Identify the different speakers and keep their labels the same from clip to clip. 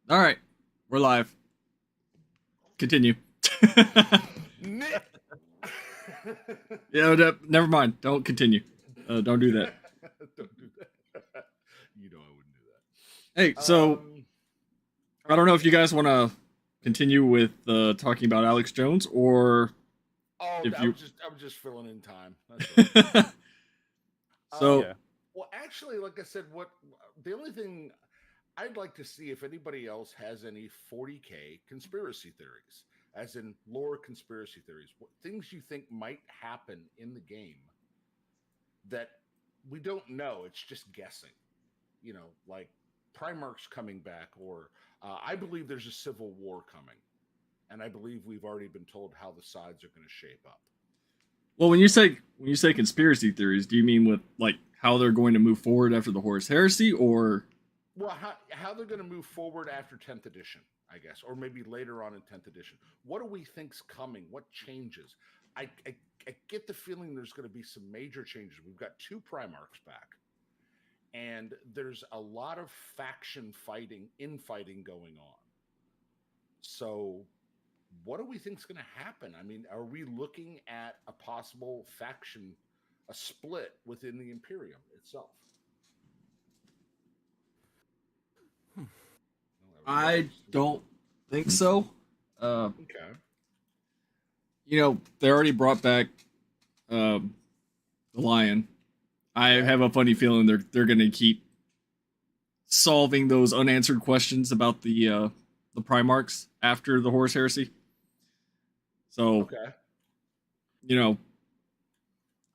Speaker 1: All right, we're live. Continue.
Speaker 2: Nick.
Speaker 1: Never mind. Don't continue. Don't do that.
Speaker 2: Don't do that. You know I wouldn't do
Speaker 1: Hey,
Speaker 2: that.
Speaker 1: so I don't know if you guys want to continue with talking about Alex Jones or if
Speaker 2: I
Speaker 1: you.
Speaker 2: was just filling in time. That's all.
Speaker 1: So
Speaker 3: Yeah.
Speaker 2: Well, actually, like I said, what the only thing I'd like to see if anybody else has any 40K conspiracy theories, as in lore conspiracy theories, things you think might happen in the game that we don't know. It's just guessing. You know, like Primarch's coming back, or I believe there's a civil war coming, and I believe we've already been told how the sides are going to shape up.
Speaker 1: well, when you say conspiracy theories, do you mean with like how they're going to move forward after the Horus Heresy, or
Speaker 2: Well, how they're going to move forward after 10th edition, I guess, or maybe later on in 10th edition. What do we think's coming? What changes? I get the feeling there's going to be some major changes. We've got two Primarchs back, and there's a lot of faction infighting going on. So, what do we think's going to happen? I mean, are we looking at a possible faction, a split within the Imperium itself?
Speaker 1: I don't think so.
Speaker 2: Okay.
Speaker 1: They already brought back the Lion. I have a funny feeling they're going to keep solving those unanswered questions about the Primarchs after the Horus Heresy. So,
Speaker 2: Okay.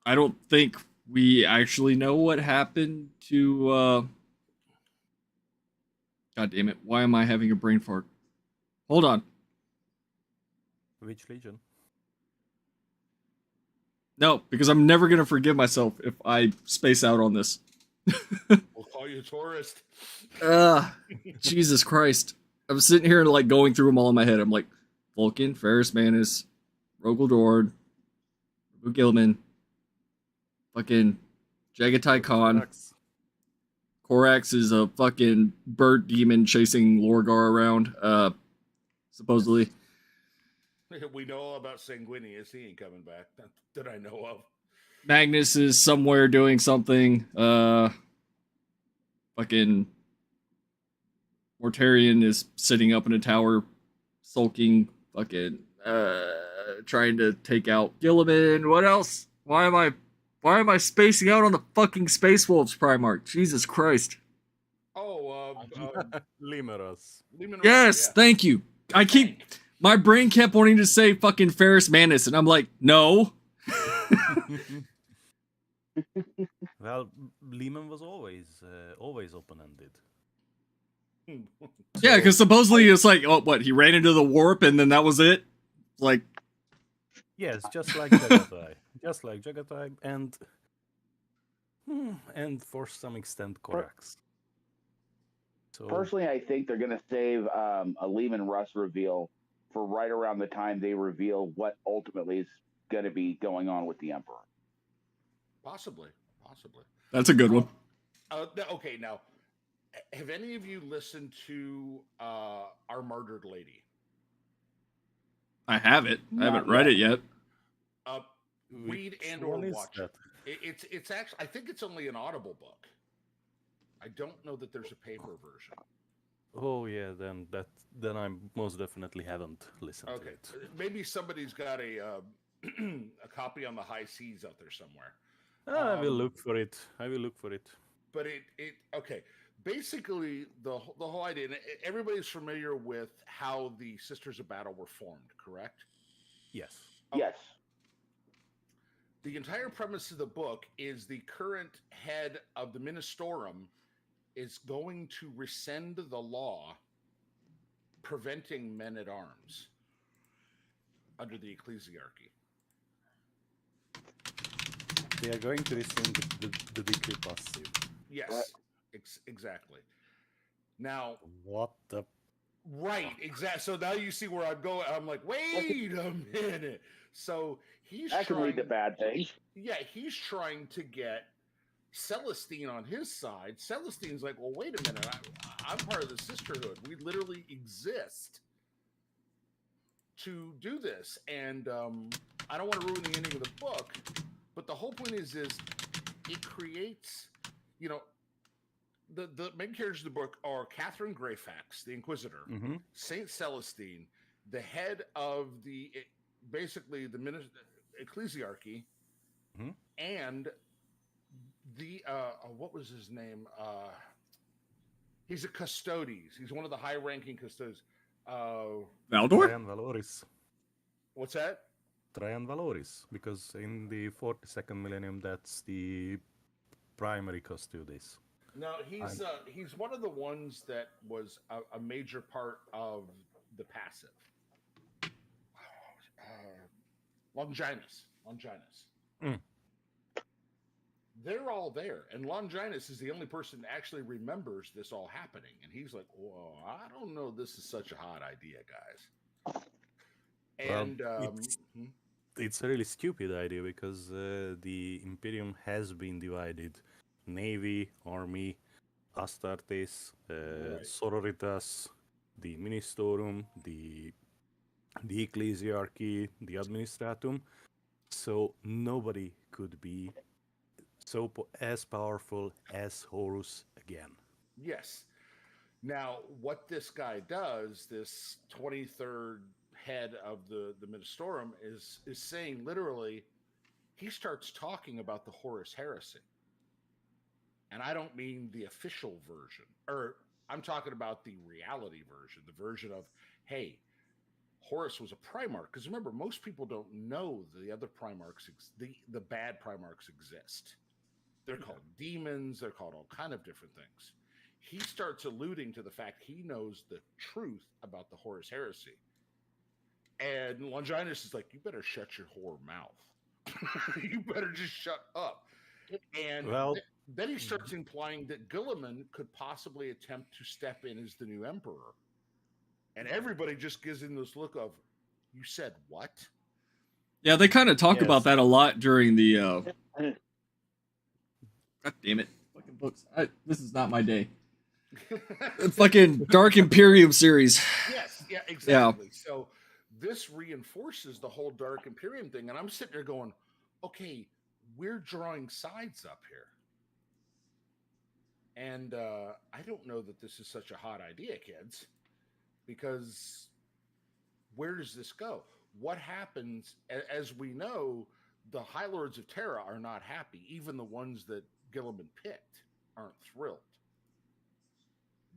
Speaker 1: I don't think we actually know what happened to. God damn it! Why am I having a brain fart? Hold on.
Speaker 3: Which legion?
Speaker 1: No, because I'm never gonna forgive myself if I space out on this.
Speaker 2: We'll call you a tourist.
Speaker 1: Jesus Christ! I'm sitting here like going through them all in my head. I'm like, Vulcan, Ferris Manus, Rogel Dord, Gilman, fucking Jagatai Khan. Korax is a fucking bird demon chasing Lorgar around, supposedly.
Speaker 2: We know all about Sanguinius. He ain't coming back that I know of.
Speaker 1: Magnus is somewhere doing something. Fucking Mortarion is sitting up in a tower, sulking, fucking, trying to take out Gilliman. What else? Why am I spacing out on the fucking Space Wolves, Primarch? Jesus Christ.
Speaker 2: Oh,
Speaker 3: Limeras.
Speaker 1: Yes,
Speaker 2: yeah.
Speaker 1: thank you. My brain kept wanting to say fucking Ferris Manus, and I'm like, no.
Speaker 3: Well, Lehman was always open-ended.
Speaker 1: Yeah, because supposedly it's like, oh, what? He ran into the warp, and then that was it. Like,
Speaker 3: Yes, just like Jagatai, and for some extent Korax. So
Speaker 4: Personally, I think they're going to save a Lehman Russ reveal for right around the time they reveal what ultimately is going to be going on with the Emperor.
Speaker 2: Possibly.
Speaker 1: that's a good one.
Speaker 2: Okay, now, have any of you listened to Our Martyred Lady?
Speaker 1: I have it. I haven't
Speaker 4: Not
Speaker 1: read
Speaker 4: yet.
Speaker 1: it yet.
Speaker 2: Read
Speaker 3: which
Speaker 2: and or
Speaker 3: one is
Speaker 2: watch
Speaker 3: that?
Speaker 2: it. It's actually, I think it's only an Audible book. I don't know that there's a paper version.
Speaker 3: Oh yeah, then I most definitely haven't listened to
Speaker 2: Okay,
Speaker 3: it.
Speaker 2: maybe somebody's got a a copy on the high seas out there somewhere.
Speaker 3: I will look for it.
Speaker 2: But it okay. Basically, the whole idea. And everybody's familiar with how the Sisters of Battle were formed, correct?
Speaker 3: Yes.
Speaker 4: Yes.
Speaker 2: The entire premise of the book is the current head of the Ministorum is going to rescind the law preventing men at arms under the ecclesiarchy.
Speaker 3: They are going to rescind the decree passive.
Speaker 2: Yes, exactly. Now,
Speaker 3: What the?
Speaker 2: right, exactly. So now you see where I'm going. I'm like, wait a minute. So he's
Speaker 4: That can
Speaker 2: trying
Speaker 4: lead to bad things.
Speaker 2: Yeah, he's trying to get Celestine on his side. Celestine's like, well, wait a minute. I'm part of the sisterhood. We literally exist to do this. And I don't want to ruin the ending of the book, but the whole point is it creates, you know, the main characters of the book are Catherine Greyfax, the Inquisitor,
Speaker 3: Mm-hmm.
Speaker 2: Saint Celestine, the head of the basically the ecclesiarchy,
Speaker 3: Mhm.
Speaker 2: and the what was his name? He's a custodes. He's one of the high-ranking custodes.
Speaker 1: Valdor?
Speaker 3: Trajan Valoris.
Speaker 2: What's that?
Speaker 3: Trajan Valoris, because in the 42nd millennium, that's the primary custodes.
Speaker 2: No, he's one of the ones that was a major part of the passive. Longinus.
Speaker 3: Mm.
Speaker 2: They're all there, and Longinus is the only person that actually remembers this all happening, and he's like, "Whoa, I don't know, this is such a hot idea, guys." And
Speaker 3: It's a really stupid idea because the Imperium has been divided: Navy, Army, Astartes,
Speaker 2: Right.
Speaker 3: Sororitas, the Ministorum, the Ecclesiarchy, the Administratum. So nobody could be as powerful as Horus again.
Speaker 2: yes. Now, what this guy does, this 23rd head of the Ministorum, is saying literally, he starts talking about the Horus heresy. And I don't mean the official version, or I'm talking about the reality version, the version of, hey, Horus was a Primarch. Because remember, most people don't know the other Primarchs, the bad Primarchs exist. They're called demons. They're called all kind of different things. He starts alluding to the fact he knows the truth about the Horus heresy. And Longinus is like, you better shut your whore mouth. You better just shut up. And
Speaker 3: Well,
Speaker 2: then he starts implying that Guilliman could possibly attempt to step in as the new emperor. And everybody just gives him this look of, you said what?
Speaker 1: Yeah, they kind of talk
Speaker 3: Yes.
Speaker 1: about that a lot during the. God damn it! Fucking books. This is not my day. The fucking Dark Imperium series.
Speaker 2: Yes, yeah, exactly. So this reinforces the whole Dark Imperium thing. And I'm sitting there going, okay, we're drawing sides up here. And I don't know that this is such a hot idea, kids, because where does this go? What happens? As we know, the High Lords of Terra are not happy. Even the ones that Guilliman picked aren't thrilled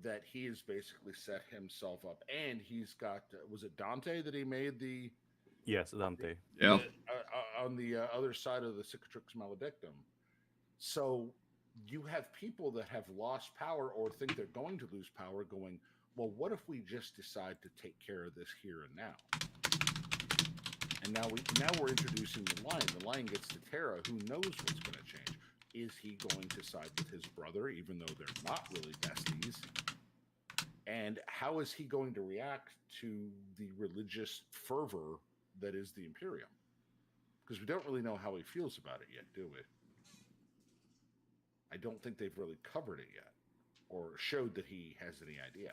Speaker 2: that he has basically set himself up. And he's got, was it Dante that he made the...
Speaker 3: Yes, Dante.
Speaker 1: Yeah.
Speaker 2: On the other side of the Cicatrix Maledictum. So you have people that have lost power or think they're going to lose power going, well, what if we just decide to take care of this here and now? And now we're introducing the Lion. The Lion gets to Terra. Who knows what's going to change? Is he going to side with his brother, even though they're not really besties? And how is he going to react to the religious fervor that is the Imperium? Because we don't really know how he feels about it yet, do we? I don't think they've really covered it yet or showed that he has any idea.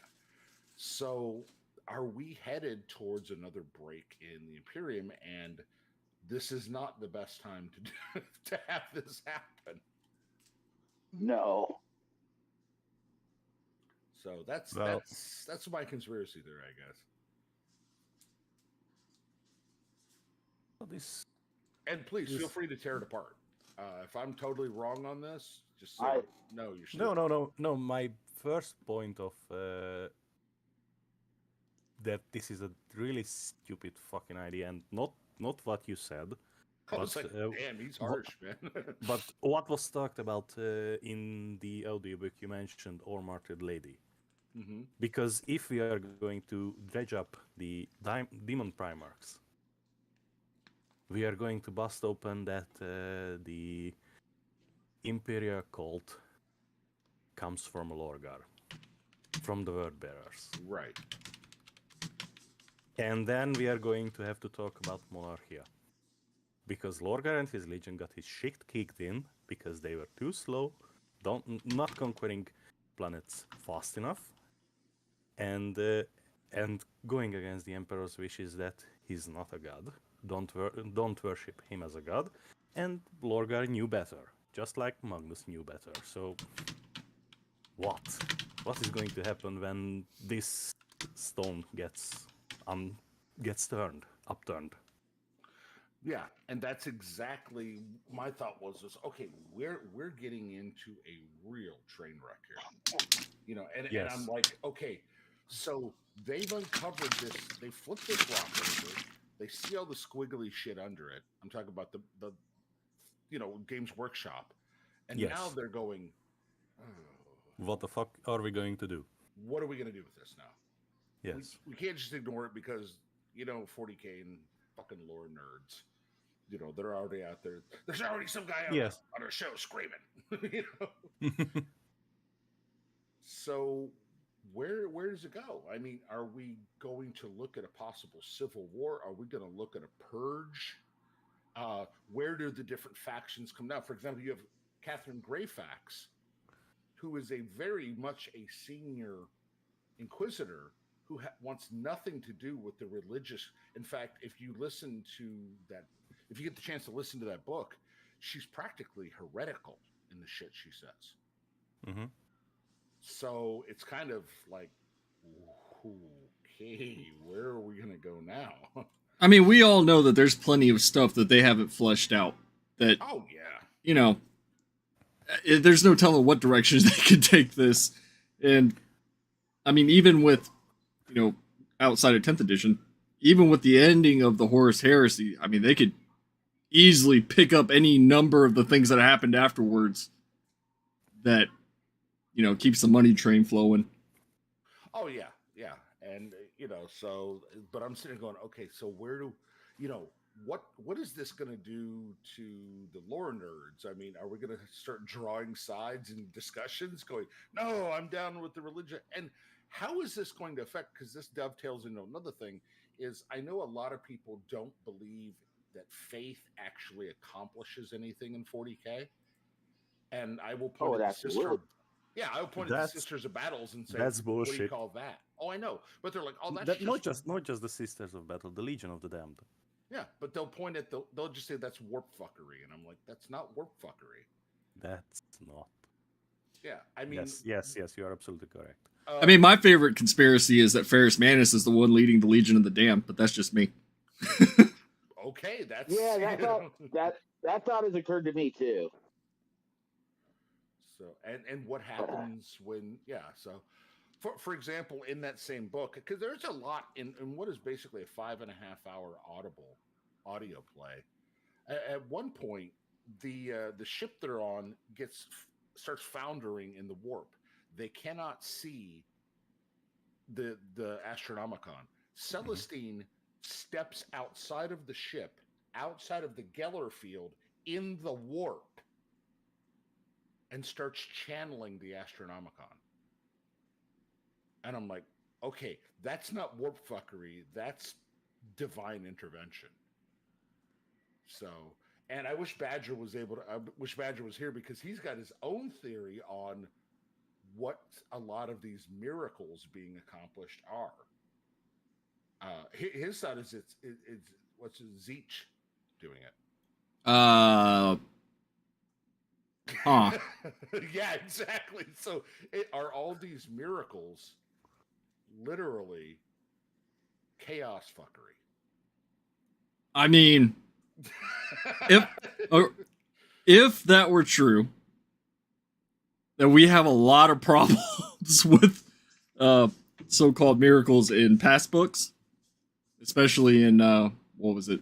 Speaker 2: So are we headed towards another break in the Imperium? And this is not the best time to have this happen.
Speaker 4: No.
Speaker 2: So that's my conspiracy theory, I guess.
Speaker 3: This
Speaker 2: And please feel free to tear it apart. If I'm totally wrong on this, just say, no, you're stupid.
Speaker 3: No. My first point of that this is a really stupid fucking idea, and not what you said.
Speaker 2: I was like, damn, he's harsh, man.
Speaker 3: But what was talked about in the audiobook you mentioned, Or Martyred Lady.
Speaker 2: Mm-hmm.
Speaker 3: Because if we are going to dredge up the demon primarchs, we are going to bust open that the Imperial cult comes from Lorgar, from the Word Bearers.
Speaker 2: Right.
Speaker 3: And then we are going to have to talk about Monarchia. Because Lorgar and his legion got his shit kicked in because they were too slow, not conquering planets fast enough, and going against the Emperor's wish is that he's not a god. Don't worship him as a god. And Lorgar knew better, just like Magnus knew better. So, what is going to happen when this stone gets upturned?
Speaker 2: Yeah, and that's exactly my thought was okay, we're getting into a real train wreck here. You know, and
Speaker 3: Yes.
Speaker 2: I'm like, okay, so they've uncovered this, they flipped this rock over, they see all the squiggly shit under it. I'm talking about the Games Workshop. And
Speaker 3: Yes.
Speaker 2: now they're going, oh,
Speaker 3: What the fuck are we going to do?
Speaker 2: what are we gonna do with this now?
Speaker 3: Yes.
Speaker 2: We can't just ignore it because 40K and fucking lore nerds, they're already out there. There's already some guy on,
Speaker 3: Yes.
Speaker 2: on a show screaming. So where does it go? I mean, are we going to look at a possible civil war? Are we going to look at a purge? Where do the different factions come down? For example, you have Catherine Greyfax, who is a very much a senior inquisitor who wants nothing to do with the religious. In fact, if you get the chance to listen to that book, she's practically heretical in the shit she says.
Speaker 3: Mm-hmm.
Speaker 2: So it's kind of like, okay, where are we going to go now?
Speaker 1: I mean, we all know that there's plenty of stuff that they haven't fleshed out. That,
Speaker 2: Oh, yeah.
Speaker 1: There's no telling what directions they could take this. And, I mean, even with, outside of 10th edition, even with the ending of the Horus Heresy, I mean, they could easily pick up any number of the things that happened afterwards that, keeps the money train flowing.
Speaker 2: Oh, yeah. Yeah. And, but I'm sitting going, okay, so where do, what is this going to do to the lore nerds? I mean, are we going to start drawing sides in discussions going, no, I'm down with the religion? And how is this going to affect, because this dovetails into another thing, is I know a lot of people don't believe that faith actually accomplishes anything in 40K. And I will point at the sister. Yeah, I will point at the Sisters of Battles and say,
Speaker 3: that's bullshit.
Speaker 2: What do you call that? Oh, I know. But they're like, oh, that's
Speaker 3: not just the Sisters of Battle, the Legion of the Damned.
Speaker 2: Yeah, but they'll point at they'll just say that's warp fuckery. And I'm like, that's not warp fuckery.
Speaker 3: That's not.
Speaker 2: Yeah, I mean...
Speaker 3: Yes, you are absolutely correct.
Speaker 1: I mean, my favorite conspiracy is that Ferrus Manus is the one leading the Legion of the Damned, but that's just me.
Speaker 2: Okay, that's...
Speaker 4: Yeah, that thought has occurred to me, too.
Speaker 2: So, and what happens when... Yeah, so... For example, in that same book, because there's a lot in what is basically a 5.5-hour audio play. At one point, the ship they're on starts foundering in the warp. They cannot see the Astronomicon. Celestine steps outside of the ship, outside of the Geller field, in the warp, and starts channeling the Astronomicon. And I'm like, okay, that's not warp fuckery. That's divine intervention. So, and I wish Badger was here because he's got his own theory on what a lot of these miracles being accomplished are. His side is it's what's Zeech doing it. Yeah, exactly. So, are all these miracles literally chaos fuckery?
Speaker 1: I mean, if that were true, then we have a lot of problems with so-called miracles in past books, especially in what was it?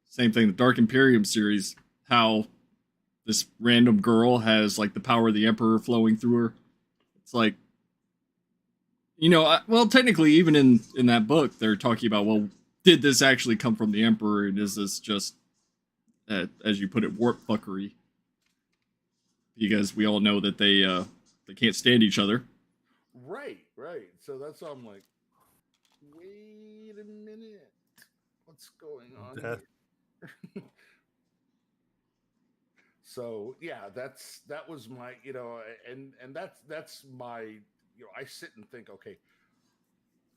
Speaker 1: Same thing, the Dark Imperium series. How this random girl has like the power of the Emperor flowing through her. It's like, well, technically, even in that book, they're talking about, well, did this actually come from the Emperor, and is this just, as you put it, warp fuckery? Because we all know that they can't stand each other.
Speaker 2: Right. So that's why I'm like, wait a minute, what's going on here? So yeah, that was my, and that's my, I sit and think, okay,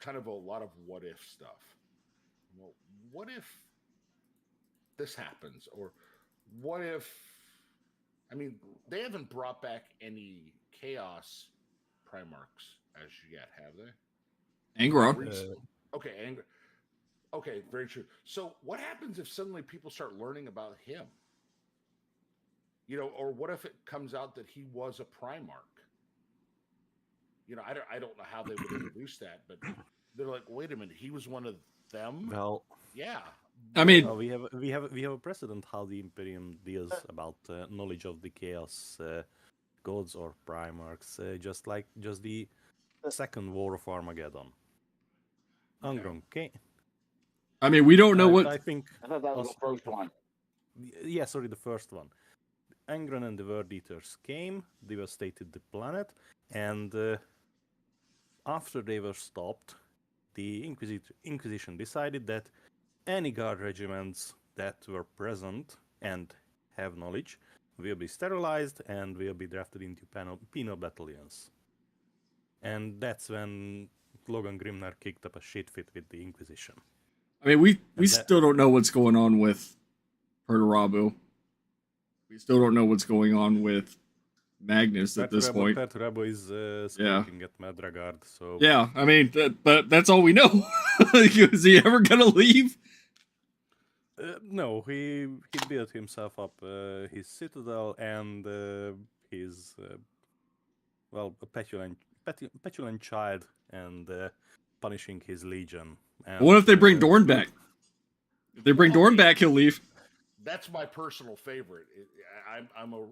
Speaker 2: kind of a lot of what if stuff. Well, what if this happens, or what if? I mean, they haven't brought back any Chaos Primarchs as yet, have they?
Speaker 1: Angron.
Speaker 2: Recently. Okay, okay, very true. So, what happens if suddenly people start learning about him? You know, or what if it comes out that he was a Primarch? You know, I don't know how they would introduce that, but they're like, wait a minute, he was one of them.
Speaker 3: Well,
Speaker 2: Yeah,
Speaker 1: I mean,
Speaker 3: we have a precedent how the Imperium deals about knowledge of the Chaos gods or Primarchs, just the Second War of Armageddon. Angron, okay.
Speaker 1: I mean, we don't know what.
Speaker 3: I think.
Speaker 4: I thought that was the first one.
Speaker 3: Yeah, sorry, the first one. Angron and the World Eaters came, devastated the planet, and after they were stopped, the Inquisition decided that any guard regiments that were present and have knowledge will be sterilized and will be drafted into penal battalions. And that's when Logan Grimnar kicked up a shit fit with the Inquisition.
Speaker 1: I mean, we still don't know what's going on with Perturabu. We still don't know what's going on with Magnus at this point.
Speaker 3: Perturabu is speaking at Madragard, so...
Speaker 1: Yeah, I mean, but that's all we know. Is he ever gonna leave?
Speaker 3: No, he built himself up his citadel and his a petulant child and punishing his legion. And,
Speaker 1: What if they bring Dorn back? If they bring Dorn back, he'll leave.
Speaker 2: that's my personal favorite. I'm a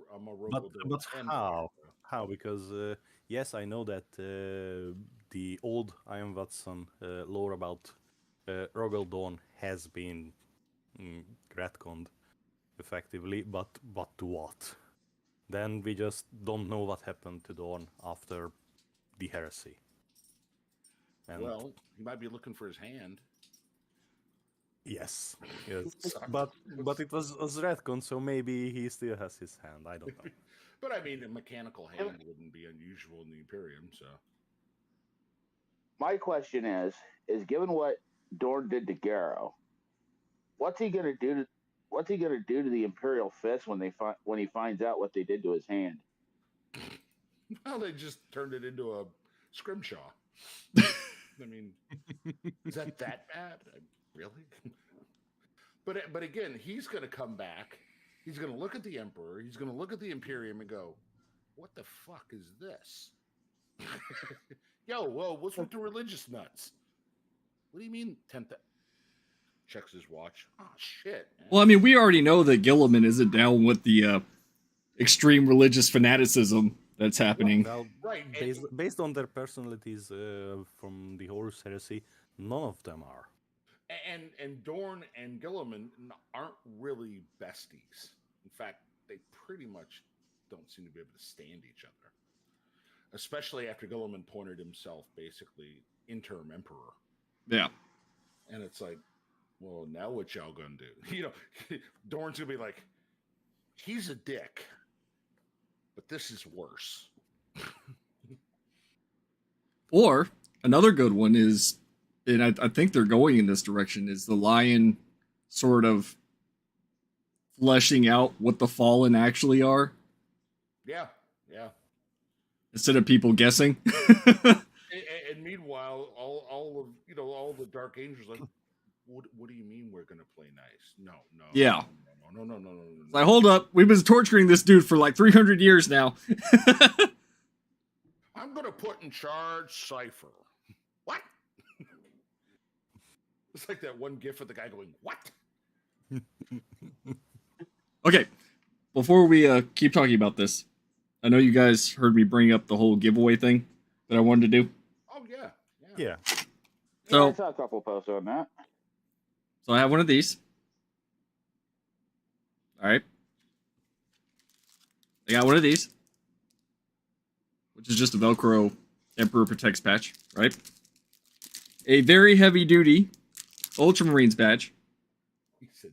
Speaker 3: But
Speaker 2: Robo
Speaker 3: how? How? Because yes, I know that the old Ian Watson lore about Rogel Dawn has been retconned effectively, but to what? Then we just don't know what happened to Dawn after the heresy. And
Speaker 2: Well, he might be looking for his hand.
Speaker 3: yes, but it was retcon, so maybe he still has his hand. I don't know.
Speaker 2: But I mean, a mechanical hand wouldn't be unusual in the Imperium. So
Speaker 4: My question is given what Dorn did to Garrow, what's he gonna do to the Imperial Fist when he finds out what they did to his hand?
Speaker 2: well, they just turned it into a scrimshaw. I mean, is that bad? Really? But again, he's going to come back. He's going to look at the Emperor. He's going to look at the Imperium and go, "What the fuck is this?" Yo, whoa, what's with the religious nuts? What do you mean, 10th? Checks his watch. Oh shit. Man.
Speaker 1: Well, I mean, we already know that Gilliman isn't down with the extreme religious fanaticism that's happening.
Speaker 3: Well,
Speaker 2: Right,
Speaker 3: based on their personalities from the Horus Heresy, none of them are.
Speaker 2: And Dorn and Gilliman aren't really besties. In fact, they pretty much don't seem to be able to stand each other. Especially after Gilliman pointed himself basically interim emperor.
Speaker 1: Yeah.
Speaker 2: And it's like, well, now what y'all gonna do? You know, Dorn's gonna be like, he's a dick, but this is worse.
Speaker 1: Or another good one is, and I think they're going in this direction, is the Lion sort of fleshing out what the Fallen actually are
Speaker 2: Yeah.
Speaker 1: instead of people guessing.
Speaker 2: And meanwhile, all the Dark Angels like, what do you mean we're gonna play nice? No.
Speaker 1: Yeah.
Speaker 2: No.
Speaker 1: Like, hold up, we've been torturing this dude for like 300 years now.
Speaker 2: I'm gonna put in charge Cypher. What? It's like that one gif of the guy going, "What?"
Speaker 1: Okay, before we keep talking about this, I know you guys heard me bring up the whole giveaway thing that I wanted to do.
Speaker 2: Oh yeah.
Speaker 3: Yeah.
Speaker 1: So-
Speaker 4: I saw a couple posts on that.
Speaker 1: So I have one of these. All right. I got one of these, which is just a Velcro Emperor Protects patch, right? A very heavy duty Ultramarines badge.
Speaker 2: He said,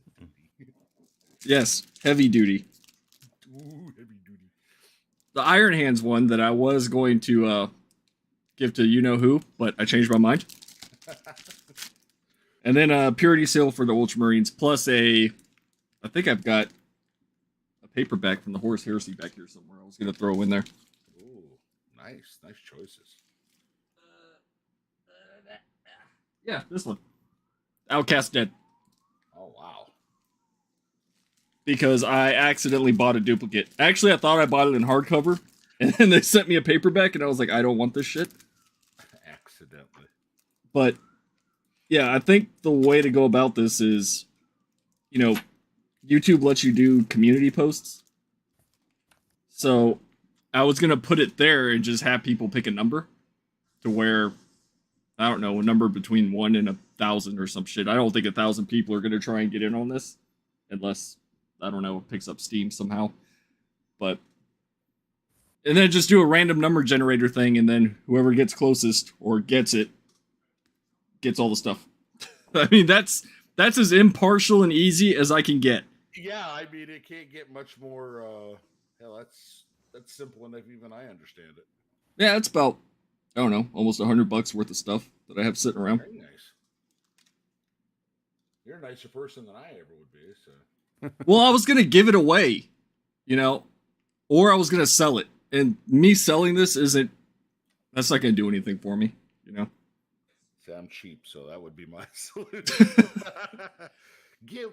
Speaker 2: "Duty."
Speaker 1: Yes, heavy duty.
Speaker 2: Ooh, heavy duty.
Speaker 1: The Iron Hands one that I was going to give to you know who, but I changed my mind. And then a purity seal for the Ultramarines, plus I think I've got a paperback from the Horus Heresy back here somewhere. I was going to throw in there.
Speaker 2: Ooh, nice choices.
Speaker 1: Yeah, this one. Outcast Dead.
Speaker 2: Oh wow.
Speaker 1: Because I accidentally bought a duplicate. Actually, I thought I bought it in hardcover, and then they sent me a paperback, and I was like, I don't want this shit.
Speaker 2: Accidentally.
Speaker 1: But yeah, I think the way to go about this is, YouTube lets you do community posts. So I was going to put it there and just have people pick a number to where, I don't know, a number between 1 and 1,000 or some shit. I don't think 1,000 people are going to try and get in on this unless, I don't know, it picks up steam somehow. And then just do a random number generator thing, and then whoever gets closest or gets it gets all the stuff. I mean, that's as impartial and easy as I can get.
Speaker 2: Yeah, I mean, it can't get much more. Hell, that's simple enough. Even I understand it.
Speaker 1: Yeah, it's about, I don't know, almost $100 worth of stuff that I have sitting around.
Speaker 2: Very nice. You're a nicer person than I ever would be. So.
Speaker 1: Well, I was gonna give it away, or I was gonna sell it. And me selling this that's not gonna do anything for me,
Speaker 2: See, I'm cheap, so that would be my solution. Give?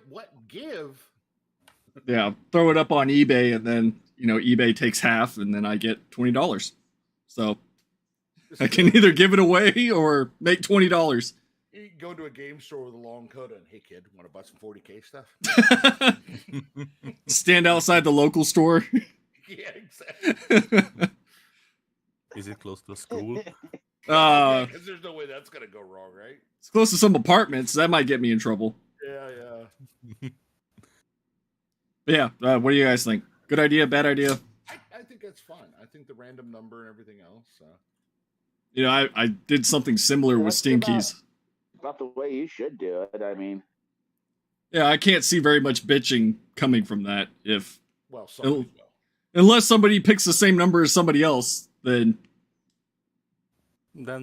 Speaker 1: Yeah, throw it up on eBay, and then eBay takes half, and then I get $20. So I can either give it away or make $20.
Speaker 2: You go to a game store with a long coat and, hey kid, want to buy some 40K stuff?
Speaker 1: Stand outside the local store.
Speaker 2: Yeah, exactly.
Speaker 3: Is it close to a school?
Speaker 2: Because there's no way that's gonna go wrong, right?
Speaker 1: It's close to some apartments. That might get me in trouble.
Speaker 2: Yeah.
Speaker 1: But yeah, what do you guys think? Good idea? Bad idea?
Speaker 2: I think that's fun. I think the random number and everything else.
Speaker 1: I did something similar with Steam Keys.
Speaker 4: About the way you should do it. I mean,
Speaker 1: yeah, I can't see very much bitching coming from that.
Speaker 2: Somebody will.
Speaker 1: Unless somebody picks the same number as somebody else, then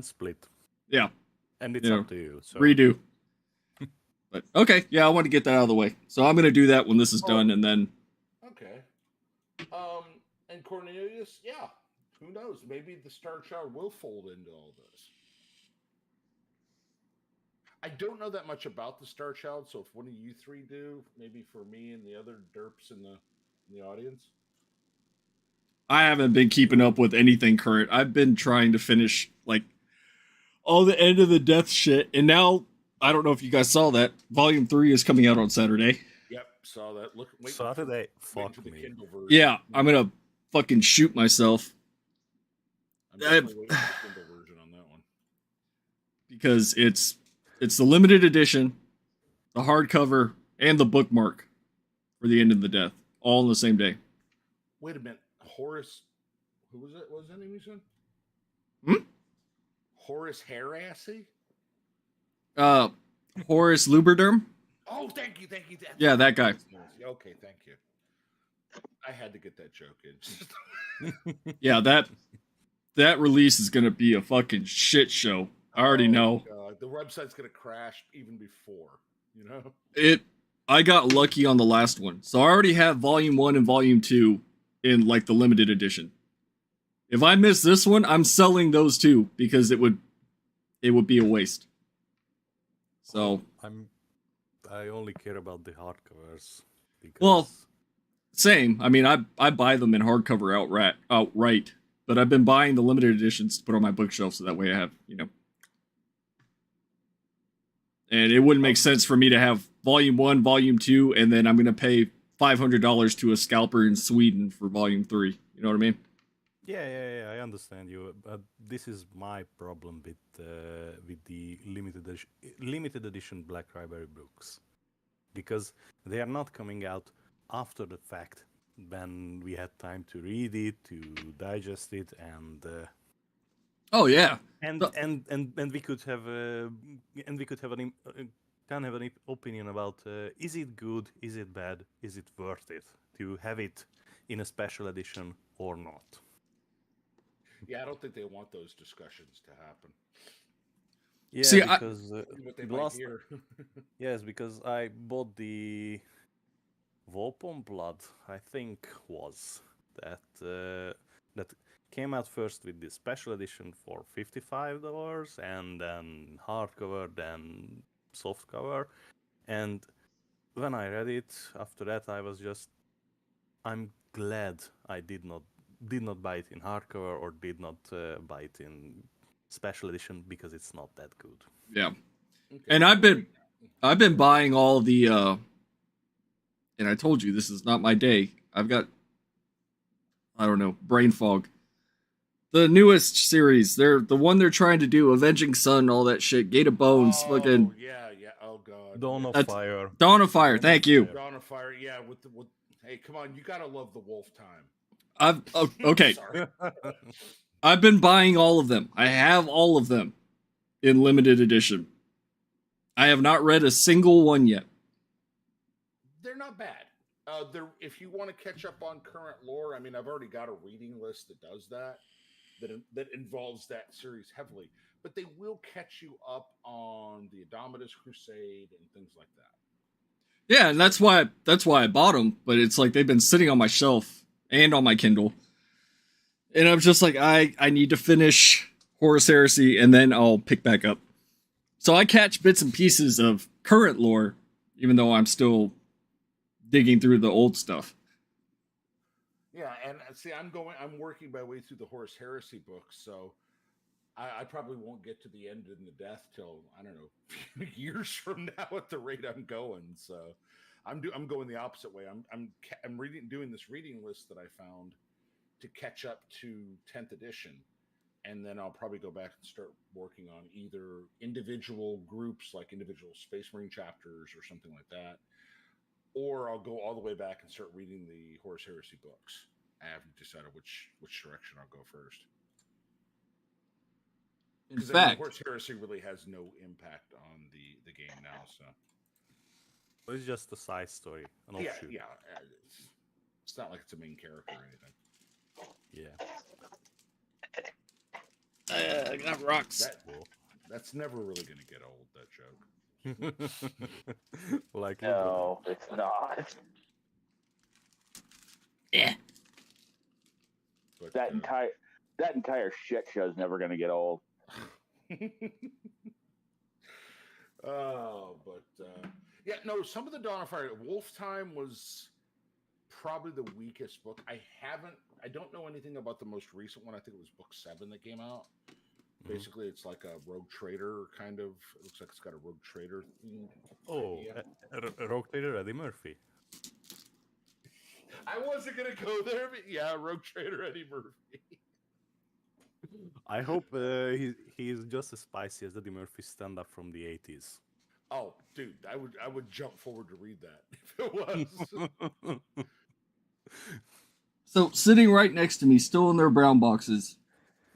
Speaker 3: split.
Speaker 1: Yeah,
Speaker 3: and it's up to you. So.
Speaker 1: Redo. But okay, yeah, I want to get that out of the way, so I'm gonna do that when this is done, and then.
Speaker 2: Okay. And Cornelius, yeah, who knows? Maybe the Star Child will fold into all this. I don't know that much about the Star Child, so if one of you three do, maybe for me and the other derps in the audience.
Speaker 1: I haven't been keeping up with anything current. I've been trying to finish all the End of the Death shit, and now I don't know if you guys saw that Volume 3 is coming out on Saturday.
Speaker 2: Yep, saw that.
Speaker 3: Saturday. Fuck me.
Speaker 1: Yeah, I'm gonna fucking shoot myself.
Speaker 2: I'm definitely waiting for the Kindle version on that one
Speaker 1: because it's the limited edition, the hardcover, and the bookmark for the End of the Death, all on the same day.
Speaker 2: Wait a minute, Horus. Who was it? What was that name you said? Horus Heresy?
Speaker 1: Horus Luberderm?
Speaker 2: Oh, thank you.
Speaker 1: Yeah, that guy.
Speaker 2: Okay, thank you. I had to get that joke in.
Speaker 1: Yeah, that release is gonna be a fucking shit show. I already know.
Speaker 2: The website's gonna crash even before,
Speaker 1: I got lucky on the last one. So I already have Volume 1 and Volume 2 in the limited edition. If I miss this one, I'm selling those two because it would be a waste. So
Speaker 3: I only care about the hardcovers.
Speaker 1: Well, same. I mean, I buy them in hardcover outright, but I've been buying the limited editions to put on my bookshelf so that way I have, And it wouldn't make sense for me to have Volume 1, Volume 2, and then I'm going to pay $500 to a scalper in Sweden for Volume 3. You know what I mean?
Speaker 3: Yeah, I understand you. But this is my problem with the limited edition Black Library books, because they are not coming out after the fact when we had time to read it, to digest it, and
Speaker 1: oh yeah,
Speaker 3: and we could have an opinion about is it good, is it bad, is it worth it to have it in a special edition or not.
Speaker 2: Yeah, I don't think they want those discussions to happen.
Speaker 3: Yeah,
Speaker 1: See,
Speaker 3: because
Speaker 2: See what they
Speaker 3: the
Speaker 2: might
Speaker 3: last
Speaker 2: hear.
Speaker 3: yes, because I bought the Volpon Blood, I think was that came out first with the special edition for $55, and then hardcover, then softcover, and when I read it, after that I was just, I'm glad I did not buy it in hardcover or did not buy it in special edition because it's not that good.
Speaker 1: yeah.
Speaker 2: Okay.
Speaker 1: And I've been buying all the and I told you this is not my day. I've got, I don't know, brain fog. The newest series, they're the one they're trying to do, Avenging Sun, all that shit, Gate of Bones, fucking
Speaker 2: yeah. Oh god.
Speaker 3: Dawn of
Speaker 1: That's-
Speaker 3: Fire.
Speaker 1: Dawn of Fire. Thank you.
Speaker 2: Dawn of Fire. Yeah, with hey, come on, you gotta love the Wolf Time.
Speaker 1: Okay.
Speaker 2: Sorry.
Speaker 1: I've been buying all of them. I have all of them in limited edition. I have not read a single one yet.
Speaker 2: They're not bad. They're if you want to catch up on current lore. I mean, I've already got a reading list that does that involves that series heavily. But they will catch you up on the Indomitus Crusade and things like that.
Speaker 1: Yeah, and that's why I bought them. But it's like they've been sitting on my shelf and on my Kindle, and I'm just like, I need to finish Horus Heresy, and then I'll pick back up. So I catch bits and pieces of current lore, even though I'm still digging through the old stuff.
Speaker 2: Yeah, and see, I'm working my way through the Horus Heresy books, so I probably won't get to the end in the death till I don't know years from now at the rate I'm going. So I'm going the opposite way. I'm doing this reading list that I found to catch up to 10th edition, and then I'll probably go back and start working on either individual groups, like individual Space Marine chapters or something like that, or I'll go all the way back and start reading the Horus Heresy books. I haven't decided which direction I'll go first.
Speaker 1: In
Speaker 2: Because
Speaker 1: fact,
Speaker 2: Horus Heresy really has no impact on the game now. So
Speaker 3: It's just a side story, an
Speaker 2: yeah,
Speaker 3: offshoot.
Speaker 2: it's not like it's a main character or anything.
Speaker 3: Yeah.
Speaker 1: I got rocks.
Speaker 2: That's never really going to get old. That joke.
Speaker 3: Like
Speaker 4: No, it's not.
Speaker 1: Yeah.
Speaker 2: But
Speaker 4: That entire shit show is never going to get old.
Speaker 2: Yeah, no. Some of the Dawn of Fire, Wolf Time was probably the weakest book. I don't know anything about the most recent one. I think it was book 7 that came out. Basically, it's like a rogue trader kind of. It looks like it's got a rogue trader theme.
Speaker 3: Oh, Rogue Trader Eddie Murphy.
Speaker 2: I wasn't gonna go there, but yeah, rogue trader Eddie Murphy.
Speaker 3: I hope he's just as spicy as Eddie Murphy's stand-up from the 80s.
Speaker 2: Oh, dude, I would jump forward to read that if it was.
Speaker 1: So sitting right next to me, still in their brown boxes,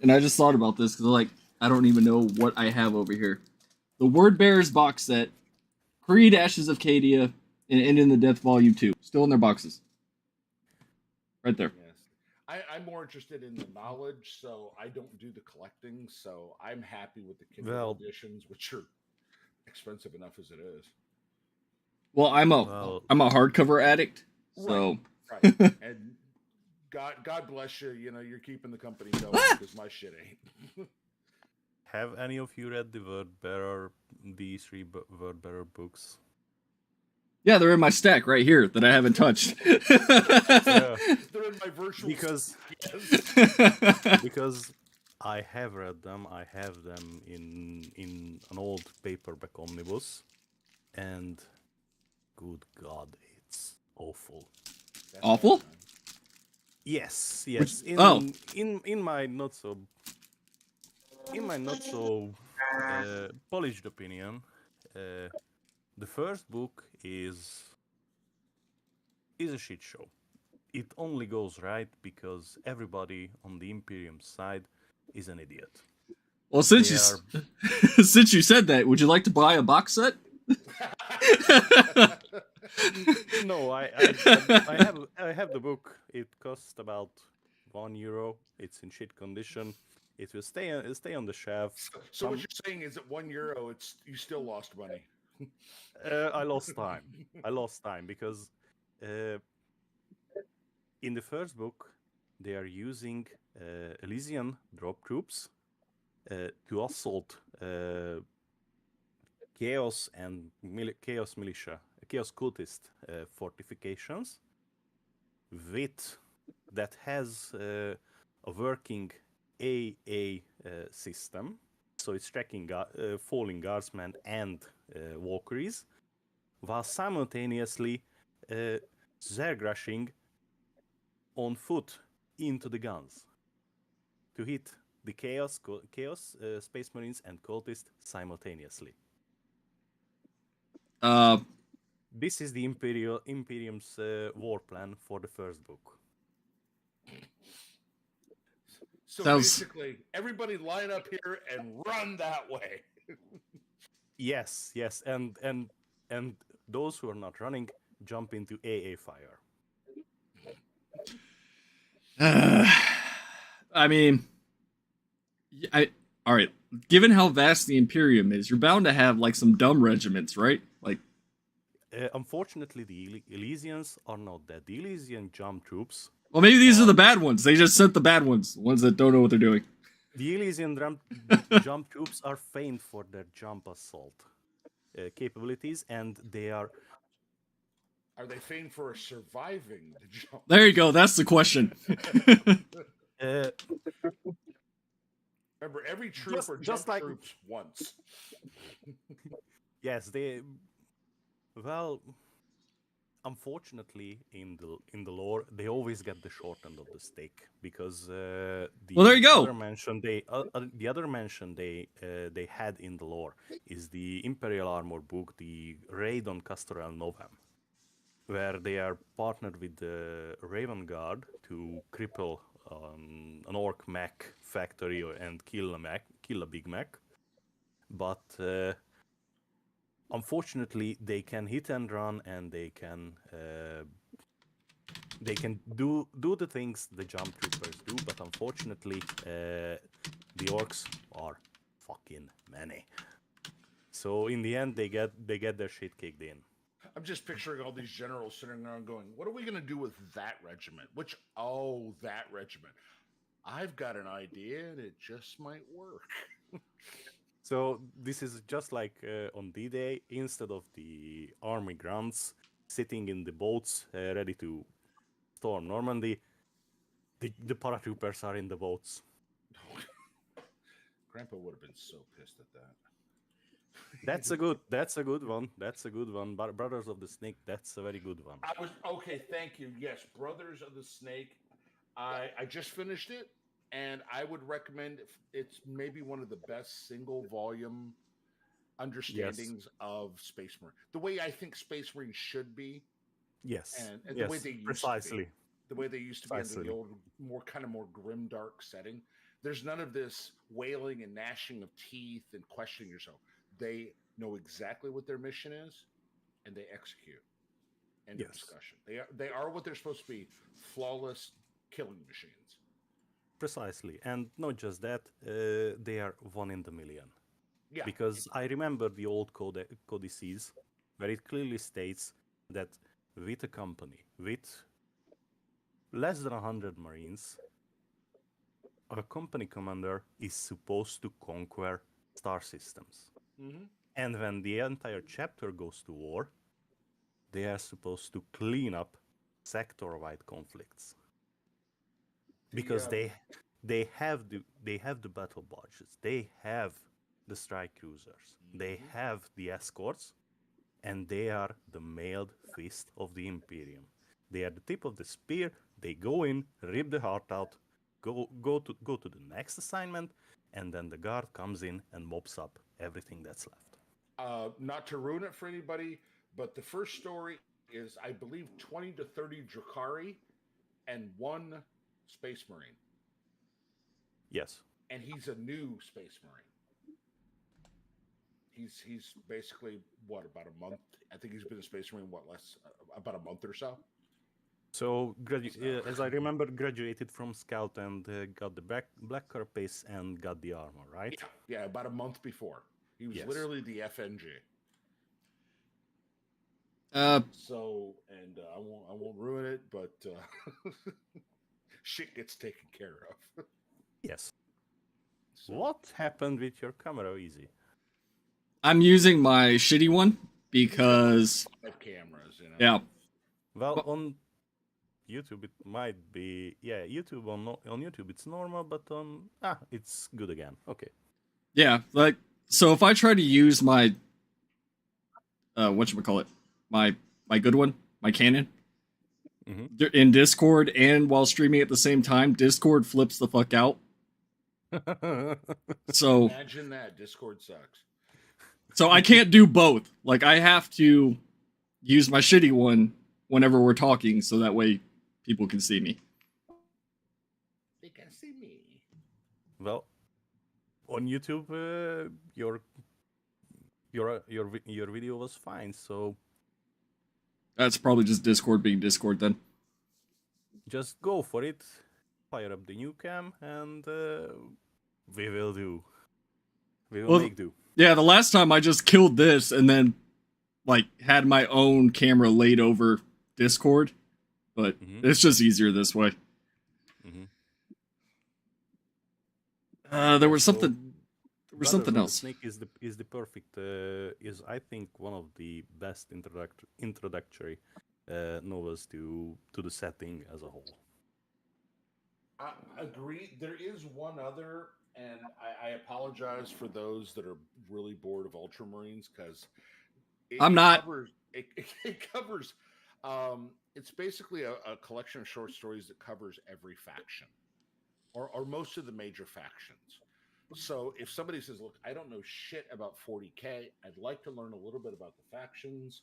Speaker 1: and I just thought about this because like I don't even know what I have over here. The Word Bearers box set, Creed Ashes of Cadia, and End in the Death Volume 2, still in their boxes. Right there.
Speaker 2: Yes. I'm more interested in the knowledge, so I don't do the collecting. So I'm happy with the Kindle editions, which are expensive enough as it is.
Speaker 1: Well, I'm a hardcover addict, so
Speaker 2: Right. And God bless you. You know, you're keeping the company going because my shit ain't.
Speaker 3: Have any of you read the these 3 Word Bearer books?
Speaker 1: yeah, they're in my stack right here that I haven't touched.
Speaker 3: Yeah.
Speaker 2: They're in my virtual
Speaker 3: because I have read them. I have them in an old paperback omnibus, and good God, it's awful.
Speaker 2: That's
Speaker 1: Awful?
Speaker 2: bad, man.
Speaker 3: Yes. In my not so polished opinion, the first book is a shit show. It only goes right because everybody on the Imperium side is an idiot.
Speaker 1: Well, since since you said that, would you like to buy a box set?
Speaker 3: No, I have the book. It costs about €1. It's in shit condition. It will stay on the shelf.
Speaker 2: So what you're saying is at €1, it's you still lost money.
Speaker 3: I lost time. I lost time because in the first book they are using Elysian drop troops to assault chaos and chaos militia, chaos cultist fortifications with that has a working AA system. So it's tracking falling guardsmen and Valkyries, while simultaneously Zerg on foot into the guns to hit the chaos Space Marines and cultists simultaneously. This is the Imperium's war plan for the first book.
Speaker 2: So
Speaker 1: Sounds-
Speaker 2: basically, everybody line up here and run that way.
Speaker 3: Yes, and those who are not running jump into AA fire.
Speaker 1: I mean, all right. Given how vast the Imperium is, you're bound to have like some dumb regiments, right? Like,
Speaker 3: Unfortunately, the Elysians are not that. The Elysian jump troops.
Speaker 1: well, maybe these are the bad ones. They just sent the bad ones, the ones that don't know what they're doing.
Speaker 3: The Elysian jump troops are famed for their jump assault capabilities, and they are.
Speaker 2: Are they famed for surviving the jump?
Speaker 1: There you go. That's the question.
Speaker 2: Remember, every trooper
Speaker 3: just
Speaker 2: jump
Speaker 3: like-
Speaker 2: troops once.
Speaker 3: Yes, they. Well, unfortunately, in the lore, they always get the short end of the stick because
Speaker 1: Well, there you go.
Speaker 3: The other mention they had in the lore is the Imperial Armor book, the Raid on Castorel Novem, where they are partnered with the Raven Guard to cripple an orc mech factory and kill a big mech, but. Unfortunately, they can hit and run, and they can do the things the jump troopers do. But unfortunately, the orcs are fucking many. So in the end, they get their shit kicked in.
Speaker 2: I'm just picturing all these generals sitting around going, what are we going to do with that regiment? That regiment. I've got an idea, and it just might work.
Speaker 3: So this is just like on D-Day, instead of the army grunts sitting in the boats ready to storm Normandy, the paratroopers are in the boats.
Speaker 2: Grandpa would have been so pissed at that.
Speaker 3: That's a good one. That's a good one. Brothers of the Snake, that's a very good one.
Speaker 2: Okay, thank you. Yes, Brothers of the Snake. I just finished it. And I would recommend it's maybe one of the best single volume understandings of Space Marine. The way I think Space Marine should be.
Speaker 3: Yes.
Speaker 2: And
Speaker 3: yes,
Speaker 2: the way they used
Speaker 3: precisely.
Speaker 2: to be. The way they used to be in the old, more grim, dark setting. There's none of this wailing and gnashing of teeth and questioning yourself. They know exactly what their mission is, and they execute. End of discussion. They are what they're supposed to be: flawless killing machines.
Speaker 3: Precisely, and not just that, they are one in the million.
Speaker 2: Yeah.
Speaker 3: Because I remember the old codices where it clearly states that with a company with less than 100 Marines, a company commander is supposed to conquer star systems.
Speaker 2: Mm-hmm.
Speaker 3: And when the entire chapter goes to war, they are supposed to clean up sector-wide conflicts. Because they have the battle barges, they have the strike cruisers, they have the escorts, and they are the mailed fist of the Imperium. They are the tip of the spear. They go in, rip the heart out, go to the next assignment, and then the guard comes in and mops up everything that's left.
Speaker 2: Not to ruin it for anybody, but the first story is, I believe, 20 to 30 Drakari and 1 Space Marine.
Speaker 3: Yes.
Speaker 2: And he's a new Space Marine. He's basically, what, about a month? I think he's been a Space Marine, about a month or so?
Speaker 3: So, as I remember, graduated from Scout and got the black carapace and got the armor, right?
Speaker 2: Yeah, about a month before. He was
Speaker 3: Yes.
Speaker 2: literally the FNG.
Speaker 1: Uh,
Speaker 2: So, and I won't ruin it, but shit gets taken care of.
Speaker 3: Yes.
Speaker 2: So,
Speaker 3: What happened with your camera, Easy?
Speaker 1: I'm using my shitty one because,
Speaker 2: 5 cameras, you know.
Speaker 1: yeah,
Speaker 3: Well,
Speaker 1: But-
Speaker 3: on YouTube it might be YouTube on YouTube it's normal, but on it's good again. Okay.
Speaker 1: yeah. Like, so if I try to use my, whatchamacallit, my good one, my Canon,
Speaker 3: Mhm.
Speaker 1: in Discord and while streaming at the same time, Discord flips the fuck out. So
Speaker 2: Imagine that. Discord sucks.
Speaker 1: I can't do both. Like, I have to use my shitty one whenever we're talking, so that way people can see me.
Speaker 2: They can see me.
Speaker 3: Well, on YouTube, your video was fine, so
Speaker 1: That's probably just Discord being Discord then.
Speaker 3: just go for it. Fire up the new cam, and we will do. We will
Speaker 1: Well,
Speaker 3: make do.
Speaker 1: Yeah, the last time I just killed this and then like had my own camera laid over Discord, but
Speaker 3: Mhm.
Speaker 1: it's just easier this way.
Speaker 3: Mhm.
Speaker 1: There was
Speaker 3: So,
Speaker 1: something. There was
Speaker 3: Brothers
Speaker 1: something
Speaker 3: of the
Speaker 1: else.
Speaker 3: Snake is the perfect is I think one of the best introductory novels to the setting as a whole.
Speaker 2: I agree. There is one other, and I apologize for those that are really bored of Ultramarines because
Speaker 1: I'm not.
Speaker 2: It covers. It's basically a collection of short stories that covers every faction, or most of the major factions. So if somebody says, "Look, I don't know shit about 40K. I'd like to learn a little bit about the factions,"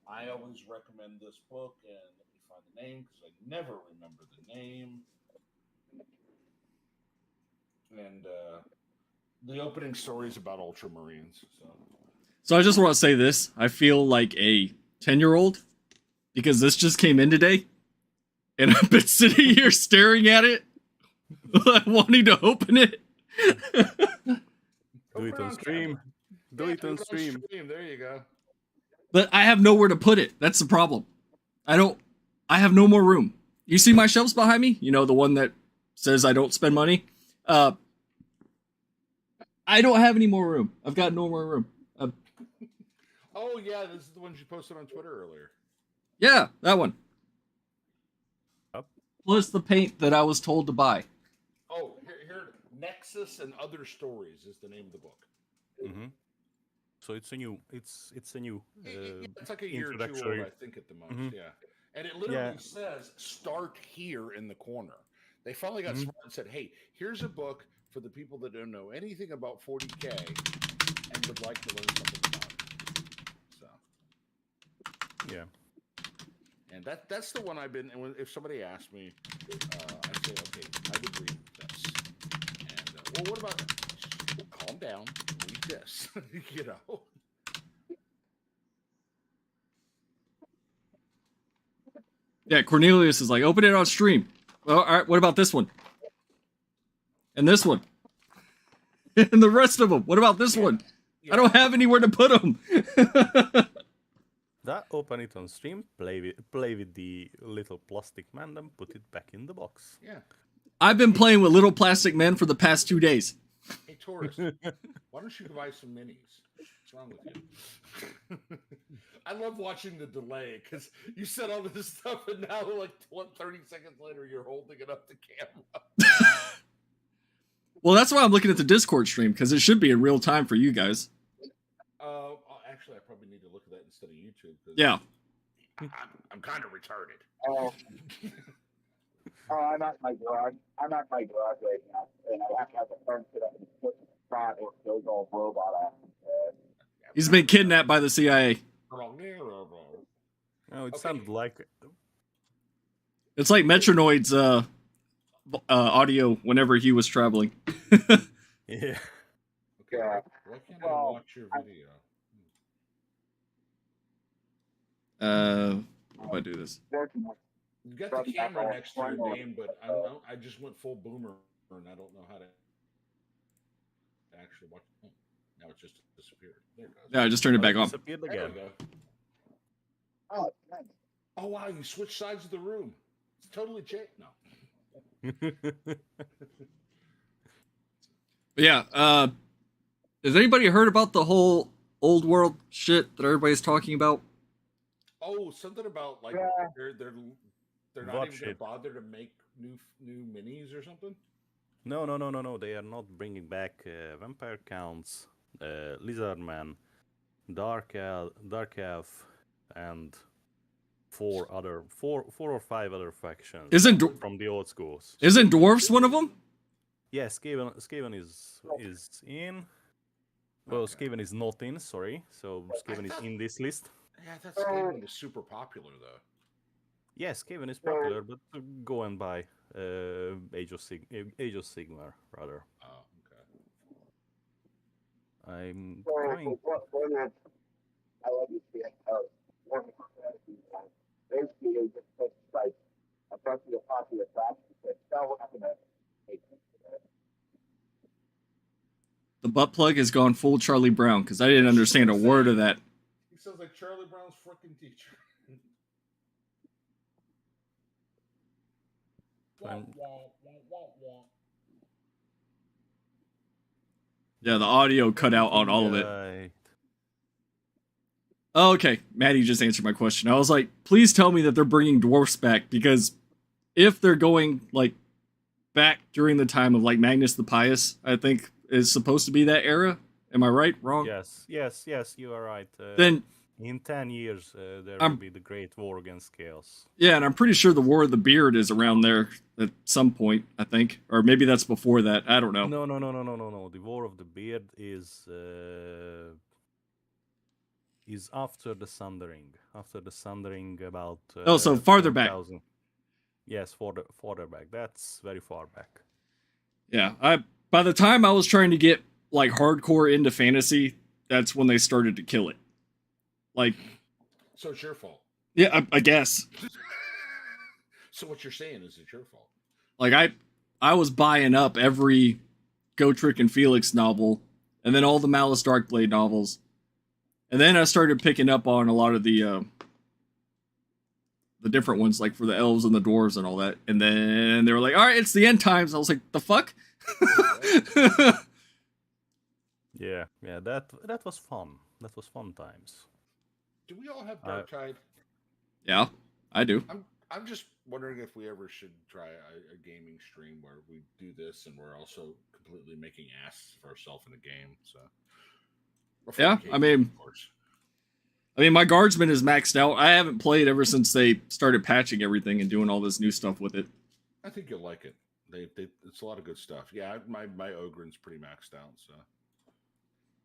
Speaker 2: I always recommend this book. And let me find the name because I never remember the name. And the opening story is about Ultramarines.
Speaker 1: So I just want to say this. I feel like a 10-year-old because this just came in today, and I've been sitting here staring at it, wanting to open it.
Speaker 3: Do it on stream. Do it on stream.
Speaker 2: There you go.
Speaker 1: But I have nowhere to put it. That's the problem. I have no more room. You see my shelves behind me? You know, the one that says I don't spend money? I don't have any more room. I've got no more room.
Speaker 2: Oh yeah, this is the one you posted on Twitter earlier.
Speaker 1: Yeah, that one.
Speaker 3: Up.
Speaker 1: Plus the paint that I was told to buy.
Speaker 2: Oh, here, Nexus and Other Stories is the name of the book.
Speaker 3: Mm-hmm. So it's a new. It's a new.
Speaker 2: It's like a year or two old,
Speaker 3: introductory.
Speaker 2: I think, at the most.
Speaker 3: Mhm.
Speaker 2: Yeah, and it literally says "Start here" in the corner. They finally got
Speaker 3: Mhm.
Speaker 2: smart and said, "Hey, here's a book for the people that don't know anything about 40K and would like to learn something about it." So,
Speaker 3: Yeah.
Speaker 2: and that's the one I've been. And if somebody asks me, I say, "Okay, I would read this." And well, what about? Calm down. Read this. You know.
Speaker 1: Yeah, Cornelius is like, open it on stream. Well, all right, what about this one? And this one? And the rest of them? What about this one? I don't have anywhere to put them.
Speaker 3: That open it on stream. Play with the little plastic man, then put it back in the box.
Speaker 2: Yeah.
Speaker 1: I've been playing with little plastic men for the past 2 days.
Speaker 2: Hey, Taurus, why don't you buy some minis? What's wrong with you? I love watching the delay because you said all this stuff, and now, like 30 seconds later, you're holding it up the camera.
Speaker 1: Well, that's why I'm looking at the Discord stream, because it should be in real time for you guys.
Speaker 2: Actually, I probably need to look at that instead of YouTube.
Speaker 1: Yeah.
Speaker 2: I'm kind of retarded.
Speaker 4: Oh, I'm at my garage. I'm at my garage right now, and I have to have the fence sit up and put the front or it goes all robot ass.
Speaker 1: He's been kidnapped by the CIA.
Speaker 3: Oh, it
Speaker 2: Okay.
Speaker 3: sounded like
Speaker 1: It's like Metronoid's audio whenever he was traveling.
Speaker 3: yeah.
Speaker 2: Okay,
Speaker 4: Yeah.
Speaker 2: why can't I
Speaker 4: Well,
Speaker 2: watch your video?
Speaker 1: How do I do this?
Speaker 4: Working
Speaker 2: You got the camera next to your name, but I don't know. I just went full boomer, and I don't know how to actually watch. Oh, now it just disappeared. There it goes.
Speaker 1: Yeah, I just turned it back on.
Speaker 3: Disappeared
Speaker 2: There
Speaker 3: again.
Speaker 2: we go.
Speaker 4: Oh, nice.
Speaker 2: Oh wow, you switched sides of the room. It's totally changed. No.
Speaker 1: But yeah, has anybody heard about the whole old world shit that everybody's talking about?
Speaker 2: Oh, something about like
Speaker 4: Yeah.
Speaker 2: they're not
Speaker 3: What
Speaker 2: even gonna
Speaker 3: shit?
Speaker 2: bother to make new minis or something.
Speaker 3: No. They are not bringing back Vampire Counts, Lizardman, Dark Elf, and four or five other factions from the old schools.
Speaker 1: Isn't dwarfs one of them?
Speaker 3: Yes, Skaven is in. Well,
Speaker 2: Okay.
Speaker 3: Skaven is not in. Sorry, so Skaven is
Speaker 2: thought-
Speaker 3: in this list.
Speaker 2: Yeah, that's Skaven was super popular though.
Speaker 3: Yes, Skaven is popular, but go and buy Age of Sigmar rather.
Speaker 2: Oh, okay.
Speaker 3: I'm going.
Speaker 4: I love you, see it. Basically, just puts like a bunch of popular facts that we're not gonna make it.
Speaker 1: The butt plug has gone full Charlie Brown because I didn't understand a word of that.
Speaker 2: He sounds like Charlie Brown's freaking teacher.
Speaker 3: I'm-
Speaker 1: Yeah, the audio cut out on all of it.
Speaker 3: Right.
Speaker 1: Oh, okay, Maddie just answered my question. I was like, please tell me that they're bringing dwarfs back, because if they're going like back during the time of like Magnus the Pious, I think is supposed to be that era. Am I right? Wrong?
Speaker 3: Yes, you are right.
Speaker 1: Then
Speaker 3: in 10 years, there
Speaker 1: I'm-
Speaker 3: will be the Great War against Chaos.
Speaker 1: yeah, and I'm pretty sure the War of the Beard is around there at some point. I think, or maybe that's before that. I don't know.
Speaker 3: No. The War of the Beard is after the Sundering. After the Sundering, about
Speaker 1: Oh, so farther back.
Speaker 3: 10,000. Yes, farther back. That's very far back.
Speaker 1: Yeah, by the time I was trying to get like hardcore into fantasy, that's when they started to kill it. Like,
Speaker 2: So it's your fault.
Speaker 1: yeah, I guess.
Speaker 2: So what you're saying is it's your fault.
Speaker 1: Like I was buying up every Gotrek and Felix novel, and then all the Malice Darkblade novels, and then I started picking up on a lot of the different ones, like for the elves and the dwarves and all that. And then they were like, "All right, it's the end times." I was like, "The fuck."
Speaker 3: Yeah, that was fun. That was fun times.
Speaker 2: Do we all have Dark Tide?
Speaker 1: Yeah, I do.
Speaker 2: I'm just wondering if we ever should try a gaming stream where we do this and we're also completely making asses of ourselves in a game. So
Speaker 1: Yeah, I mean-
Speaker 2: of course.
Speaker 1: I mean, my guardsman is maxed out. I haven't played ever since they started patching everything and doing all this new stuff with it.
Speaker 2: I think you'll like it. It's a lot of good stuff. Yeah, my Ogren's pretty maxed out. So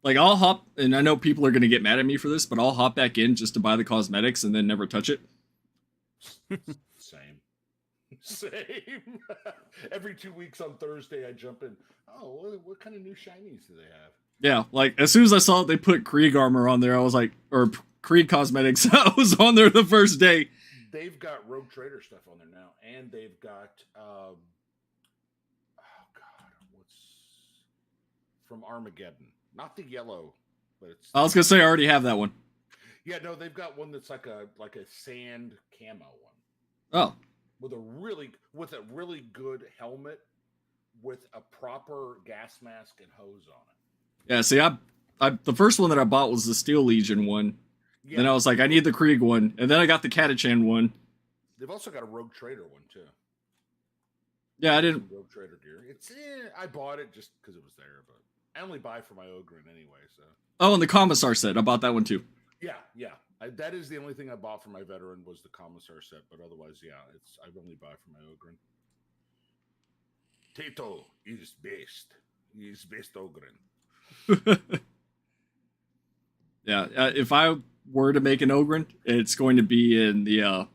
Speaker 1: Like, I'll hop, and I know people are going to get mad at me for this, but I'll hop back in just to buy the cosmetics and then never touch it.
Speaker 2: same. Every 2 weeks on Thursday, I jump in. Oh, what kind of new shinies do they have?
Speaker 1: Yeah, like, as soon as I saw they put Krieg armor on there, I was like, or Krieg cosmetics, I was on there the first day.
Speaker 2: They've got Rogue Trader stuff on there now, and they've got oh god, what's from Armageddon? Not the yellow, but it's.
Speaker 1: I was going to say I already have that one.
Speaker 2: Yeah, no, they've got one that's like a sand camo one
Speaker 1: Oh,
Speaker 2: with a really good helmet with a proper gas mask and hose on it.
Speaker 1: yeah, see, I the first one that I bought was the Steel Legion one.
Speaker 2: Yeah,
Speaker 1: Then I was like, I need the Krieg one. And then I got the Catachan one.
Speaker 2: they've also got a Rogue Trader one too.
Speaker 1: Yeah, I didn't.
Speaker 2: Some Rogue Trader gear. I bought it just because it was there, but I only buy for my Ogren anyway. So
Speaker 1: Oh, and the Commissar set. I bought that one too.
Speaker 2: yeah. That is the only thing I bought for my veteran was the Commissar set, but otherwise, yeah, I only buy for my Ogren. Tato is best. He is best Ogren.
Speaker 1: Yeah, if I were to make an Ogren, it's going to be in the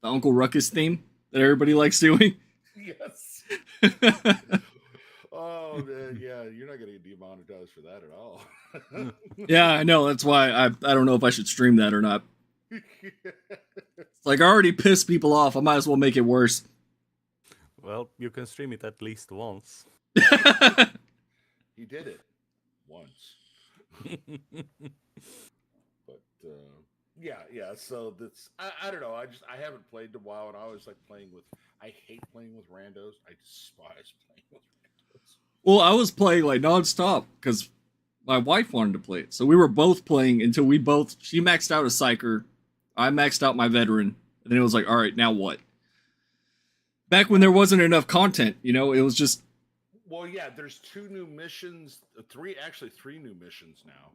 Speaker 1: Uncle Ruckus theme that everybody likes doing.
Speaker 2: Yes. Oh man, yeah, you're not gonna get demonetized for that at all.
Speaker 1: Yeah, I know. That's why I don't know if I should stream that or not. It's like I already pissed people off. I might as well make it worse.
Speaker 3: Well, you can stream it at least once.
Speaker 2: He did it once. But yeah. So that's I don't know. I haven't played in a while, and I always like playing with. I hate playing with randos. I despise playing with randos.
Speaker 1: Well, I was playing like nonstop because my wife wanted to play it. So we were both playing until she maxed out a psyker, I maxed out my veteran, and then it was like, all right, now what? Back when there wasn't enough content, it was just.
Speaker 2: Well, yeah, there's 2 new missions, three new missions now,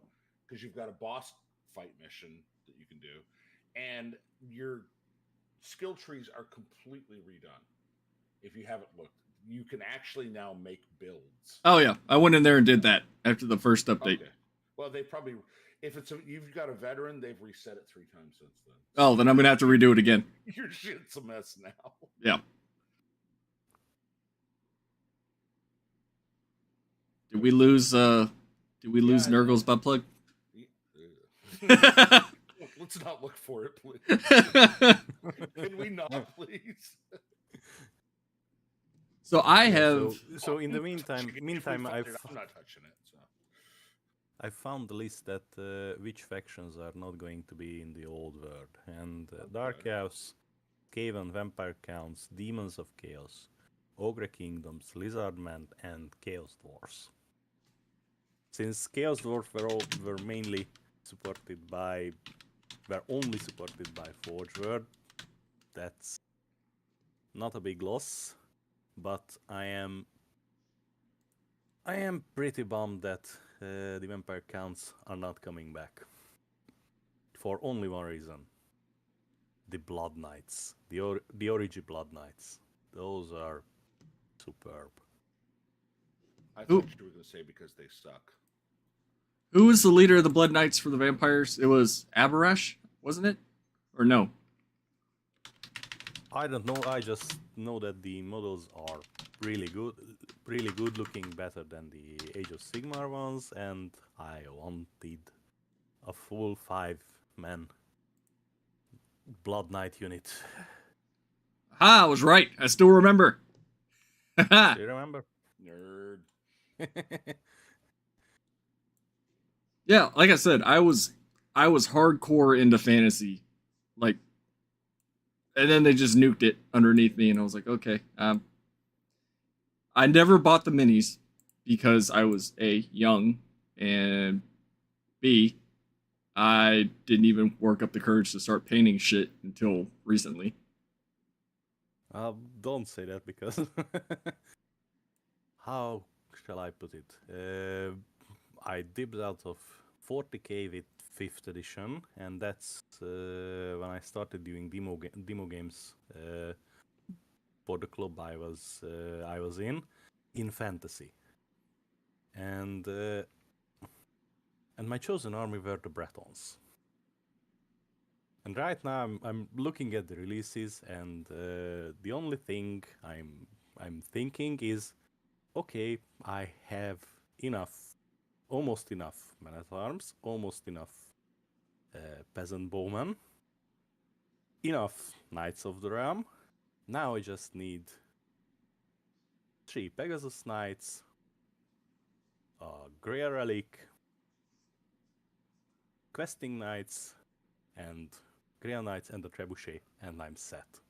Speaker 2: because you've got a boss fight mission that you can do, and your skill trees are completely redone. If you haven't looked, you can actually now make builds.
Speaker 1: Oh yeah, I went in there and did that after the first update.
Speaker 2: Okay. Well, they probably, if you've got a veteran, they've reset it 3 times since then.
Speaker 1: Oh, then I'm gonna have to redo it again.
Speaker 2: Your shit's a mess now.
Speaker 1: Yeah. Did we lose Nurgle's butt plug?
Speaker 2: Let's not look for it, please. Can we not, please?
Speaker 1: So I have.
Speaker 3: So in the meantime,
Speaker 2: I'm not touching it. So
Speaker 3: I found the list that which factions are not going to be in the old world, and Dark Elves, Skaven Vampire Counts, Demons of Chaos, Ogre Kingdoms, Lizardmen, and Chaos Dwarfs. Since Chaos Dwarfs were mainly only supported by Forge World, that's not a big loss, but I am pretty bummed that the Vampire Counts are not coming back. For only one reason. The Blood Knights. The Origin Blood Knights. Those are superb.
Speaker 2: I thought you were going to say because they suck.
Speaker 1: Who was the leader of the Blood Knights for the vampires? It was Abarash, wasn't it? Or no?
Speaker 3: I don't know. I just know that the models are really good looking, better than the Age of Sigmar ones, and I wanted a full 5-man Blood Knight unit.
Speaker 1: Ah, I was right. I still remember.
Speaker 3: Do you remember?
Speaker 2: Nerd.
Speaker 1: Yeah, like I said, I was hardcore into fantasy, like, and then they just nuked it underneath me, and I was like, okay. I never bought the minis because I was A, young, and B, I didn't even work up the courage to start painting shit until recently.
Speaker 3: Don't say that because how shall I put it? I dipped out of 40k with 5th edition, and that's when I started doing demo games for the club I was in fantasy, and my chosen army were the Bretons. And right now I'm looking at the releases, and the only thing I'm thinking is, okay, I have almost enough men at arms, almost enough peasant bowmen, enough Knights of the Realm. Now I just need 3 Pegasus Knights, a Grey Relic, Questing Knights, and Grey Knights and the Trebuchet, and I'm set.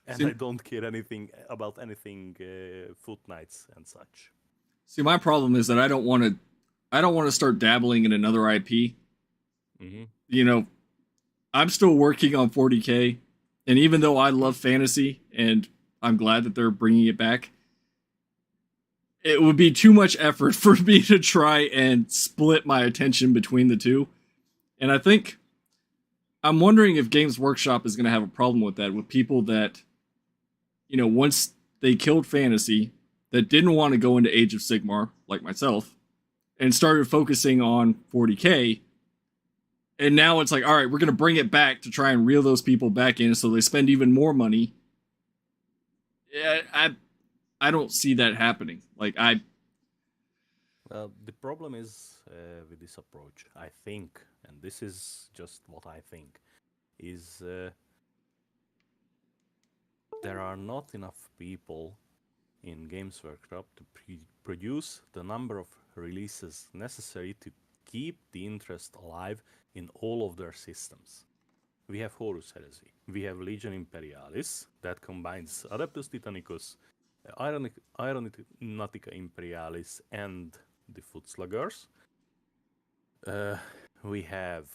Speaker 3: And I don't care about anything Foot Knights and such.
Speaker 1: See, my problem is that I don't want to start dabbling in another IP.
Speaker 3: Mm-hmm.
Speaker 1: I'm still working on 40k, and even though I love fantasy and I'm glad that they're bringing it back, it would be too much effort for me to try and split my attention between the two. And I'm wondering if Games Workshop is going to have a problem with that, with people that, once they killed fantasy, that didn't want to go into Age of Sigmar, like myself, and started focusing on 40k. And now it's like, all right, we're going to bring it back to try and reel those people back in so they spend even more money. Yeah, I don't see that happening.
Speaker 3: Well, the problem is with this approach, I think, and this is just what I think, is there are not enough people in Games Workshop to produce the number of releases necessary to keep the interest alive in all of their systems. We have Horus Heresy, we have Legion Imperialis that combines Adeptus Titanicus, Aeronautica Imperialis, and the Foot Sluggers. We have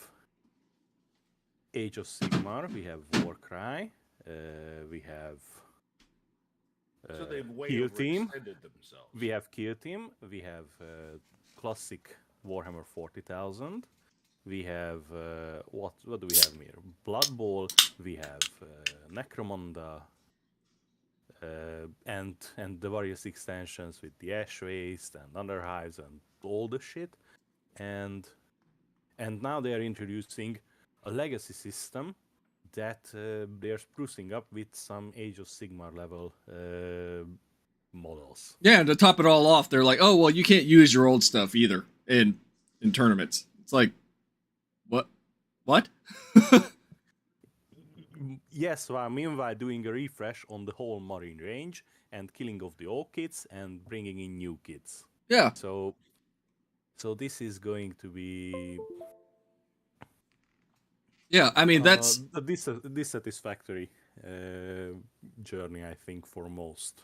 Speaker 3: Age of Sigmar, we have Warcry, we have
Speaker 2: So they've way
Speaker 3: Kill Team.
Speaker 2: overextended themselves.
Speaker 3: We have Kill Team. We have classic Warhammer 40,000. We have what do we have here? Blood Bowl. We have Necromunda, and the various extensions with the Ash Waste and Underhives and all the shit. And now they are introducing a legacy system that they're sprucing up with some Age of Sigmar level models.
Speaker 1: Yeah, and to top it all off, they're like, "Oh, well, you can't use your old stuff either in tournaments." It's like, what?
Speaker 3: Yes, while meanwhile doing a refresh on the whole Marine range and killing off the old kids and bringing in new kids.
Speaker 1: Yeah,
Speaker 3: So this is going to be
Speaker 1: yeah. I mean, that's
Speaker 3: a dissatisfactory journey, I think, for most.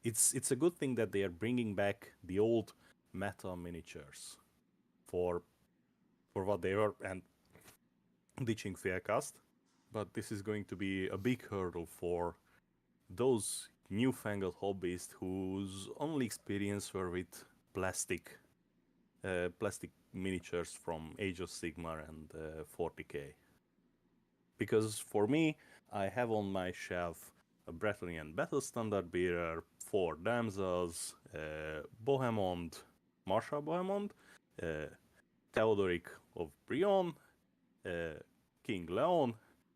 Speaker 3: It's a good thing that they are bringing back the old meta miniatures for what they were and ditching Fearcast, but this is going to be a big hurdle for those newfangled hobbyists whose only experience were with plastic miniatures from Age of Sigmar and 40k. Because for me, I have on my shelf a Bretonnian Battle Standard Bearer, 4 Damsels, Bohemond, Marshal Bohemond, Theodoric of Brionne, King Leon,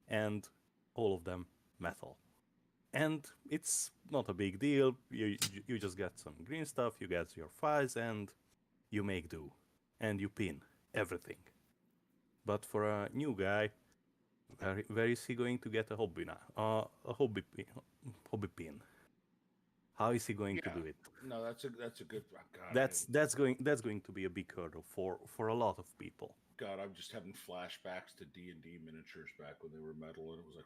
Speaker 3: and all of them metal. And it's not a big deal. You just get some green stuff, you get your files, and you make do. And you pin everything. But for a new guy, where is he going to get a hobby now? A hobby pin. How is he going to do it?
Speaker 2: No, that's a good. Oh, God,
Speaker 3: That's going to be a big hurdle for a lot of people.
Speaker 2: God, I'm just having flashbacks to D&D miniatures back when they were metal, and it was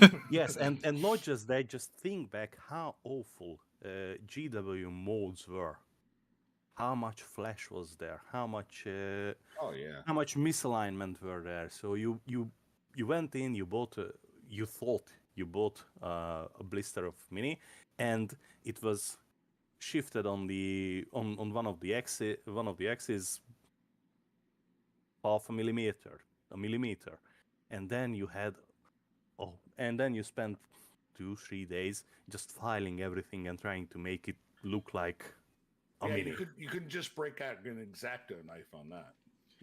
Speaker 2: like.
Speaker 3: Yes, and not just that. Just think back how awful GW molds were. How much flesh was there? How much?
Speaker 2: Oh yeah.
Speaker 3: How much misalignment were there? So you went in, you bought you thought you bought a blister of mini, and it was shifted on one of the axes half a millimeter, and then you had and then you spent 2-3 days just filing everything and trying to make it look like a mini.
Speaker 2: You could just break out an X-Acto knife on that.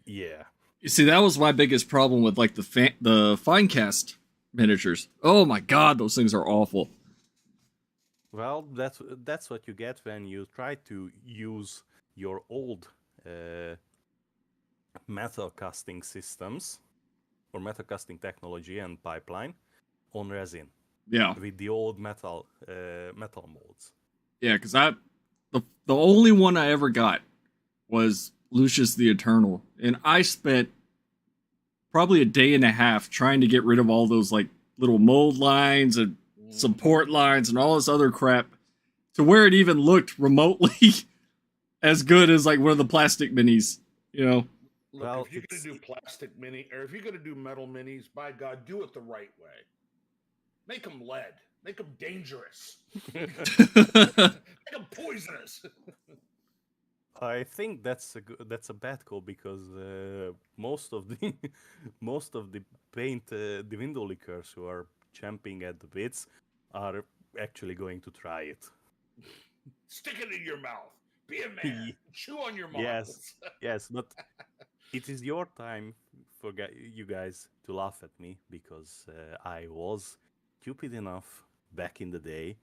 Speaker 3: Yeah.
Speaker 1: You see, that was my biggest problem with like the Finecast miniatures. Oh my god, those things are awful.
Speaker 3: Well, that's what you get when you try to use your old metal casting systems or metal casting technology and pipeline on resin.
Speaker 1: Yeah,
Speaker 3: With the old metal molds.
Speaker 1: yeah, because the only one I ever got was Lucius the Eternal, and I spent probably a day and a half trying to get rid of all those like little mold lines and support lines and all this other crap to where it even looked remotely as good as like one of the plastic minis, you know.
Speaker 2: Look,
Speaker 3: Well,
Speaker 2: if you're gonna do plastic mini, or if you're gonna do metal minis, by God, do it the right way. Make them lead. Make them dangerous. Make them poisonous.
Speaker 3: I think that's a bad call because most of the paint the window lickers who are champing at the bits are actually going to try it.
Speaker 2: Stick it in your mouth. Be a man. Chew on your
Speaker 3: Yes.
Speaker 2: marbles.
Speaker 3: Yes, but it is your time for you guys to laugh at me because I was stupid enough back in the day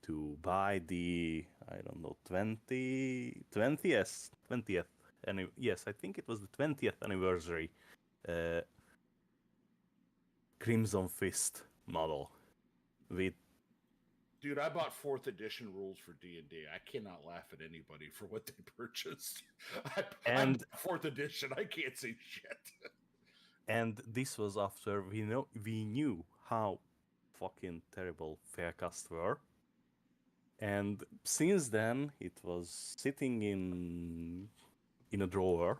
Speaker 3: to buy the, I don't know, 20th, and yes, I think it was the 20th anniversary Crimson Fist model. with
Speaker 2: Dude, I bought 4th edition rules for D&D. I cannot laugh at anybody for what they purchased. I'm
Speaker 3: And-
Speaker 2: 4th edition. I can't say shit.
Speaker 3: and this was after we knew how fucking terrible Faircast were. And since then, it was sitting in a drawer.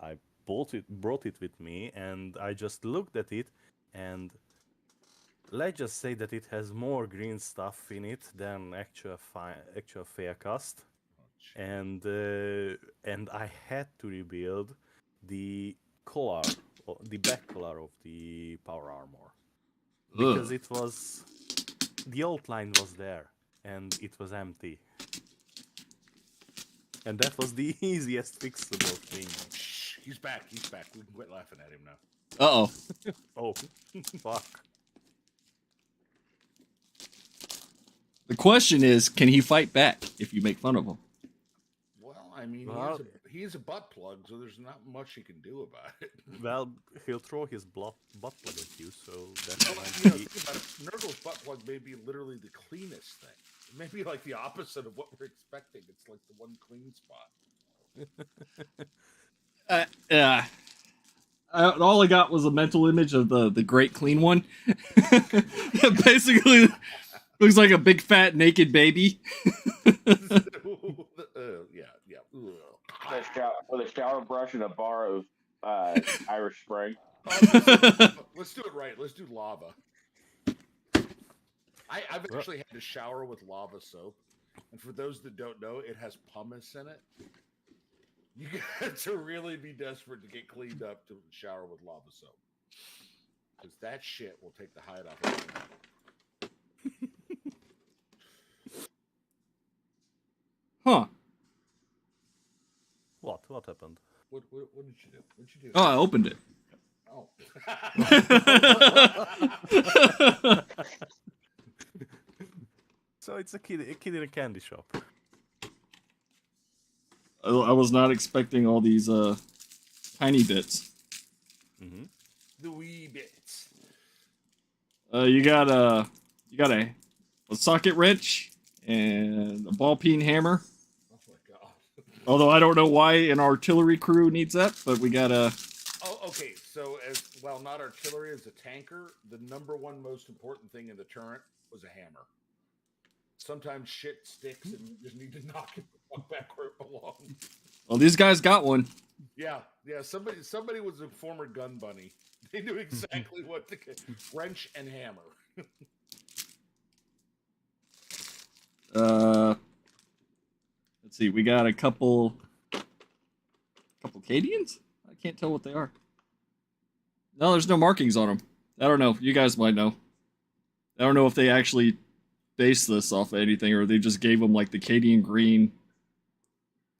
Speaker 3: I brought it with me, and I just looked at it, and let's just say that it has more green stuff in it than actual Faircast. And I had to rebuild the collar, the back collar of the power armor, because
Speaker 1: Ugh.
Speaker 3: it was the outline was there and it was empty, and that was the easiest fixable thing.
Speaker 2: Shh, he's back. He's back. We can quit laughing at him now.
Speaker 1: Uh-oh.
Speaker 3: Oh, fuck!
Speaker 1: The question is, can he fight back if you make fun of him?
Speaker 2: Well, I mean,
Speaker 3: Well-
Speaker 2: he is a butt plug, so there's not much he can do about it.
Speaker 3: Well, he'll throw his butt plug at you, so that's
Speaker 2: Well,
Speaker 3: might
Speaker 2: you know,
Speaker 3: be-
Speaker 2: think about it. Nurgle's butt plug may be literally the cleanest thing. It may be like the opposite of what we're expecting. It's like the one clean spot.
Speaker 1: Yeah. All I got was a mental image of the great clean one. Basically, looks like a big fat naked baby.
Speaker 2: Yeah.
Speaker 4: With a shower brush and a bar of Irish Spring.
Speaker 2: Let's do it right. Let's do lava. I've actually had to shower with lava soap, and for those that don't know, it has pumice in it. You got to really be desperate to get cleaned up to shower with lava soap, because that shit will take the hide off of you.
Speaker 1: Huh.
Speaker 3: What happened?
Speaker 2: What did you do? What'd you do?
Speaker 1: Oh, I opened it.
Speaker 2: Oh.
Speaker 3: So it's a kid in a candy shop.
Speaker 1: I was not expecting all these tiny bits.
Speaker 3: Mm-hmm.
Speaker 2: The wee bits.
Speaker 1: You got a socket wrench and a ball peen hammer.
Speaker 2: Oh my god.
Speaker 1: Although I don't know why an artillery crew needs that, but we got a.
Speaker 2: Oh, okay. So as well, not artillery as a tanker, the number one most important thing in the turret was a hammer. Sometimes shit sticks and you just need to knock it the fuck back where it belongs.
Speaker 1: Well, these guys got one.
Speaker 2: Yeah. Somebody was a former gun bunny. They knew exactly what to get. Wrench and hammer.
Speaker 1: Let's see. We got a couple Cadians? I can't tell what they are. No, there's no markings on them. I don't know. You guys might know. I don't know if they actually based this off of anything or they just gave them like the Cadian green,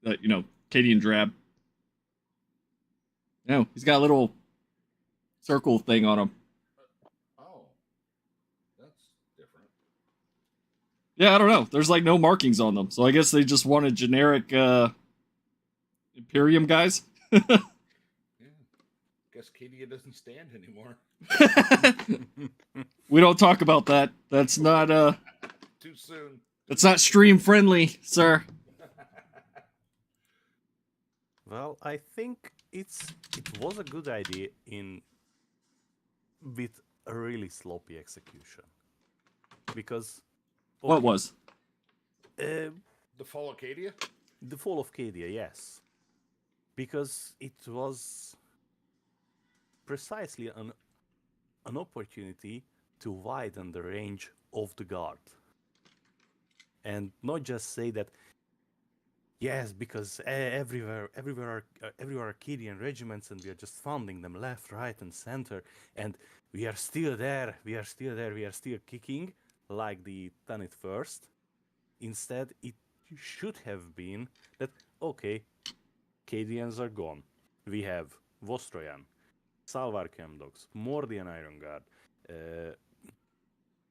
Speaker 1: Cadian drab. No, he's got a little circle thing on him.
Speaker 2: Oh. That's different.
Speaker 1: Yeah, I don't know. There's like no markings on them. So I guess they just wanted generic Imperium guys.
Speaker 2: Yeah. Guess Kadia doesn't stand anymore.
Speaker 1: We don't talk about that. That's not
Speaker 2: Too soon.
Speaker 1: that's not stream friendly, sir.
Speaker 3: Well, I think it was a good idea with a really sloppy execution, because
Speaker 1: What was?
Speaker 3: the
Speaker 2: The Fall of Cadia?
Speaker 3: fall of Cadia, yes, because it was precisely an opportunity to widen the range of the guard, and not just say that. Yes, because everywhere are Arcadian regiments, and we are just funding them left, right, and center, and we are still there. We are still kicking like the Tanith First. Instead, it should have been that okay, Cadians are gone. We have Vostroyan, Salvar Chemdogs, Mordian Iron Guard,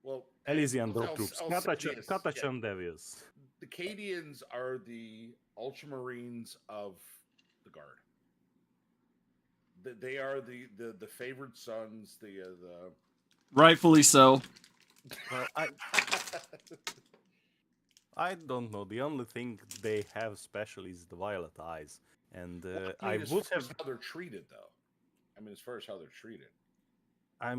Speaker 2: Well,
Speaker 3: Elysian
Speaker 2: I'll-
Speaker 3: Drop Troops,
Speaker 2: I'll say this,
Speaker 3: Katacham Devils.
Speaker 2: The Cadians are the Ultramarines of the Guard. They are the favored sons. The
Speaker 1: Rightfully so.
Speaker 3: Well, I don't know. The only thing they have special is the violet eyes, and
Speaker 2: Well, I
Speaker 3: I
Speaker 2: mean, as
Speaker 3: would
Speaker 2: far as
Speaker 3: have.
Speaker 2: how they're treated, though. I mean, as far as how they're treated.
Speaker 3: I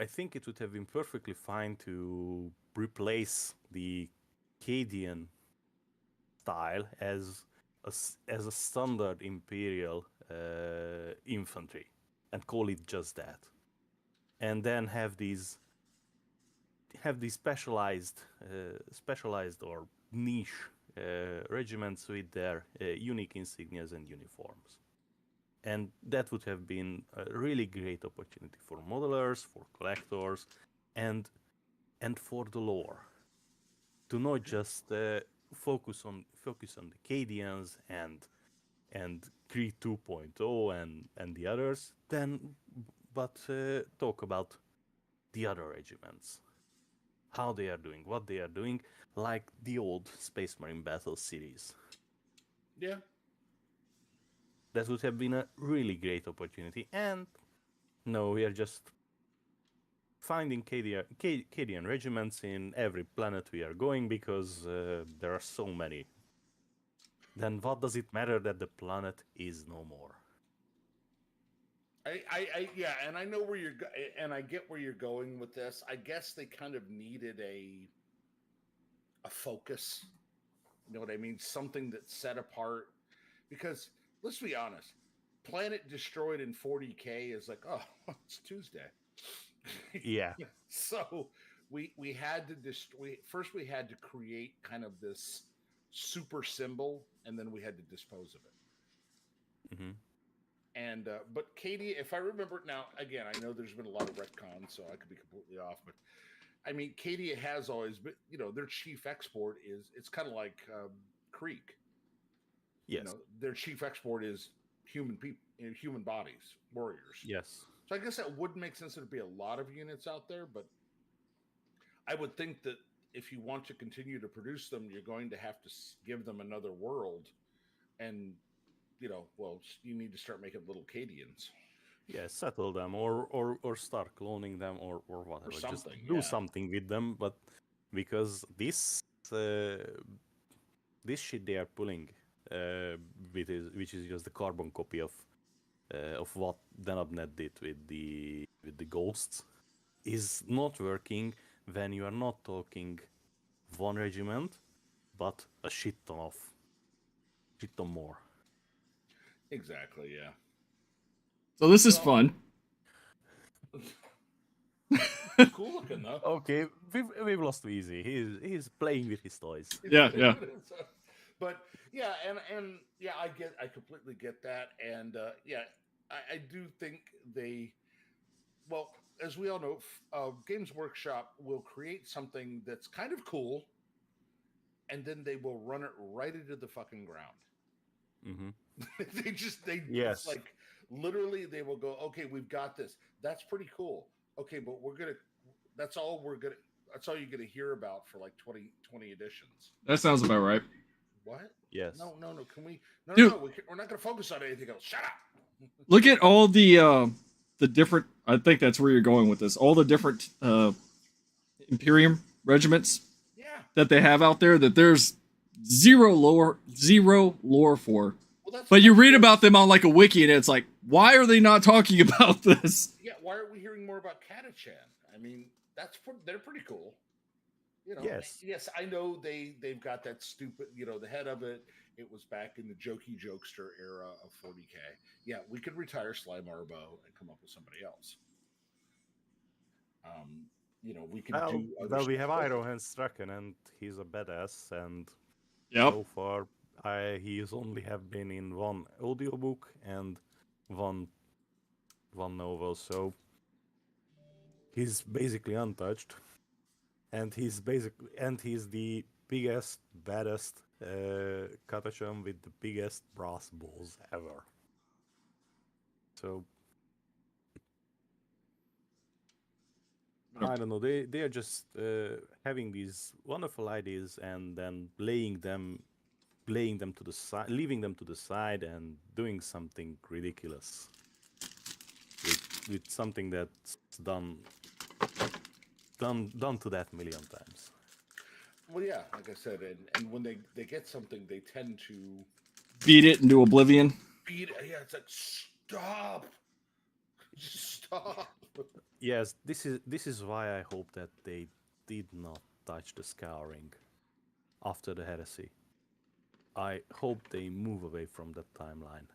Speaker 3: think it would have been perfectly fine to replace the Cadian style as a standard Imperial infantry and call it just that, and then have these specialized or niche regiments with their unique insignias and uniforms. And that would have been a really great opportunity for modelers, for collectors, and for the lore to not just focus on the Cadians and Creed 2.0 and the others, but talk about the other regiments, how they are doing, what they are doing, like the old Space Marine Battle series.
Speaker 2: Yeah.
Speaker 3: That would have been a really great opportunity. And no, we are just finding Cadian regiments in every planet we are going because there are so many. Then what does it matter that the planet is no more?
Speaker 2: Yeah, and I know where and I get where you're going with this. I guess they kind of needed a focus. You know what I mean? Something that's set apart. Because let's be honest, Planet Destroyed in 40K is like, oh, it's Tuesday.
Speaker 3: Yeah.
Speaker 2: So we had to first we had to create kind of this super symbol, and then we had to dispose of it.
Speaker 3: Mm-hmm.
Speaker 2: And but Katie, if I remember now, again, I know there's been a lot of retcons, so I could be completely off, but I mean, Katie has always been, their chief export is, it's kind of like Creek.
Speaker 3: Yes.
Speaker 2: Their chief export is human people, human bodies, warriors.
Speaker 3: Yes.
Speaker 2: So I guess that would make sense. There'd be a lot of units out there, but I would think that if you want to continue to produce them, you're going to have to give them another world, and well, you need to start making little Cadians.
Speaker 3: Yeah, settle them or start cloning them or whatever.
Speaker 2: Or
Speaker 3: just do something with them, but because this shit they are pulling, which is just the carbon copy of what Denabnet did with the ghosts, is not working when you are not talking one regiment, but a shit ton more.
Speaker 2: Exactly, yeah.
Speaker 1: So this is fun.
Speaker 2: Cool looking though.
Speaker 3: Okay, we've lost Weezy. He's playing with his toys.
Speaker 1: Yeah.
Speaker 2: But yeah, and yeah, I completely get that, and yeah, I do think well, as we all know, Games Workshop will create something that's kind of cool, and then they will run it right into the fucking ground.
Speaker 3: Mm-hmm.
Speaker 2: It's like literally they will go, okay, we've got this. That's pretty cool. Okay, but that's all you're gonna hear about for like 20 editions.
Speaker 1: That sounds about right.
Speaker 2: What?
Speaker 3: Yes.
Speaker 2: No. Can we? No.
Speaker 1: Dude,
Speaker 2: we're not gonna focus on anything else. Shut up.
Speaker 1: Look at all the different. I think that's where you're going with this. All the different Imperium regiments.
Speaker 2: Yeah.
Speaker 1: That they have out there that there's zero lore for.
Speaker 2: Well,
Speaker 1: but you read about them on like a wiki, and it's like, why are they not talking about this?
Speaker 2: Yeah, why aren't we hearing more about Catachan? I mean, they're pretty cool. Yes, I know they've got that stupid, the head of it. It was back in the jokey jokester era of 40K. Yeah, we could retire Sly Marbo and come up with somebody else. We can do.
Speaker 3: Well, we have Irohan Straken, and he's a badass. And
Speaker 1: yep.
Speaker 3: So far, he's only have been in one audiobook and one novel, so he's basically untouched. And he's the biggest, baddest Catachan with the biggest brass balls ever. So I don't know. They are just having these wonderful ideas and then laying them to the side, leaving them to the side, and doing something ridiculous with something that's done done to that million times.
Speaker 2: Well, yeah, like I said, and when they get something, they tend to
Speaker 1: Beat it into oblivion.
Speaker 2: beat. Yeah, it's like stop, just stop.
Speaker 3: Yes, this is why I hope that they did not touch the Scouring after the Heresy. I hope they move away from that timeline.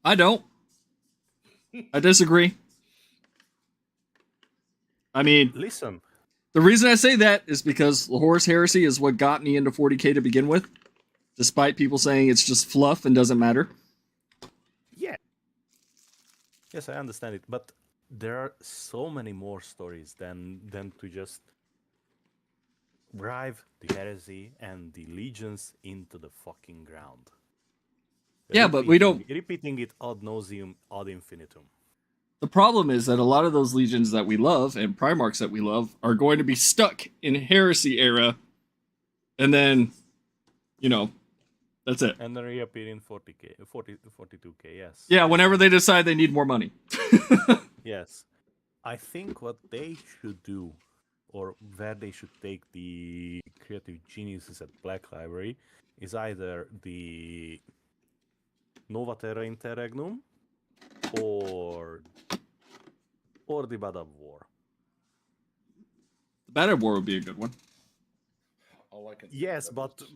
Speaker 1: I don't. I disagree. I mean,
Speaker 3: Listen,
Speaker 1: the reason I say that is because the Horus Heresy is what got me into 40k to begin with, despite people saying it's just fluff and doesn't matter.
Speaker 3: yeah. Yes, I understand it, but there are so many more stories than to just drive the Heresy and the Legions into the fucking ground.
Speaker 1: Yeah, but we don't.
Speaker 3: Repeating it ad nauseum, ad infinitum.
Speaker 1: The problem is that a lot of those legions that we love and Primarchs that we love are going to be stuck in Heresy era, and then, that's it.
Speaker 3: And then reappear in 42k, yes.
Speaker 1: Yeah, whenever they decide they need more money.
Speaker 3: Yes. I think what they should do, or where they should take the creative geniuses at Black Library, is either the Nova Terra Interregnum or the Bad of War.
Speaker 1: The Battle War would be a good one.
Speaker 2: All I can.
Speaker 3: Yes,
Speaker 2: think of
Speaker 3: but
Speaker 2: is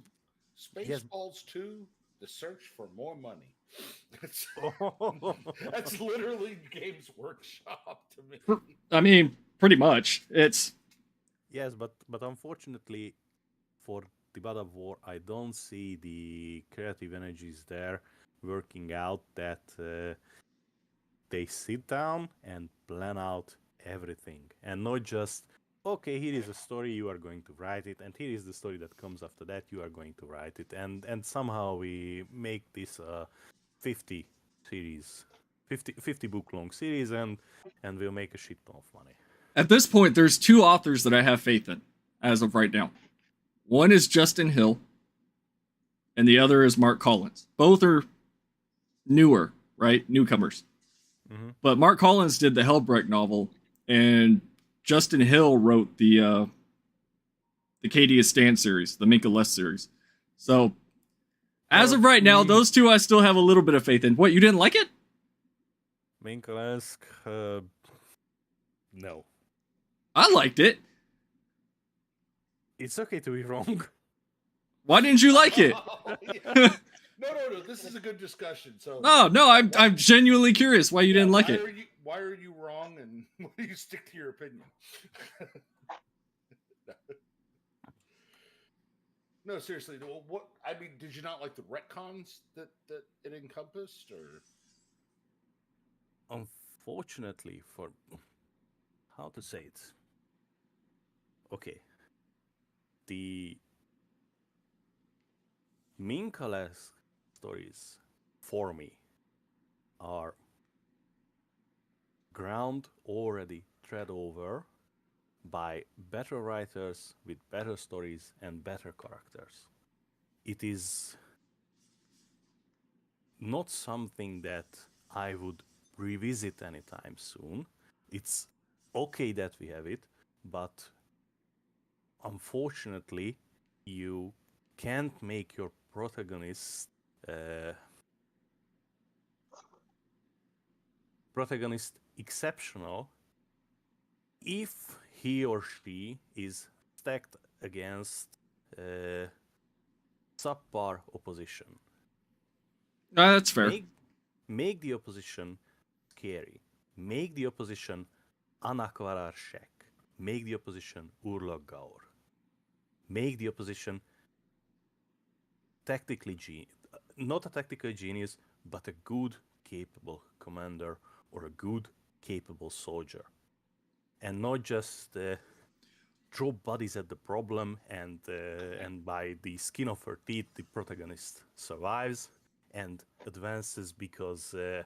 Speaker 3: yes.
Speaker 2: Spaceballs 2: The Search for More Money. That's,
Speaker 3: Oh.
Speaker 2: that's literally Games Workshop to me.
Speaker 1: I mean, pretty much. It's
Speaker 3: Yes, but unfortunately, for the God of War, I don't see the creative energies there working out that they sit down and plan out everything, and not just, okay, here is a story, you are going to write it, and here is the story that comes after that, you are going to write it, and somehow we make this 50 book long series, and we'll make a shit ton of money.
Speaker 1: at this point, there's two authors that I have faith in as of right now. One is Justin Hill, and the other is Mark Collins. Both are newer, right? Newcomers.
Speaker 3: Mm-hmm.
Speaker 1: But Mark Collins did the Hellbrecht novel, and Justin Hill wrote the Cadia Stan series, the Minka Less series. So, as of right now, those two I still have a little bit of faith in. What, you didn't like it?
Speaker 3: Minkalesk, no.
Speaker 1: I liked it.
Speaker 3: It's okay to be wrong.
Speaker 1: Why didn't you like it?
Speaker 2: Oh, yeah. No. This is a good discussion. So
Speaker 1: No, I'm genuinely curious why you didn't like it.
Speaker 2: Why are you wrong, and why do you stick to your opinion? No, seriously. What? I mean, did you not like the retcons that it encompassed, or?
Speaker 3: Unfortunately, for how to say it, okay, the Minkalesk stories for me are ground already tread over by better writers with better stories and better characters. It is not something that I would revisit anytime soon. It's okay that we have it, but unfortunately, you can't make your protagonist exceptional if he or she is stacked against subpar opposition.
Speaker 1: That's fair.
Speaker 3: Make the opposition scary. Make the opposition Anakvarar Shek. Make the opposition Urlog Gaur. Make the opposition not a tactical genius, but a good, capable commander or a good, capable soldier. And not just drop bodies at the problem and by the skin of her teeth the protagonist survives and advances because the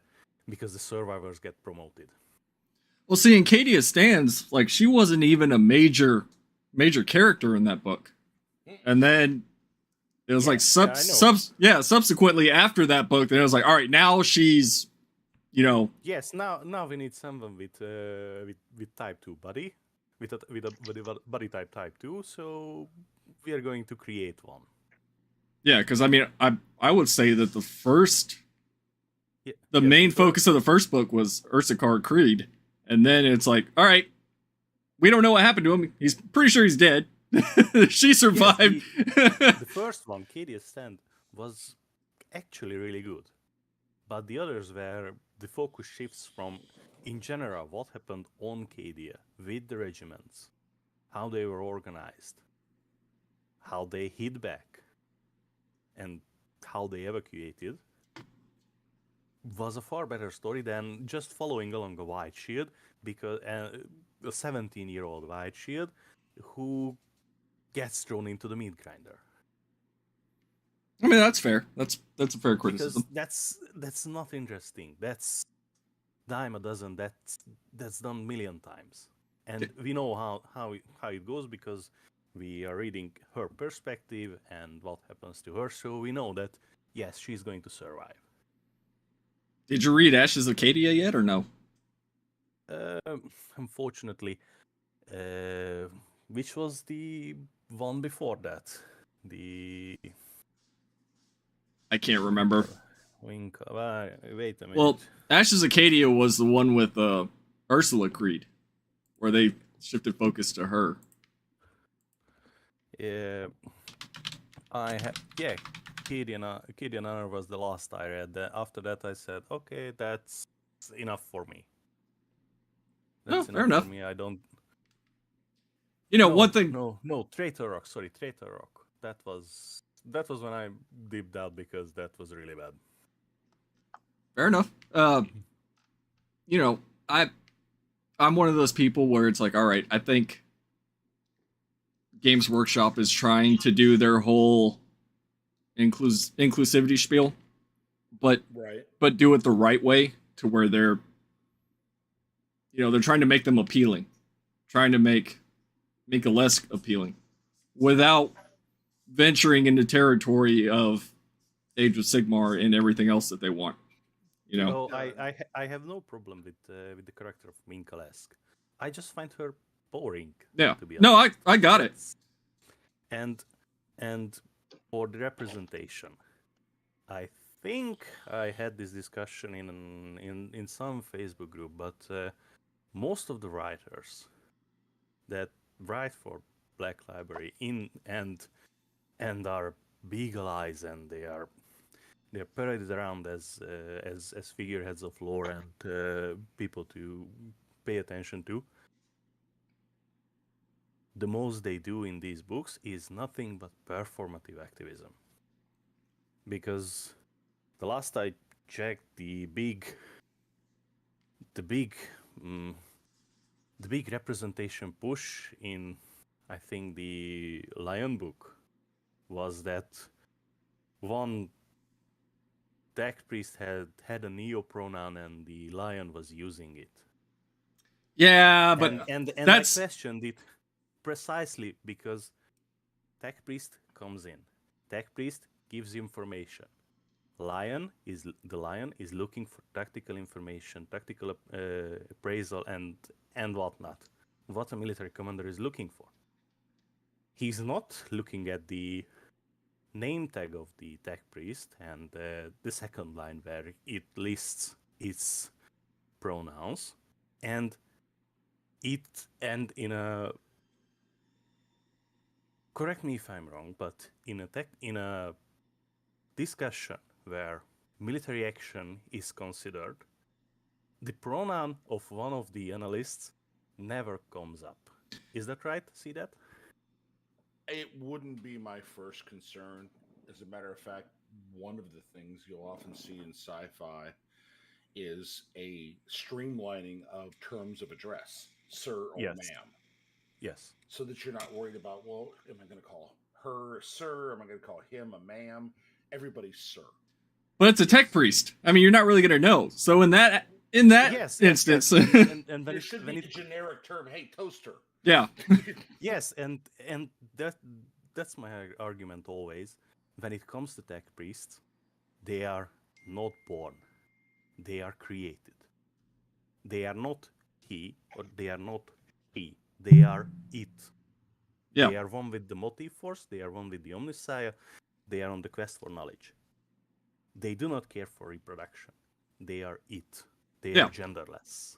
Speaker 3: survivors get promoted.
Speaker 1: Well, see, in Cadia Stands, like, she wasn't even a major character in that book. And then it was subsequently after that book, then it was like, all right, now she's,
Speaker 3: Yes, now we need someone with type 2 body, with a body type 2, so we are going to create one.
Speaker 1: Yeah, because I mean, I would say that the
Speaker 3: Yeah,
Speaker 1: main
Speaker 3: the
Speaker 1: focus of the first book was Ursarkar Creed, and then it's like, all right, we don't know what happened to him. He's pretty sure he's dead. She survived.
Speaker 3: The first one, Cadia's Stand, was actually really good. But the others where the focus shifts from, in general, what happened on Cadia with the regiments, how they were organized, how they hid back, and how they evacuated, was a far better story than just following along a White Shield, because a 17-year-old White Shield who gets thrown into the meat grinder.
Speaker 1: I mean, that's fair. That's a fair
Speaker 3: Because
Speaker 1: criticism.
Speaker 3: that's not interesting. That's dime a dozen. That's done million times, and we know how it goes because we are reading her perspective and what happens to her. So we know that yes, she's going to survive.
Speaker 1: Did you read Ashes of Cadia yet, or no?
Speaker 3: Unfortunately, which was the one before that?
Speaker 1: I can't remember.
Speaker 3: Wait a minute.
Speaker 1: Well, Ashes of Cadia was the one with Ursula Creed, where they shifted focus to her.
Speaker 3: Cadian Honor was the last I read. After that, I said, okay, that's enough for me. That's
Speaker 1: fair enough.
Speaker 3: for me. I don't.
Speaker 1: You know, one thing.
Speaker 3: No, Traitor Rock. Sorry, Traitor Rock. That was when I dipped out because that was really bad.
Speaker 1: Fair enough. You know, I'm one of those people where it's like, all right, I think Games Workshop is trying to do their whole inclusivity spiel, but do it the right way to where they're trying to make them appealing, trying to make it less appealing, without venturing into territory of Age of Sigmar and everything else that they want. You know,
Speaker 3: I have no problem with the character of Minkalesk. I just find her boring.
Speaker 1: Yeah.
Speaker 3: To be
Speaker 1: No,
Speaker 3: honest.
Speaker 1: I got it.
Speaker 3: And for the representation, I think I had this discussion in some Facebook group, but most of the writers that write for Black Library and are beagle eyes and they're paraded around as figureheads of lore and people to pay attention to. The most they do in these books is nothing but performative activism. Because the last I checked, the big representation push in, I think, the Lion book was that one Tech Priest had a neo pronoun and the Lion was using it.
Speaker 1: Yeah, but
Speaker 3: and
Speaker 1: that's...
Speaker 3: I questioned it precisely because Tech Priest comes in. Tech Priest gives information. The Lion is looking for tactical information, tactical appraisal, and whatnot. What a military commander is looking for. He's not looking at the name tag of the Tech Priest and the second line where it lists its pronouns, and in a, correct me if I'm wrong, but in a discussion where military action is considered, the pronoun of one of the analysts never comes up. Is that right? See that?
Speaker 2: It wouldn't be my first concern. As a matter of fact, one of the things you'll often see in sci-fi is a streamlining of terms of address, sir or
Speaker 3: Yes.
Speaker 2: ma'am.
Speaker 3: Yes.
Speaker 2: So that you're not worried about, well, am I going to call her sir? Am I going to call him a ma'am? Everybody's sir.
Speaker 1: But it's a Tech Priest. I mean, you're not really going to know. So in that instance,
Speaker 3: and
Speaker 2: there should be a generic term. Hey, toaster.
Speaker 1: Yeah.
Speaker 3: Yes, and that's my argument always. When it comes to Tech Priests, they are not born. They are created. They are not he or they are not she. They are it.
Speaker 1: Yeah.
Speaker 3: They are one with the motive force. They are one with the Omnissiah. They are on the quest for knowledge. They do not care for reproduction. They are it. They
Speaker 1: Yeah.
Speaker 3: are genderless.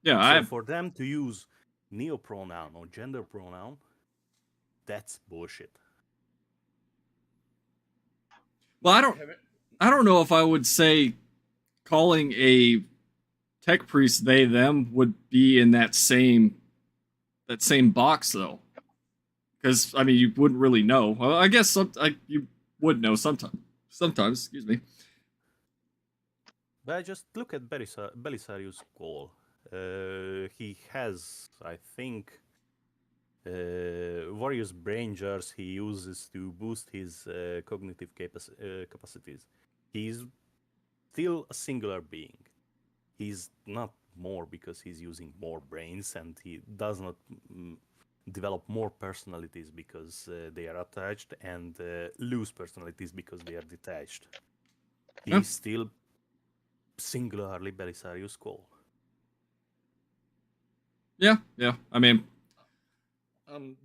Speaker 1: Yeah,
Speaker 3: So for them to use neopronoun or gender pronoun, that's bullshit.
Speaker 1: well,
Speaker 2: Have it-
Speaker 1: I don't know if I would say calling a tech priest they them would be in that same box though, because I mean you wouldn't really know. Well, I guess you would know sometimes. Sometimes, excuse me.
Speaker 3: But just look at Belisarius' call. He has, I think, various brain jars he uses to boost his cognitive capacities. He's still a singular being. He's not more because he's using more brains, and he does not develop more personalities because they are attached, and lose personalities because they are detached. He's
Speaker 1: Yeah.
Speaker 3: still singularly Belisarius Cole.
Speaker 1: Yeah, yeah. I mean,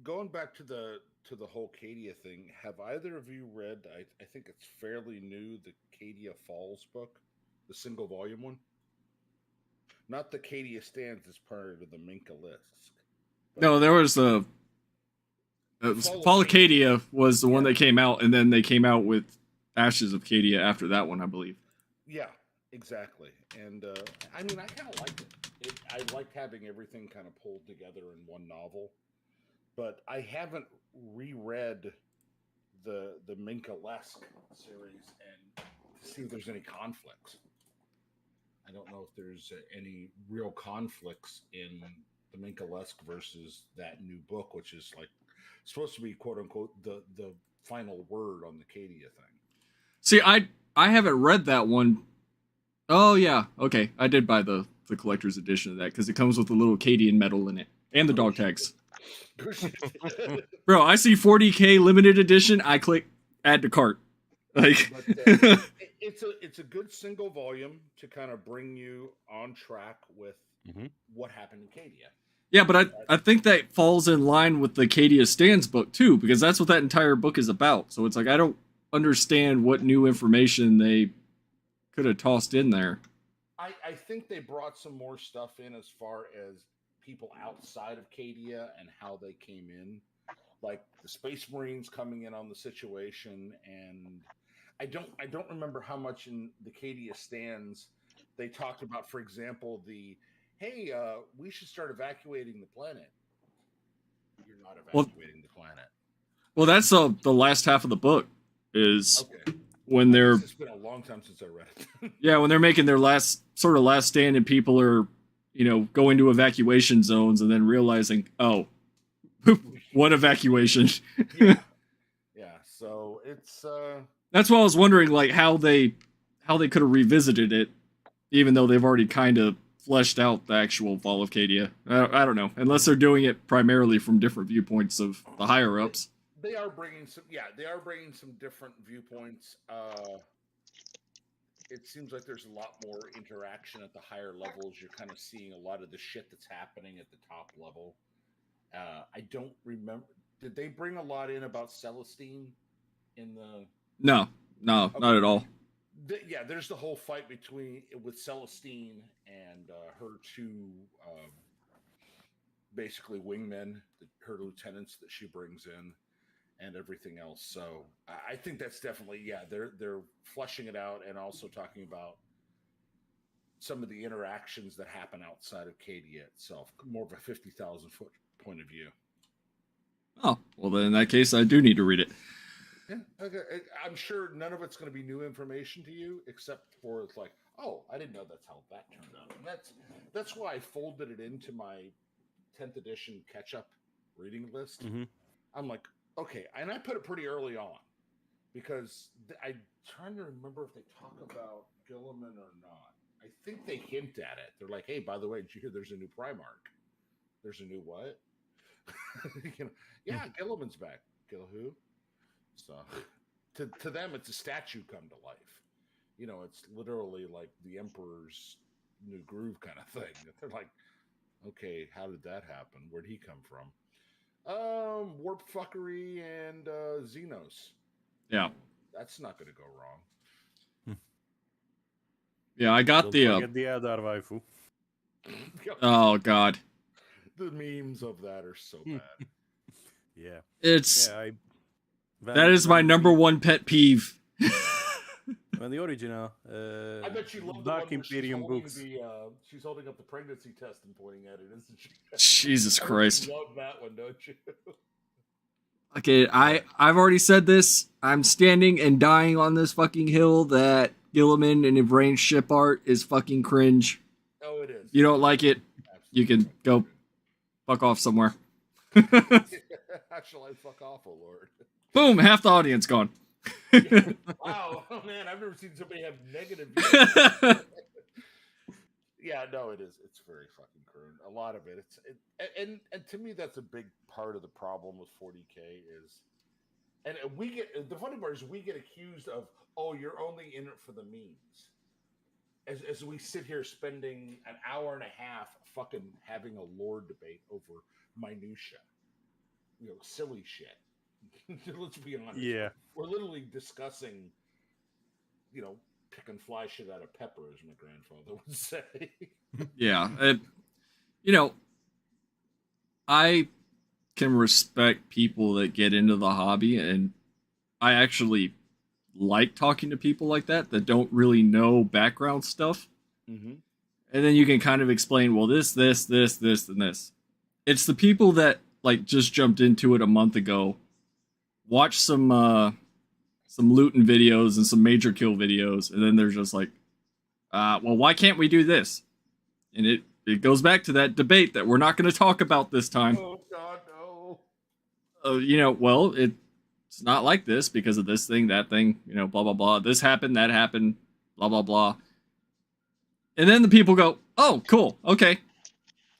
Speaker 2: Going back to the whole Cadia thing, have either of you read? I think it's fairly new, the Cadia Falls book, the single volume one. Not the Cadia Stands as part of the Minka Lisk.
Speaker 1: no, there was a. Fall of Cadia was the one that came out, and then they came out with Ashes of Cadia after that one, I believe.
Speaker 2: Yeah, exactly. And I mean, I kind of liked it. I liked having everything kind of pulled together in one novel. But I haven't reread the Minka Lesk series and to see if there's any conflicts. I don't know if there's any real conflicts in the Minka Lesk versus that new book, which is like supposed to be quote unquote the final word on the Cadia thing.
Speaker 1: See, I haven't read that one. Oh yeah, okay. I did buy the collector's edition of that because it comes with a little Cadian medal in it and the dog tags. Bro, I see 40K limited edition. I click add to cart. Like,
Speaker 2: but, it's a good single volume to kind of bring you on track with what happened in Cadia.
Speaker 1: yeah, but I think that falls in line with the Cadia Stands book too, because that's what that entire book is about. So it's like I don't understand what new information they could have tossed in there.
Speaker 2: I think they brought some more stuff in as far as people outside of Cadia and how they came in, like the Space Marines coming in on the situation. And I don't remember how much in the Cadia Stands they talked about, for example, hey, we should start evacuating the planet. You're not evacuating the planet.
Speaker 1: Well, that's the last half of the book is
Speaker 2: Okay.
Speaker 1: when they're.
Speaker 2: It's been a long time since I read it.
Speaker 1: Yeah, when they're making their last stand, and people are, going to evacuation zones, and then realizing, oh, what evacuation?
Speaker 2: Yeah. So it's.
Speaker 1: That's why I was wondering, like, how they could have revisited it, even though they've already kind of fleshed out the actual Fall of Cadia. I don't know, unless they're doing it primarily from different viewpoints of the higher ups.
Speaker 2: They are bringing some different viewpoints. It seems like there's a lot more interaction at the higher levels. You're kind of seeing a lot of the shit that's happening at the top level. I don't remember. Did they bring a lot in about Celestine in the?
Speaker 1: No,
Speaker 2: Okay.
Speaker 1: not at all.
Speaker 2: There's the whole fight with Celestine and her two basically wingmen, her lieutenants that she brings in, and everything else. So I think that's definitely they're fleshing it out and also talking about some of the interactions that happen outside of Cadia itself, more of a 50,000 foot point of view.
Speaker 1: Oh, well then in that case I do need to read it.
Speaker 2: Yeah, okay. I'm sure none of it's going to be new information to you, except for it's like, oh, I didn't know that's how that turned out. And that's why I folded it into my 10th edition catch-up reading list.
Speaker 3: Mm-hmm.
Speaker 2: I'm like, okay, and I put it pretty early on because I'm trying to remember if they talk about Guilliman or not. I think they hint at it. They're like, hey, by the way, did you hear there's a new Primarch? There's a new what? Yeah, Guilliman's back. Gill who? So to them, it's a statue come to life. It's literally like the Emperor's new groove kind of thing. They're like, Okay, how did that happen? Where'd he come from? Warp fuckery and Xenos.
Speaker 1: Yeah.
Speaker 2: That's not going to go wrong.
Speaker 1: Yeah, I got
Speaker 3: Don't
Speaker 1: the.
Speaker 3: forget the Eldar waifu.
Speaker 1: Oh god,
Speaker 2: The memes of that are so bad.
Speaker 3: Yeah.
Speaker 1: it's
Speaker 3: Yeah,
Speaker 1: that is my number one pet peeve.
Speaker 3: When the original
Speaker 2: I bet you love the
Speaker 3: Dark
Speaker 2: one where
Speaker 3: Imperium books.
Speaker 2: she's holding up the pregnancy test and pointing at it, isn't she?
Speaker 1: Jesus
Speaker 2: I
Speaker 1: Christ.
Speaker 2: love that one, don't you?
Speaker 1: Okay, I've already said this. I'm standing and dying on this fucking hill that Gilliman and Ibrahim ship art is fucking cringe.
Speaker 2: Oh, it is.
Speaker 1: If you don't like it, you can go fuck off somewhere.
Speaker 2: How shall I fuck off, oh Lord?
Speaker 1: Boom, half the audience gone.
Speaker 2: Wow, oh man, I've never seen somebody have negative views. Yeah, no, it is. It's very fucking crude. A lot of it. And to me, that's a big part of the problem with 40K is, and we get the funny part is we get accused of, oh, you're only in it for the memes. As we sit here spending an hour and a half fucking having a lore debate over minutia, silly shit. Let's be honest.
Speaker 3: Yeah.
Speaker 2: We're literally discussing, pick and fly shit out of pepper, as my grandfather would say.
Speaker 1: Yeah, I can respect people that get into the hobby, and I actually like talking to people like that don't really know background stuff.
Speaker 2: Mm-hmm.
Speaker 1: And then you can kind of explain, well, this, and this. It's the people that like just jumped into it a month ago, watched some looting videos and some major kill videos, and then they're just like, well, why can't we do this? And it goes back to that debate that we're not going to talk about this time.
Speaker 2: Oh God, no.
Speaker 1: Well, it's not like this because of this thing, that thing, blah, blah, blah. This happened, that happened, blah, blah, blah. And then the people go, oh, cool, okay.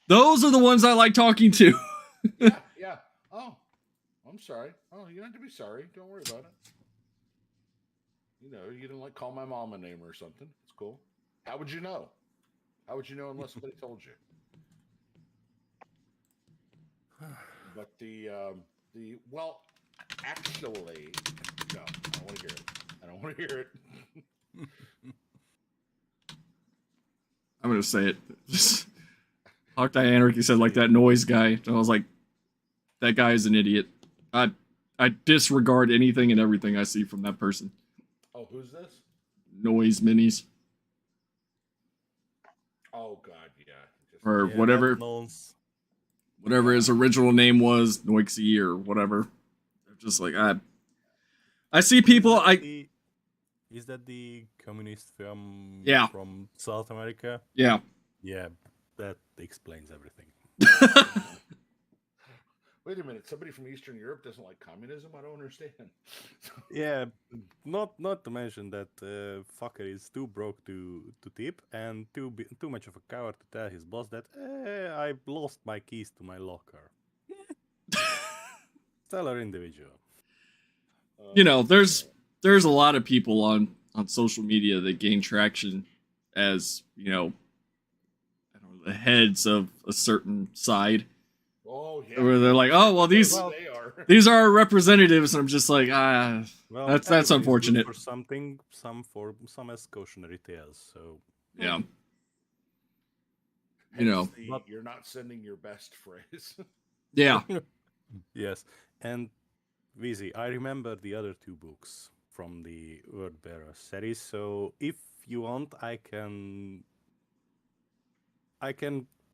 Speaker 1: Those are the ones I like talking to.
Speaker 2: Yeah. Oh, I'm sorry. Oh, you don't have to be sorry. Don't worry about it. You didn't call my mom a name or something. It's cool. How would you know? How would you know unless somebody told you? But well, actually, no, I don't want to hear it. I don't want to hear it.
Speaker 1: I'm going to say it. Hawkeye Anarchy said, like, that noise guy. And I was like, that guy is an idiot. I disregard anything and everything I see from that person.
Speaker 2: Oh, who's this?
Speaker 1: Noise Minis.
Speaker 2: Oh, God, yeah.
Speaker 1: Or
Speaker 3: Yeah,
Speaker 1: whatever. Whatever his original name was, Noixie or whatever. They're just like, I see people.
Speaker 3: Is that the communist film
Speaker 1: Yeah.
Speaker 3: from South America?
Speaker 1: Yeah.
Speaker 3: Yeah, that explains everything.
Speaker 2: Wait a minute. Somebody from Eastern Europe doesn't like communism? I don't understand.
Speaker 3: Yeah, not to mention that fucker is too broke to tip and too much of a coward to tell his boss that I lost my keys to my locker. Stellar individual.
Speaker 1: There's a lot of people on social media that gain traction as, the heads of a certain side.
Speaker 2: Oh, yeah.
Speaker 1: Where they're like, oh, well, these are our representatives, and I'm just like,
Speaker 3: Well,
Speaker 1: that's
Speaker 3: everybody's good
Speaker 1: unfortunate.
Speaker 3: For something, some as cautionary tales. So
Speaker 1: Yeah.
Speaker 2: You're not sending your best phrase.
Speaker 1: Yeah.
Speaker 3: yes, and Vizi, I remember the other two books from the Wordbearer series. So if you want, I can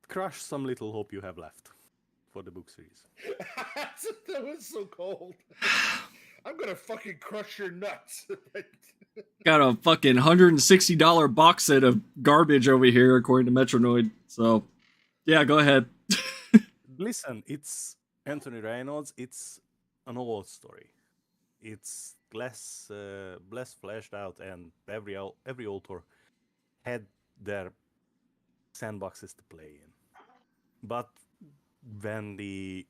Speaker 3: crush some little hope you have left for the book series.
Speaker 2: That was so cold. I'm gonna fucking crush your nuts.
Speaker 1: Got a fucking $160 box set of garbage over here, according to Metronoid. So, yeah, go ahead.
Speaker 3: Listen, it's Anthony Reynolds. It's an old story. It's less fleshed out, and every author had their sandboxes to play in. But when the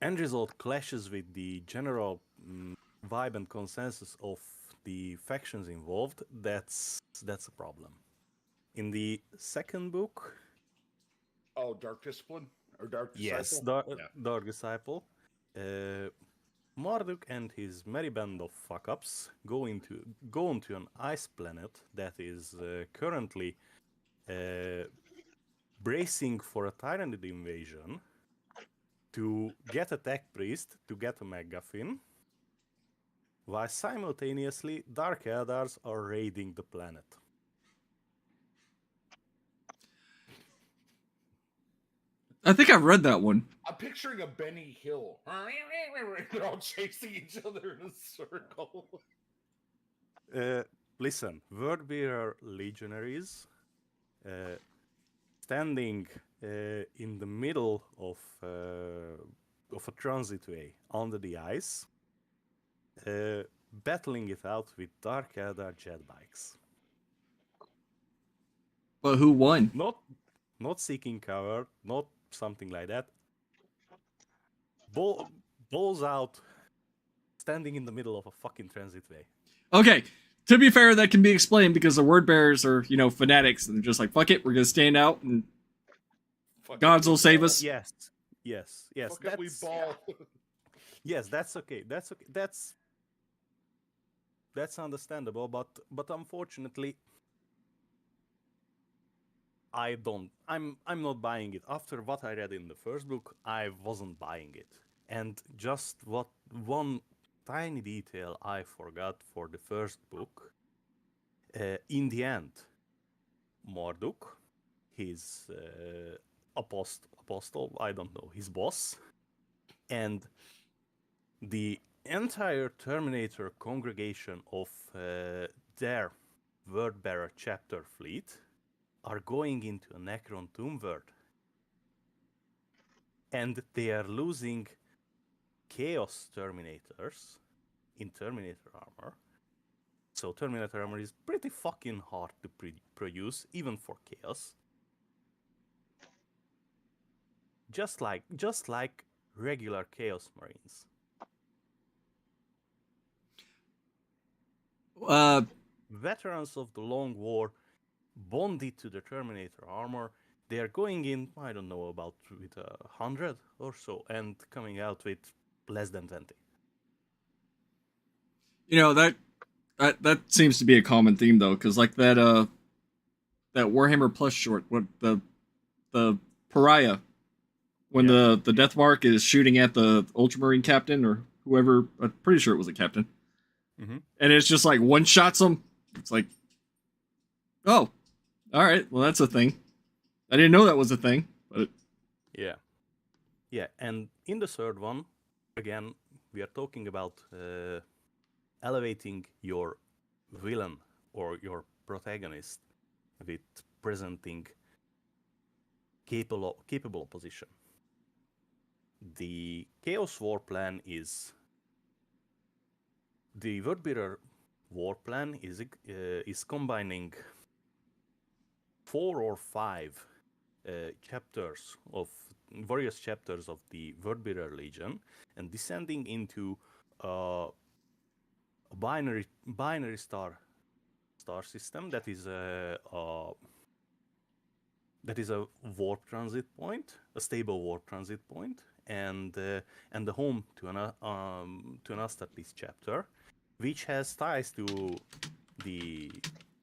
Speaker 3: end result clashes with the general vibe and consensus of the factions involved, that's a problem. In the second book,
Speaker 2: Oh, Dark Discipline or Dark
Speaker 3: Yes,
Speaker 2: Disciple? Yeah.
Speaker 3: Dark Disciple. Marduk and his merry band of fuck-ups go onto an ice planet that is currently bracing for a Tyranid invasion to get a tech priest to get a MacGuffin, while simultaneously Dark Eldars are raiding the planet.
Speaker 1: I think I've read that one.
Speaker 2: I'm picturing a Benny Hill. They're all chasing each other in a circle.
Speaker 3: Listen, Wordbearer legionaries standing in the middle of a transitway under the ice, battling it out with Dark Eldar jet bikes.
Speaker 1: But who won?
Speaker 3: Not seeking cover, not something like that. Balls out, standing in the middle of a fucking transitway.
Speaker 1: Okay, to be fair, that can be explained because the word bearers are, fanatics, and they're just like, fuck it, we're gonna stand out, and gods will save us.
Speaker 3: Yes.
Speaker 2: Fuck it, we ball.
Speaker 3: Yes, that's okay. That's okay. That's understandable, but unfortunately, I'm not buying it. After what I read in the first book, I wasn't buying it. And just one tiny detail I forgot for the first book. In the end, Marduk, his apostle, I don't know, his boss, and the entire Terminator congregation of their Wordbearer chapter fleet are going into a Necron Tomb World. And they are losing Chaos Terminators in Terminator armor. So Terminator armor is pretty fucking hard to produce, even for Chaos. Just like regular Chaos Marines. Veterans of the Long War bonded to the Terminator armor. They are going in, I don't know, about with 100 or so, and coming out with less than 20.
Speaker 1: That seems to be a common theme though, because like that Warhammer Plus short, what the Pariah, when the Death Mark is shooting at the Ultramarine captain or whoever, I'm pretty sure it was a captain, and it's just like one shots him. It's like, oh, all right, well that's a thing. I didn't know that was a thing, but
Speaker 3: yeah. And in the third one, again, we are talking about elevating your villain or your protagonist with presenting capable opposition. The Chaos War plan is the Wordbearer War plan is combining 4 or 5 chapters of various chapters of the Wordbearer Legion and descending into a binary star system that is a warp transit point, a stable warp transit point, and the home to an Astartes chapter, which has ties to the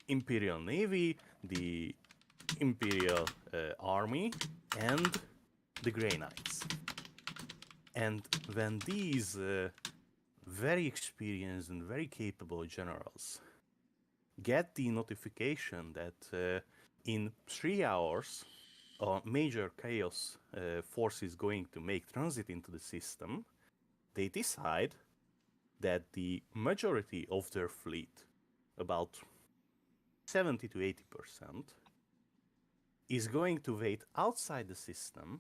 Speaker 3: Imperial Navy, the Imperial Army, and the Grey Knights. And when these very experienced and very capable generals get the notification that in 3 hours a major chaos force is going to make transit into the system, they decide that the majority of their fleet, about 70 to 80%, is going to wait outside the system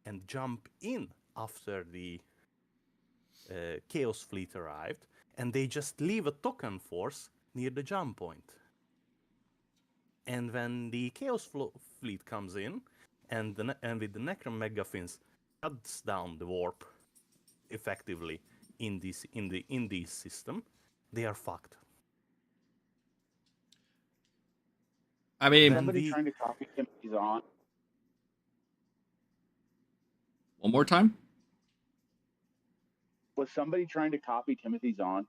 Speaker 3: and jump in after the Chaos fleet arrived, and they just leave a token force near the jump point. And when the Chaos fleet comes in, and with the Necron MacGuffins shuts down the warp effectively in this system, they are fucked.
Speaker 1: I mean,
Speaker 4: somebody trying to copy him. He's on.
Speaker 1: One more time?
Speaker 4: Was somebody trying to copy Timothy Zahn?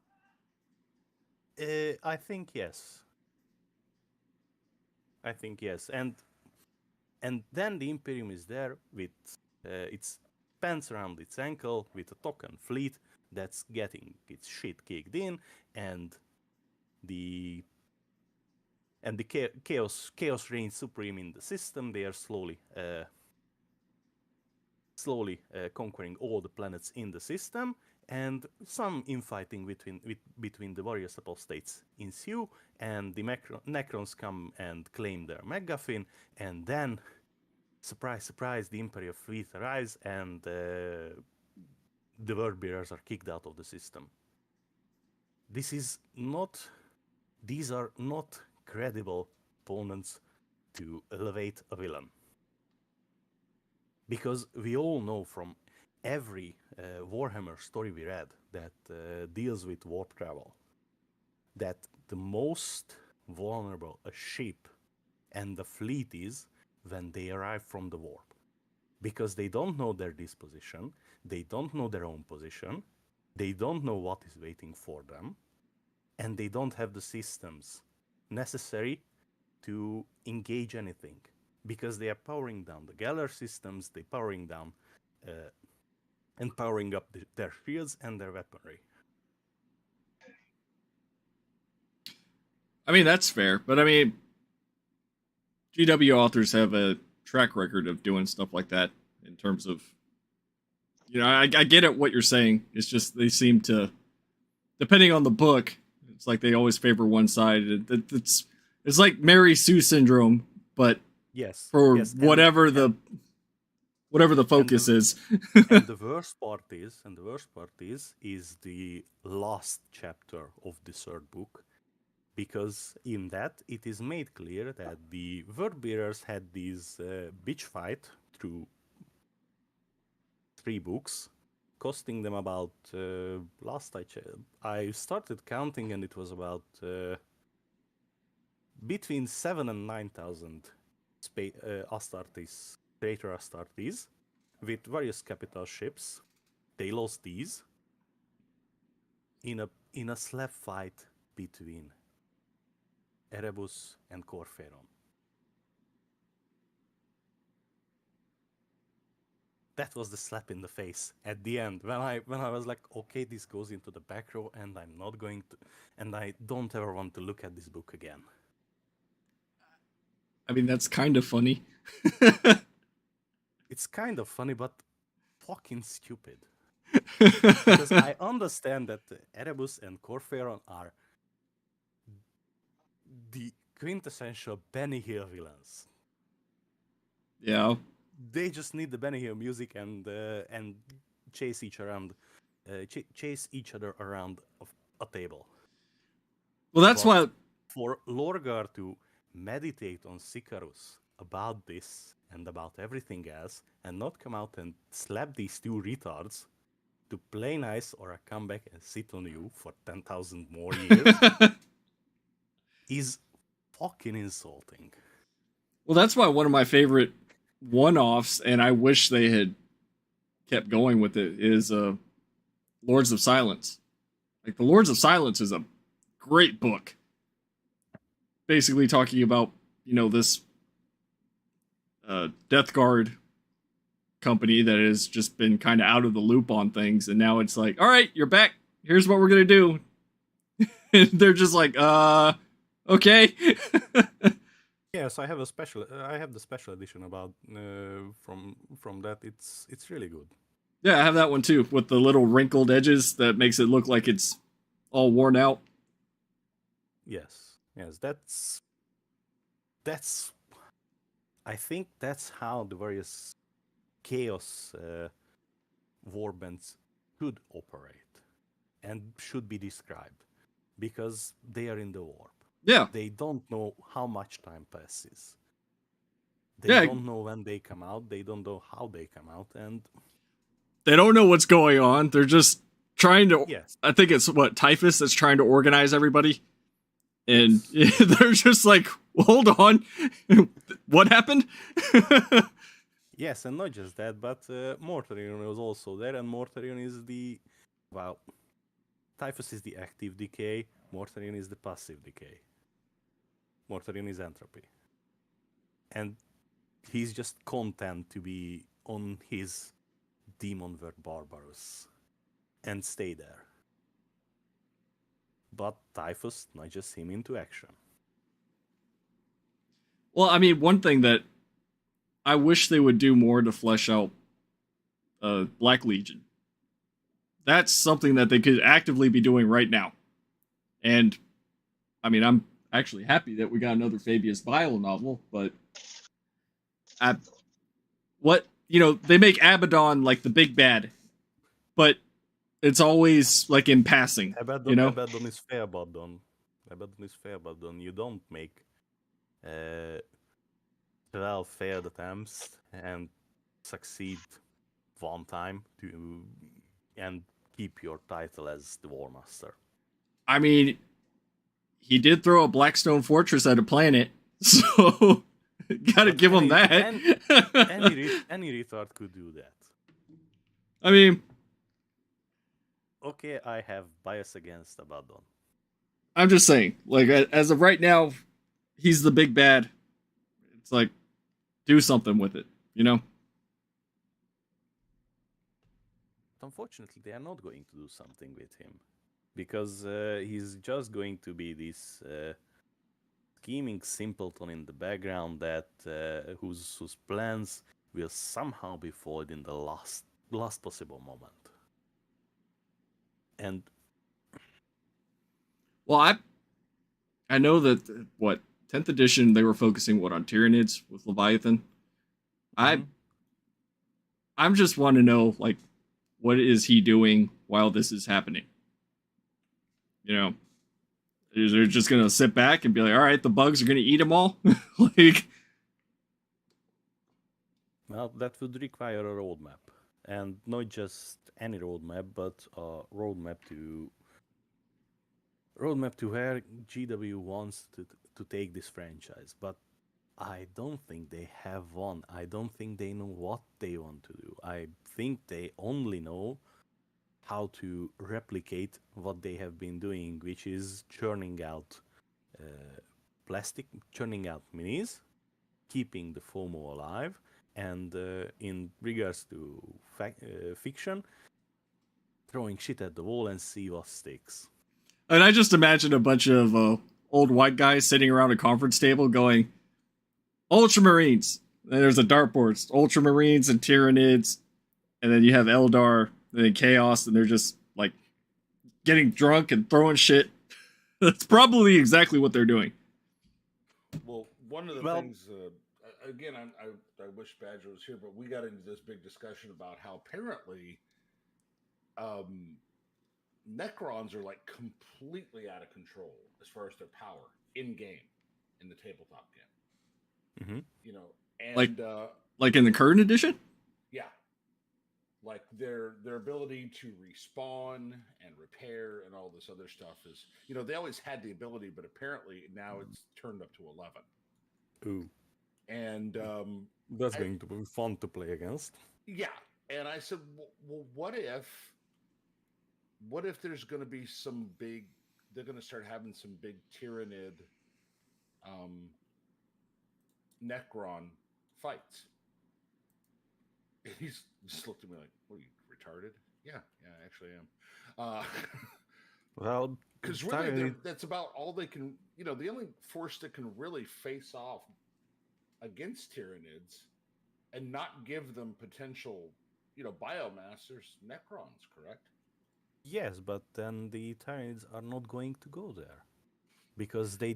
Speaker 3: I think yes. I think yes. And then the Imperium is there with its pants around its ankle with a token fleet that's getting its shit kicked in, and the chaos reigns supreme in the system. They are slowly conquering all the planets in the system, and some infighting between the various apostates ensue, and the Necrons come and claim their MacGuffin, and then, surprise, surprise, the Imperial fleet arrives, and the Wordbearers are kicked out of the system. These are not credible opponents to elevate a villain. Because we all know from every Warhammer story we read that deals with warp travel, that the most vulnerable a ship and the fleet is when they arrive from the warp. Because they don't know their disposition, they don't know their own position, they don't know what is waiting for them, and they don't have the systems necessary to engage anything. Because they are powering down the Galar systems, they're powering down and powering up their shields and their weaponry.
Speaker 1: I mean, that's fair, but I mean, GW authors have a track record of doing stuff like that in terms of, I get it what you're saying. It's just they seem to, depending on the book, it's like they always favor one side. It's like Mary Sue syndrome, but for whatever the focus is.
Speaker 3: And the worst part is the last chapter of the third book, because in that it is made clear that the Wordbearers had this bitch fight through 3 books, costing them about I started counting, and it was about between 7,000 and 9,000 Astartes, traitor Astartes, with various capital ships. They lost these in a slap fight between Erebus and Corferon. That was the slap in the face at the end when I was like, okay, this goes into the back row, and I'm not going to, and I don't ever want to look at this book again.
Speaker 1: I mean, that's kind of funny.
Speaker 3: It's kind of funny, but fucking stupid. Because I understand that Erebus and Corferon are the quintessential Benny Hill villains.
Speaker 1: Yeah.
Speaker 3: They just need the Benny Hill music and chase each other around a table.
Speaker 1: Well, that's why
Speaker 3: for Lorgar to meditate on Sicarus about this and about everything else, and not come out and slap these 2 retards to play nice or come back and sit on you for 10,000 more years is fucking insulting.
Speaker 1: Well, that's why one of my favorite one-offs, and I wish they had kept going with it, is Lords of Silence. Like, the Lords of Silence is a great book. Basically talking about, this Death Guard company that has just been kind of out of the loop on things, and now it's like, all right, you're back. Here's what we're gonna do. And they're just like, okay.
Speaker 3: Yes, I have the special edition about from that. It's really good.
Speaker 1: Yeah, I have that one too, with the little wrinkled edges that makes it look like it's all worn out.
Speaker 3: Yes, that's. I think that's how the various chaos warbands should operate and should be described, because they are in the warp.
Speaker 1: Yeah.
Speaker 3: They don't know how much time passes. They don't know when they come out. They don't know how they come out, and
Speaker 1: they don't know what's going on. They're just trying to.
Speaker 3: Yes.
Speaker 1: I think it's Typhus that's trying to organize everybody, and they're just like, well, "Hold on, what happened?"
Speaker 3: Yes, and not just that, but Mortarion was also there, and Mortarion is the, well, Typhus is the active decay, Mortarion is the passive decay. Mortarion is entropy. And he's just content to be on his demon world Barbarous and stay there. But Typhus nudges him into action.
Speaker 1: Well, I mean, one thing that I wish they would do more to flesh out Black Legion. That's something that they could actively be doing right now. And, I mean, I'm actually happy that we got another Fabius Bile novel, but they make Abaddon like the big bad, but it's always like in passing.
Speaker 3: Abaddon is fair, Abaddon. Abaddon is fair, Abaddon. You don't make 12 failed attempts and succeed one time and keep your title as the War Master.
Speaker 1: I mean, he did throw a Blackstone Fortress at a planet, so gotta give him that.
Speaker 3: Any retard could do that.
Speaker 1: I mean,
Speaker 3: okay, I have bias against Abaddon.
Speaker 1: I'm just saying, like, as of right now, he's the big bad. It's like, do something with it, you know?
Speaker 3: Unfortunately, they are not going to do something with him. Because he's just going to be this scheming simpleton in the background that whose plans will somehow be foiled in the last possible moment. And
Speaker 1: well, I know that 10th edition they were focusing on Tyranids with Leviathan. I'm just want to know, like, what is he doing while this is happening? You know, is they're just gonna sit back and be like, all right, the bugs are gonna eat them all? Like,
Speaker 3: well, that would require a roadmap, and not just any roadmap, but a roadmap to where GW wants to take this franchise. But I don't think they have one. I don't think they know what they want to do. I think they only know how to replicate what they have been doing, which is churning out churning out minis, keeping the FOMO alive, and in regards to fiction, throwing shit at the wall and see what sticks.
Speaker 1: And I just imagine a bunch of old white guys sitting around a conference table going, Ultramarines. And there's a dartboard. It's Ultramarines and Tyranids. And then you have Eldar and then Chaos. And they're just, like, getting drunk and throwing shit. That's probably exactly what they're doing.
Speaker 2: Well, one of the things, again, I wish Badger was here, but we got into this big discussion about how apparently Necrons are like completely out of control as far as their power in game, in the tabletop game.
Speaker 3: Mm-hmm.
Speaker 2: You know, and
Speaker 1: like in the current edition?
Speaker 2: Yeah, like their ability to respawn and repair and all this other stuff is, you know, they always had the ability, but apparently now it's turned up to 11.
Speaker 3: Ooh,
Speaker 2: and
Speaker 3: that's going to be fun to play against.
Speaker 2: Yeah, and I said, well, what if there's going to be some big? They're going to start having some big Tyranid, Necron fights. And he's just looked at me like, "What are you, retarded?" Yeah, I actually am.
Speaker 3: Well,
Speaker 2: because really, that's about all they can. You know, the only force that can really face off against Tyranids and not give them potential, you know, biomasters, Necrons, correct?
Speaker 3: Yes, but then the Tyranids are not going to go there because they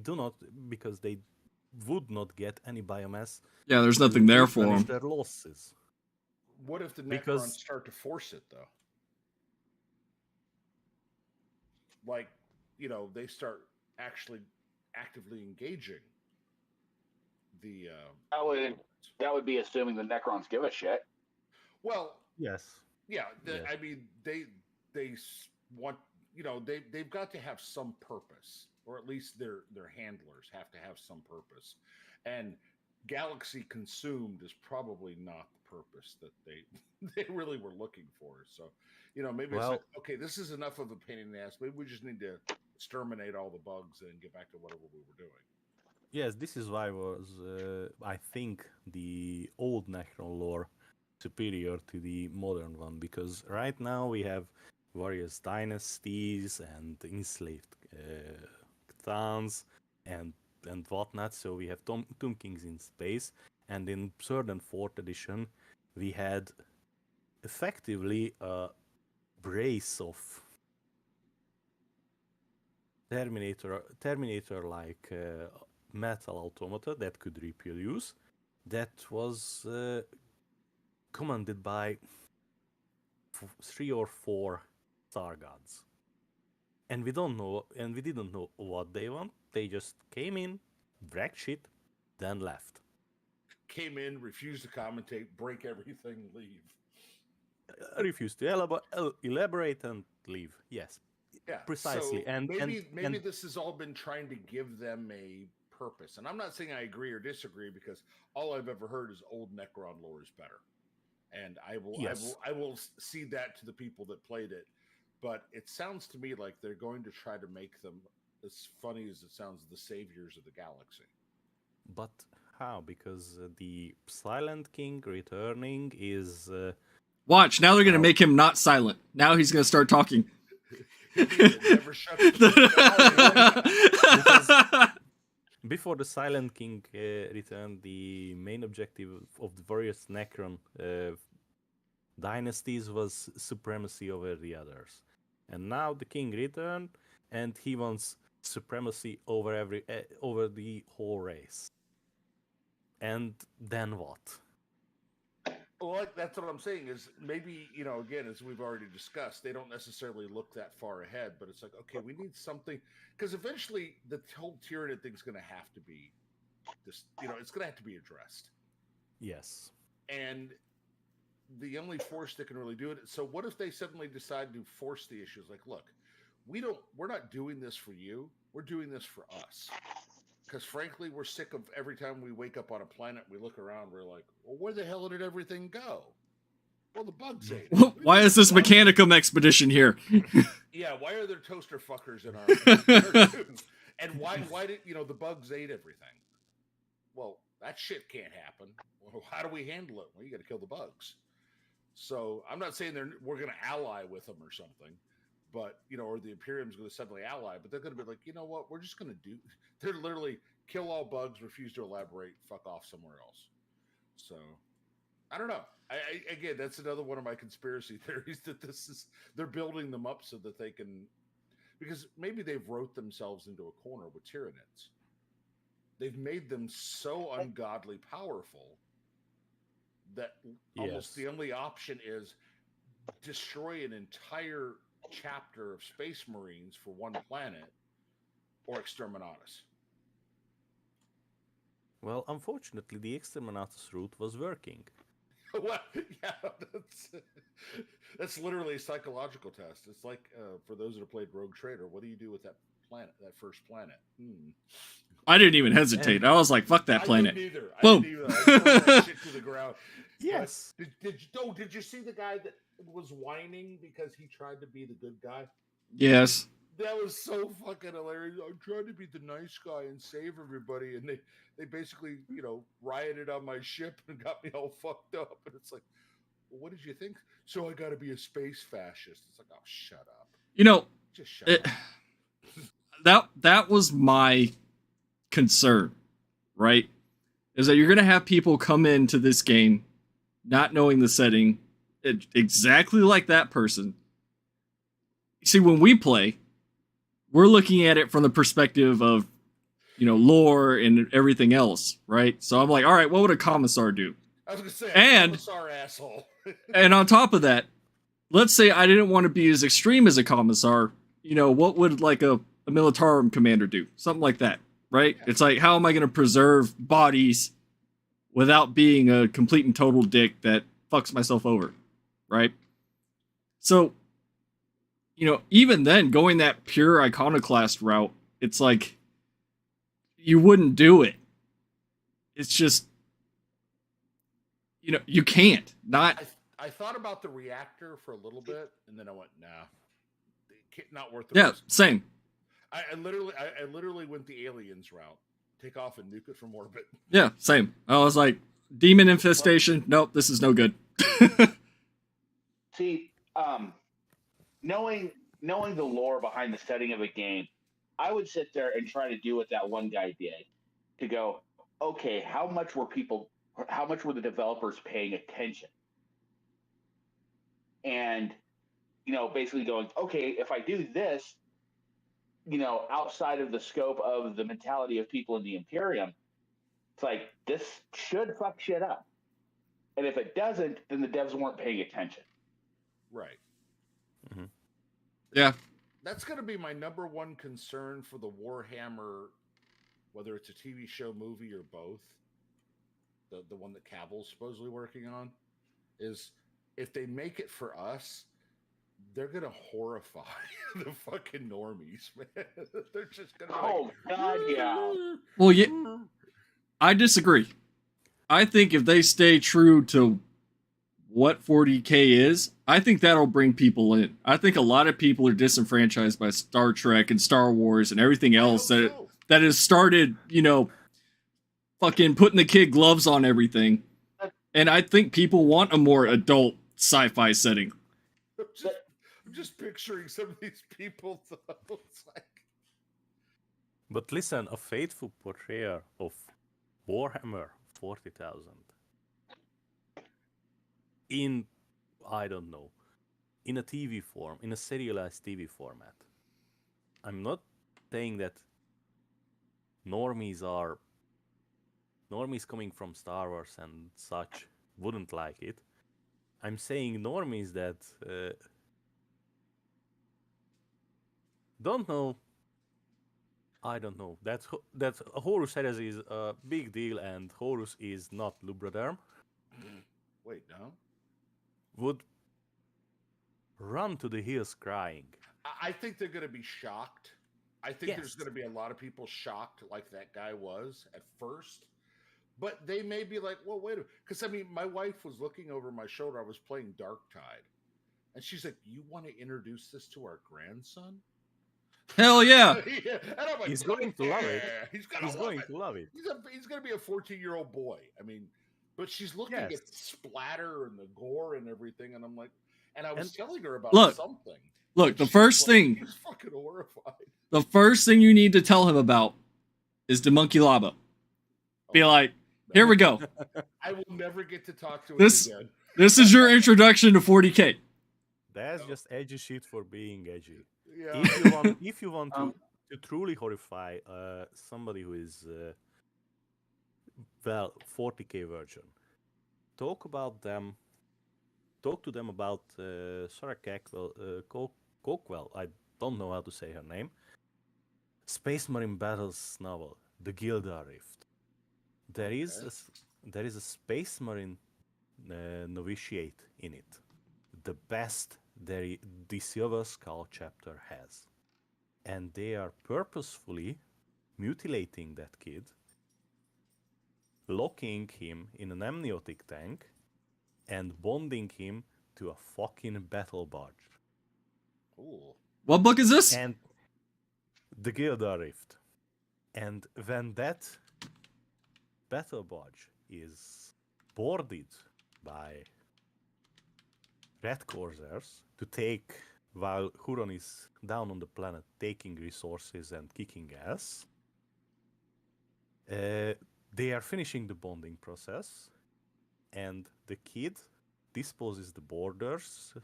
Speaker 3: would not get any biomass.
Speaker 1: Yeah, there's nothing there for them.
Speaker 3: Their losses.
Speaker 2: What if the Necrons start to force it, though? Like, you know, they start actually actively engaging the...
Speaker 4: that would be assuming the Necrons give a shit.
Speaker 2: Well...
Speaker 3: Yes.
Speaker 2: Yeah,
Speaker 3: yes.
Speaker 2: I mean, they want... You know, they've got to have some purpose. Or at least their handlers have to have some purpose. And galaxy consumed is probably not the purpose that they they really were looking for. So, maybe it's
Speaker 3: Well,
Speaker 2: like, okay, this is enough of a pain in the ass. Maybe we just need to exterminate all the bugs and get back to whatever we were doing.
Speaker 3: yes, this is why I think the old Necron lore superior to the modern one, because right now we have various dynasties and enslaved clans and whatnot. So we have Tomb Kings in space, and in third and fourth edition we had effectively a brace of Terminator like metal automata that could reproduce, that was commanded by 3 or 4 star gods. And we didn't know what they want. They just came in, wrecked shit, then left.
Speaker 2: Came in, refused to commentate, break everything, leave.
Speaker 3: Refused to elaborate and leave. Yes,
Speaker 2: Yeah,
Speaker 3: precisely.
Speaker 2: So
Speaker 3: and
Speaker 2: maybe this has all been trying to give them a purpose. And I'm not saying I agree or disagree, because all I've ever heard is old Necron lore is better, and I will see that to the people that played it. But it sounds to me like they're going to try to make them, as funny as it sounds, the saviors of the galaxy.
Speaker 3: But how? Because the Silent King returning is.
Speaker 1: Watch, now they're going to make him not silent. Now he's going to start talking.
Speaker 2: Never shut up.
Speaker 3: Before the Silent King returned, the main objective of the various Necron dynasties was supremacy over the others. And now the king returned, and he wants supremacy over over the whole race. And then what?
Speaker 2: Well, that's what I'm saying is maybe, again, as we've already discussed, they don't necessarily look that far ahead, but it's like, okay, we need something, because eventually the whole Tyranid thing's going to have to be this, it's going to have to be addressed.
Speaker 3: Yes.
Speaker 2: And the only force that can really do it. So what if they suddenly decide to force the issues? Like, look, we're not doing this for you. We're doing this for us. Because frankly, we're sick of every time we wake up on a planet, we look around, we're like, well, where the hell did everything go? Well, the bugs ate it.
Speaker 1: Why is this Mechanicum expedition here?
Speaker 2: Yeah, why are there toaster fuckers in our and why did the bugs ate everything? Well, that shit can't happen. Well, how do we handle it? Well, you got to kill the bugs. So I'm not saying we're going to ally with them or something, but or the Imperium's going to suddenly ally, but they're going to be like, you know what? We're just going to they're literally kill all bugs, refuse to elaborate, fuck off somewhere else. So I don't know. Again, that's another one of my conspiracy theories that they're building them up so that they can, because maybe they've wrote themselves into a corner with Tyranids. They've made them so ungodly powerful that almost the only option is destroy an entire chapter of Space Marines for one planet or Exterminatus.
Speaker 3: Well, unfortunately, the Exterminatus route was working.
Speaker 2: Well, yeah, that's literally a psychological test. It's like, for those that have played Rogue Trader, what do you do with that planet, that first planet?
Speaker 1: I didn't even hesitate. I was like, fuck that planet.
Speaker 2: I didn't either.
Speaker 1: Boom.
Speaker 2: I threw that shit to the ground.
Speaker 3: Yes.
Speaker 2: Did you see the guy that was whining because he tried to be the good guy?
Speaker 1: Yes.
Speaker 2: That was so fucking hilarious. I'm trying to be the nice guy and save everybody, and they basically, rioted on my ship and got me all fucked up. And it's like, well, what did you think? So I got to be a space fascist. It's like, oh, shut up. Just shut up.
Speaker 1: That was my concern, right? Is that you're going to have people come into this game not knowing the setting exactly like that person. See, when we play, we're looking at it from the perspective of, lore and everything else, right? So I'm like, all right, what would a commissar do?
Speaker 2: I was going to say,
Speaker 1: commissar
Speaker 2: asshole.
Speaker 1: And on top of that, let's say I didn't want to be as extreme as a commissar. What would like a Militarum commander do? Something like that, right? Yeah. It's like, how am I going to preserve bodies without being a complete and total dick that fucks myself over, right? So, even then, going that pure iconoclast route, it's like, you wouldn't do it. it's just, you can't not.
Speaker 2: I thought about the reactor for a little bit, and then I went, nah, not worth the
Speaker 1: Yeah,
Speaker 2: risk.
Speaker 1: same.
Speaker 2: I literally went the aliens route. Take off and nuke it from orbit.
Speaker 1: Yeah, same. I was like, demon infestation. Nope, this is no good.
Speaker 4: See, knowing the lore behind the setting of a game, I would sit there and try to do what that one guy did, to go, okay, how much were the developers paying attention? And, basically going, okay, if I do this, outside of the scope of the mentality of people in the Imperium, it's like, this should fuck shit up. And if it doesn't, then the devs weren't paying attention.
Speaker 2: Right.
Speaker 3: Mm-hmm.
Speaker 1: Yeah.
Speaker 2: That's going to be my number one concern for the Warhammer, whether it's a TV show, movie, or both. The one that Cavill's supposedly working on is if they make it for us, they're going to horrify the fucking normies, man. They're just going to
Speaker 4: God, yeah.
Speaker 1: Well, yeah, I disagree. I think if they stay true to what 40K is, I think that'll bring people in. I think a lot of people are disenfranchised by Star Trek and Star Wars and everything else that has started, fucking putting the kid gloves on everything. And I think people want a more adult sci-fi setting.
Speaker 2: I'm just picturing some of these people, though. It's like...
Speaker 3: But listen, a faithful portrayal of Warhammer 40,000 in, I don't know, in a TV form, in a serialized TV format. I'm not saying that normies coming from Star Wars and such wouldn't like it. I'm saying normies that don't know. I don't know. That Horus heresy is a big deal, and Horus is not Lubriderm.
Speaker 2: Wait, no?
Speaker 3: Would run to the hills crying.
Speaker 2: I think they're going to be shocked. I think there's going to be a lot of people shocked like that guy was at first. But they may be like, well, wait a minute. Because, my wife was looking over my shoulder. I was playing Darktide. And she's like, you want to introduce this to our grandson?
Speaker 1: Hell yeah.
Speaker 2: Yeah. And I'm like,
Speaker 3: He's going to love it.
Speaker 2: He's
Speaker 3: going to love it.
Speaker 2: He's going to be a 14-year-old boy. But she's looking at the splatter and the gore and everything. And I'm like, and I was telling her about something.
Speaker 1: Look, the first thing.
Speaker 2: He's fucking horrified.
Speaker 1: The first thing you need to tell him about is the Monkey Lava. Be like, here we go.
Speaker 2: I will never get to talk to him again.
Speaker 1: This is your introduction to 40K.
Speaker 3: That's just edgy shit for being edgy.
Speaker 2: Yeah.
Speaker 3: If you want to truly horrify somebody who is 40K virgin, talk to them about Sarah Cockwell. I don't know how to say her name. Space Marine Battles novel, The Gildar Rift. There is a Space Marine novitiate in it. The best the Silver Skull chapter has. And they are purposefully mutilating that kid, locking him in an amniotic tank, and bonding him to a fucking battle barge.
Speaker 2: Ooh.
Speaker 1: What book is this?
Speaker 3: And the Gildar Rift. And when that battle barge is boarded by Red Corsairs to take, while Huron is down on the planet taking resources and kicking ass, they are finishing the bonding process, and the kid disposes of the borders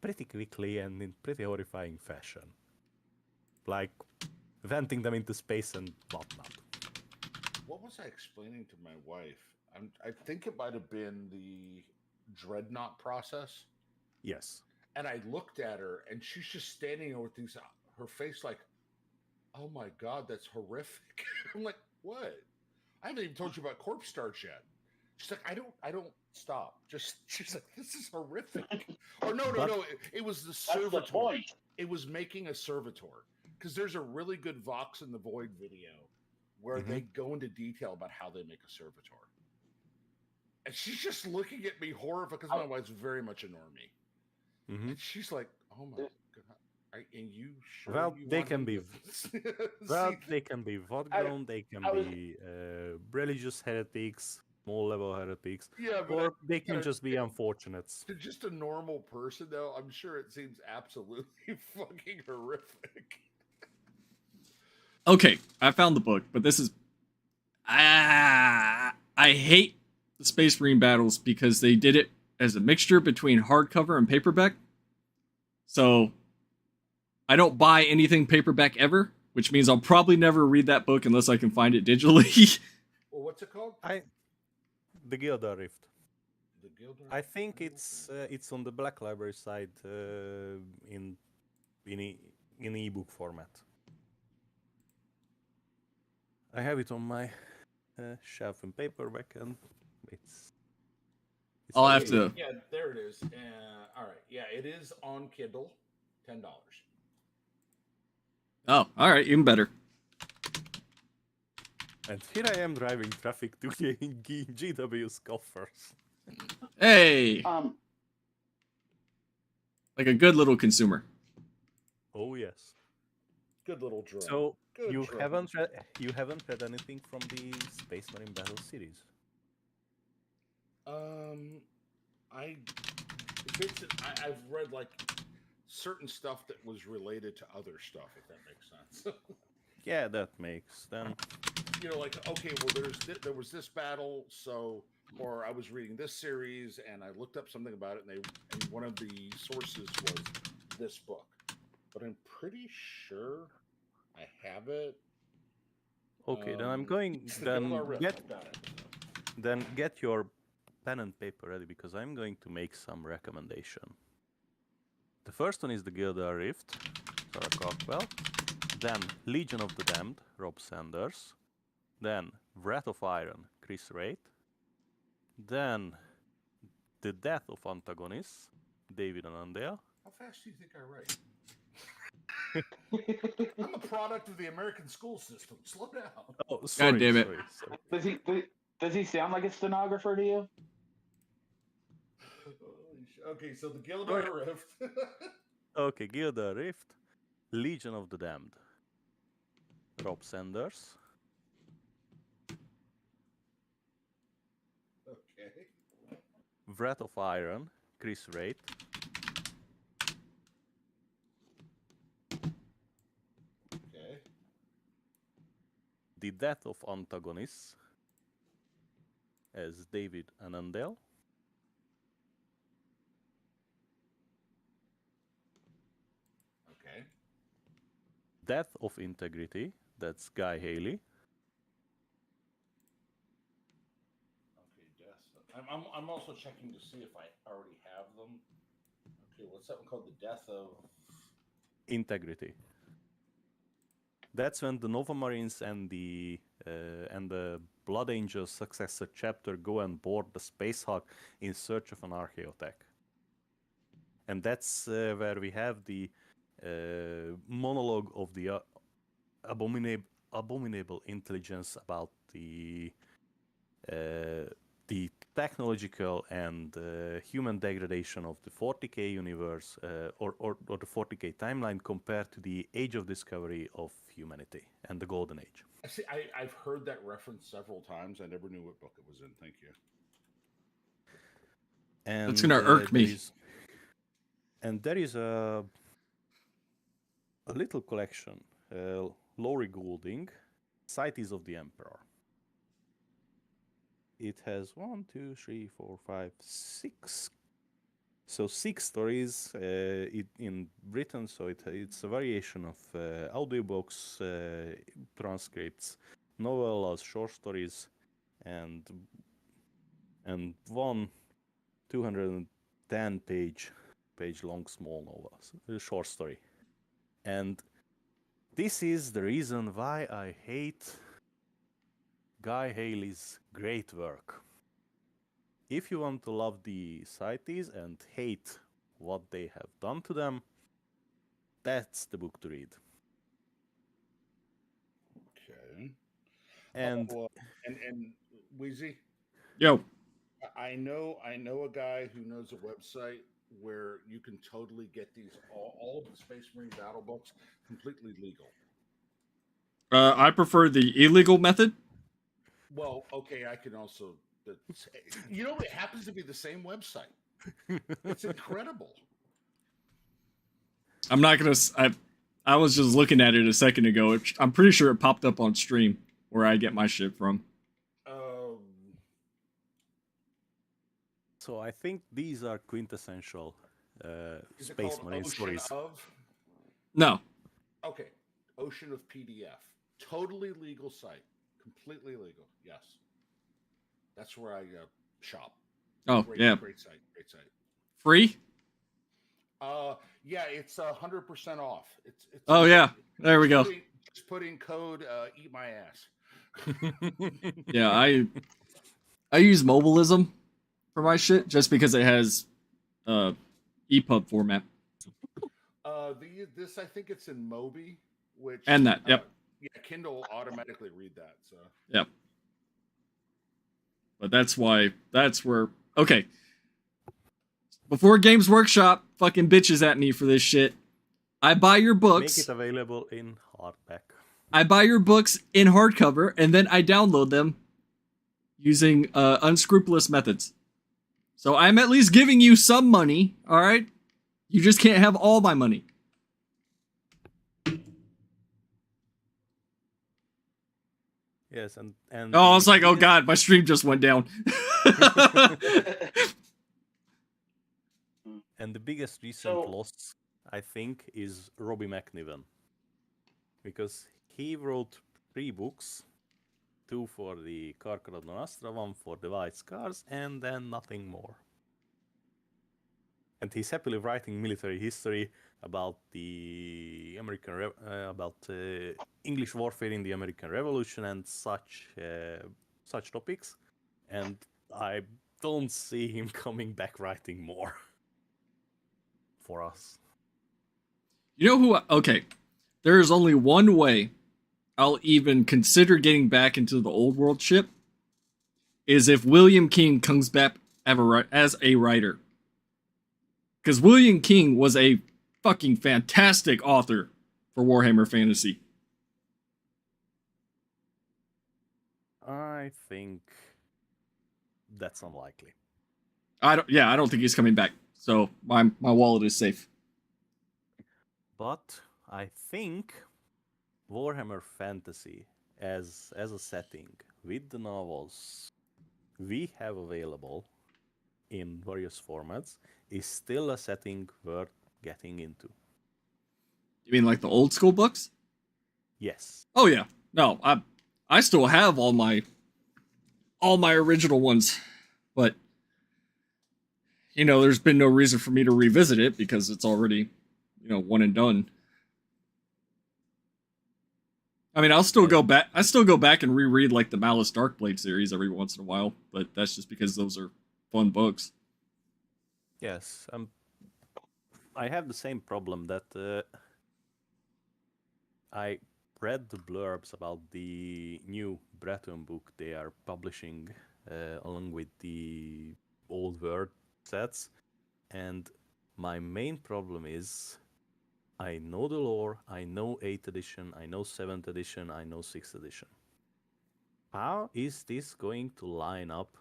Speaker 3: pretty quickly and in pretty horrifying fashion, like venting them into space and whatnot.
Speaker 2: What was I explaining to my wife? I think it might have been the Dreadnought process.
Speaker 3: Yes.
Speaker 2: And I looked at her, and she's just standing there with her face like, oh my God, that's horrific. I'm like, what? I haven't even told you about Corpse Starch yet. She's like, I don't stop. She's like, this is horrific. Or no. It was the servitor.
Speaker 4: That's the point.
Speaker 2: It was making a servitor. Because there's a really good Vox in the Void video where
Speaker 3: Mhm.
Speaker 2: they go into detail about how they make a servitor. And she's just looking at me horrified because my wife's very much a normie.
Speaker 3: Mhm.
Speaker 2: And she's like, "Oh my god! And you sure
Speaker 3: Well,
Speaker 2: you
Speaker 3: they
Speaker 2: want
Speaker 3: can
Speaker 2: him
Speaker 3: be
Speaker 2: to
Speaker 3: Well,
Speaker 2: see
Speaker 3: they can be vote
Speaker 4: I-
Speaker 3: grown, they can
Speaker 4: I was-
Speaker 3: be religious heretics, small level heretics,
Speaker 2: Yeah, but
Speaker 3: or they can
Speaker 2: gotta
Speaker 3: just be unfortunates.
Speaker 2: to just a normal person, though, I'm sure it seems absolutely fucking horrific.
Speaker 1: Okay, I found the book, but this is I hate the Space Marine battles because they did it as a mixture between hardcover and paperback. So I don't buy anything paperback ever, which means I'll probably never read that book unless I can find it digitally.
Speaker 2: Well, what's it called?
Speaker 3: The Gildar Rift.
Speaker 2: The Gildar.
Speaker 3: I think it's on the Black Library side in ebook format. I have it on my shelf in paperback, and it's
Speaker 1: I'll have
Speaker 3: available.
Speaker 1: to.
Speaker 2: Yeah, there it is. All right. Yeah, it is on Kindle. $10.
Speaker 1: Oh, all right, even better.
Speaker 3: And here I am driving traffic to GW Scoffers.
Speaker 1: Hey,
Speaker 4: Um,
Speaker 1: like a good little consumer.
Speaker 3: Oh yes.
Speaker 2: Good little drone.
Speaker 3: So
Speaker 2: Good
Speaker 3: you
Speaker 2: drone.
Speaker 3: haven't read anything from the Space Marine Battle series?
Speaker 2: I've read like certain stuff that was related to other stuff, if that makes sense.
Speaker 3: Yeah, that makes then.
Speaker 2: You know, like okay, well, there was this battle, so or I was reading this series and I looked up something about it, and one of the sources was this book, but I'm pretty sure I have it.
Speaker 3: Okay, then I'm
Speaker 2: Um,
Speaker 3: going. Then
Speaker 2: Gildar Rift,
Speaker 3: get
Speaker 2: I've got it.
Speaker 3: then get your pen and paper ready because I'm going to make some recommendation. The first one is the Gildar Rift, Sarah Cockwell. Then Legion of the Damned, Rob Sanders. Then Wrath of Iron, Chris Wright. Then The Death of Antagonists, David Anandale.
Speaker 2: How fast do you think I write? I'm a product of the American school system. Slow down.
Speaker 3: Oh, sorry,
Speaker 1: damn it.
Speaker 3: sorry.
Speaker 4: does he sound like a stenographer to you?
Speaker 2: Okay, so the Gildar Rift.
Speaker 3: Okay, Gildar Rift, Legion of the Damned, Rob Sanders.
Speaker 2: Okay.
Speaker 3: Wrath of Iron, Chris Wright.
Speaker 2: Okay.
Speaker 3: The Death of Antagonists as David Anandale.
Speaker 2: Okay.
Speaker 3: Death of Integrity, that's Guy Haley.
Speaker 2: Okay, death. I'm also checking to see if I already have them. Okay, what's that one called? The Death of.
Speaker 3: Integrity. That's when the Nova Marines and the Blood Angel successor chapter go on board the Space Hawk in search of an archaeotech. And that's where we have the monologue of the abominable intelligence about the technological and human degradation of the 40k universe or the 40k timeline compared to the age of discovery of humanity and the golden age.
Speaker 2: See, I've heard that reference several times. I never knew what book it was in. Thank you.
Speaker 3: And
Speaker 1: That's gonna irk me.
Speaker 3: There is a little collection, Laurie Goulding, Cities of the Emperor. It has 1, 2, 3, 4, 5, 6. So 6 stories in Britain. So it's a variation of audiobooks, transcripts, novellas, short stories, and one 210 page long small novel, short story. And this is the reason why I hate Guy Haley's great work. If you want to love the Scythes and hate what they have done to them, that's the book to read.
Speaker 2: Okay.
Speaker 3: And
Speaker 2: and Wheezy,
Speaker 1: Yo,
Speaker 2: I know a guy who knows a website where you can totally get these all of the Space Marine battle books completely legal.
Speaker 1: I prefer the illegal method.
Speaker 2: Well, okay, I can also. You know, it happens to be the same website. It's incredible.
Speaker 1: I'm not gonna. I was just looking at it a second ago. I'm pretty sure it popped up on stream where I get my shit from.
Speaker 3: so I think these are quintessential
Speaker 2: Is it
Speaker 3: Space
Speaker 2: called
Speaker 3: Marine
Speaker 2: Ocean
Speaker 3: stories.
Speaker 2: of?
Speaker 1: No,
Speaker 2: Okay, Ocean of PDF. Totally legal site. Completely legal. Yes. That's where I shop.
Speaker 1: oh
Speaker 2: Great,
Speaker 1: yeah,
Speaker 2: great site. Great site.
Speaker 1: free.
Speaker 2: Yeah, it's 100% off. It's
Speaker 1: Oh yeah, there we go.
Speaker 2: Just put in code eat my ass.
Speaker 1: Yeah, I use Mobilism for my shit just because it has EPUB format.
Speaker 2: This I think it's in Mobi, which
Speaker 1: And that, yep.
Speaker 2: Yeah, Kindle will automatically read that. So
Speaker 1: Yep. But that's where okay. Before Games Workshop fucking bitches at me for this shit, I buy your books.
Speaker 3: Make it available in hardback.
Speaker 1: I buy your books in hardcover and then I download them using unscrupulous methods. So I'm at least giving you some money, all right? You just can't have all my money.
Speaker 3: Yes, and
Speaker 1: Oh, I was like, oh god, my stream just went down.
Speaker 3: And the biggest recent loss, I think, is Robbie McNiven. Because he wrote 3 books, 2 for the Karkara Donastra, 1 for the White Scars, and then nothing more. And he's happily writing military history about the English warfare in the American Revolution and such topics. And I don't see him coming back writing more for us.
Speaker 1: You know who? Okay, there is only one way I'll even consider getting back into the old world ship. Is if William King comes back as a writer. Because William King was a fucking fantastic author for Warhammer Fantasy.
Speaker 3: I think that's unlikely.
Speaker 1: I don't think he's coming back. So my wallet is safe.
Speaker 3: But I think Warhammer Fantasy as a setting with the novels we have available in various formats is still a setting worth getting into.
Speaker 1: You mean like the old school books?
Speaker 3: Yes.
Speaker 1: Oh yeah. No, I still have all my original ones, but you know, there's been no reason for me to revisit it because it's already, you know, one and done. I mean, I'll still go back and reread like the Malice Darkblade series every once in a while, but that's just because those are fun books.
Speaker 3: Yes, I have the same problem that I read the blurbs about the new Breton book they are publishing along with the old world sets, and my main problem is I know the lore, I know 8th edition, I know 7th edition, I know 6th edition. How is this going to line up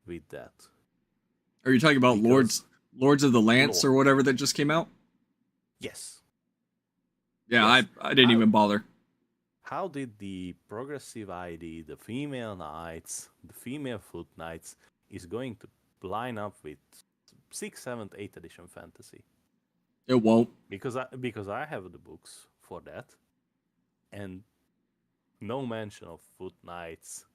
Speaker 3: with that?
Speaker 1: Are you talking about Lords of the Lance or whatever that just came out?
Speaker 3: Yes.
Speaker 1: Yeah, yes. I didn't even bother.
Speaker 3: How did the progressive ID, the female knights, the female foot knights is going to line up with 6th, 7th, 8th edition fantasy?
Speaker 1: It won't.
Speaker 3: Because I have the books for that. And no mention of foot knights.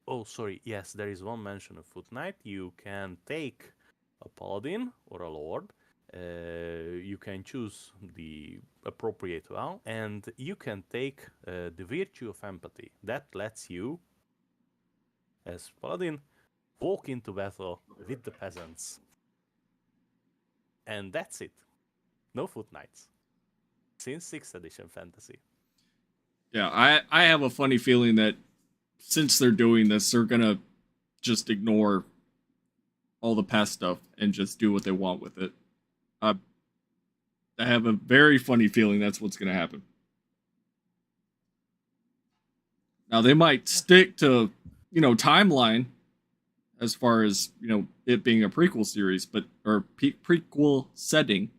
Speaker 3: Oh, sorry. Yes, there is one mention of foot knight. You can take a paladin or a lord. You can choose the appropriate one, and you can take the virtue of empathy. That lets you, as paladin, walk into battle with the peasants. And that's it. No foot knights. Since 6th edition fantasy.
Speaker 1: Yeah, I have a funny feeling that since they're doing this, they're gonna just ignore all the past stuff and just do what they want with it. I have a very funny feeling that's what's gonna happen. Now they might stick to, timeline as far as, it being a prequel series, but or prequel setting.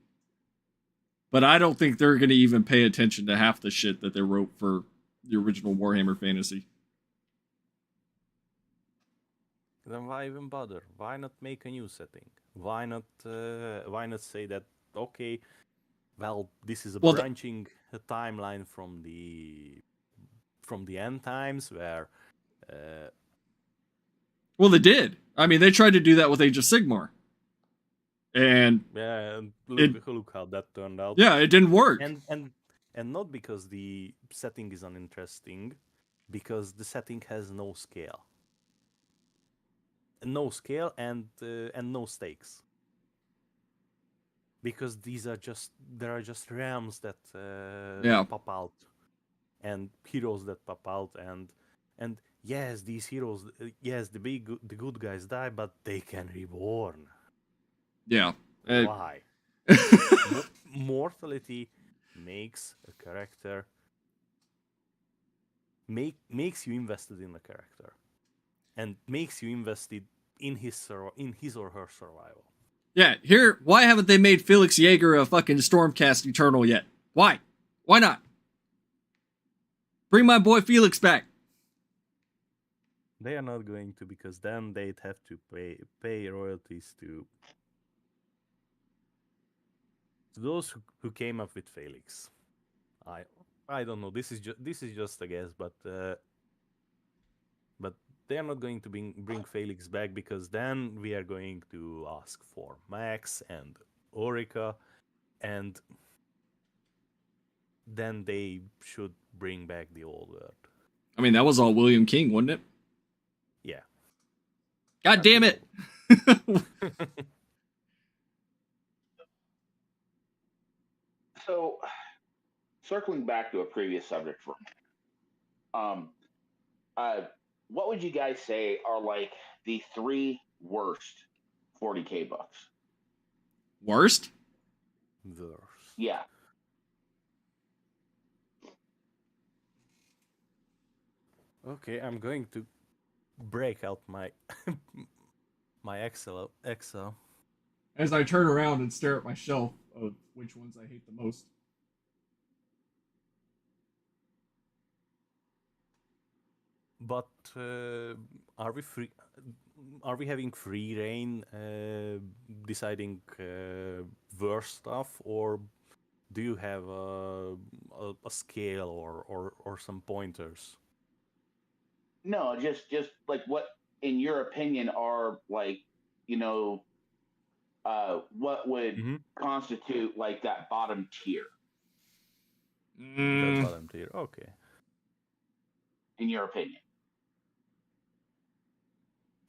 Speaker 1: But I don't think they're going to even pay attention to half the shit that they wrote for the original Warhammer Fantasy.
Speaker 3: Then why even bother? Why not make a new setting? Why not say that, okay, well, this is a branching timeline from the end times where
Speaker 1: well, they did. I mean, they tried to do that with Age of Sigmar. And
Speaker 3: yeah, look how that turned out.
Speaker 1: Yeah, it didn't work.
Speaker 3: And not because the setting is uninteresting, because the setting has no scale. No scale and no stakes. Because there are just realms that pop out, and heroes that pop out, and yes, these heroes, the good guys die, but they can reborn.
Speaker 1: Yeah.
Speaker 3: Why? Mortality makes a character makes you invested in the character, and makes you invested in his or her survival.
Speaker 1: Yeah, why haven't they made Felix Jaeger a fucking Stormcast Eternal yet? Why? Why not? Bring my boy Felix back.
Speaker 3: They are not going to, because then they'd have to pay royalties to those who came up with Felix. I don't know. This is just a guess, but they are not going to bring Felix back, because then we are going to ask for Max and Orica, and then they should bring back the old world.
Speaker 1: I mean, that was all William King, wasn't it?
Speaker 3: Yeah.
Speaker 1: God damn it!
Speaker 4: So, circling back to a previous subject for me, what would you guys say are like the 3 worst 40K books?
Speaker 1: Worst?
Speaker 4: Yeah.
Speaker 3: Okay, I'm going to break out my my Excel.
Speaker 1: As I turn around and stare at my shelf of which ones I hate the most.
Speaker 3: But are we free? Are we having free reign deciding worse stuff, or do you have a scale or some pointers?
Speaker 4: No, just like what, in your opinion, are like, what would constitute like that bottom tier?
Speaker 3: That bottom tier, okay.
Speaker 4: In your opinion.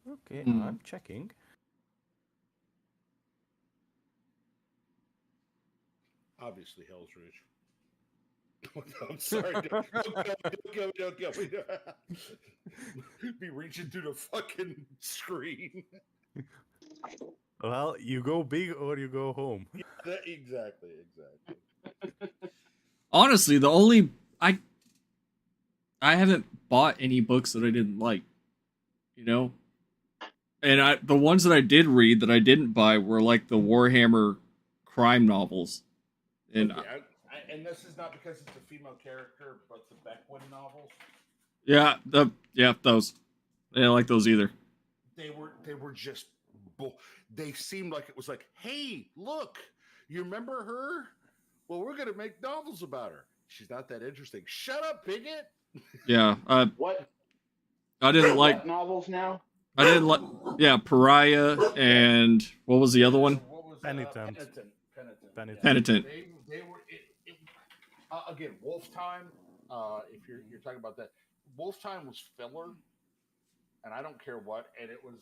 Speaker 3: Okay, I'm checking.
Speaker 2: Obviously, Hell's Ridge. I'm sorry. Don't kill me. Be reaching through the fucking screen.
Speaker 3: Well, you go big or you go home.
Speaker 2: Yeah, exactly.
Speaker 1: Honestly, the only I haven't bought any books that I didn't like, and the ones that I did read that I didn't buy were like the Warhammer crime novels, and
Speaker 2: and this is not because it's a female character, but the Beckwin novels.
Speaker 1: Yeah, those. I didn't like those either.
Speaker 2: They were just they seemed like it was like, hey, look, you remember her? Well, we're gonna make novels about her. She's not that interesting. Shut up, bigot.
Speaker 1: Yeah.
Speaker 4: What?
Speaker 1: I didn't like
Speaker 4: what novels now.
Speaker 1: I didn't like. Yeah, Pariah, and what was the other one?
Speaker 2: What was
Speaker 3: Penitent.
Speaker 1: Penitent.
Speaker 2: They were again, Wolf Time. If you're talking about that, Wolf Time was filler, and I don't care what, and it was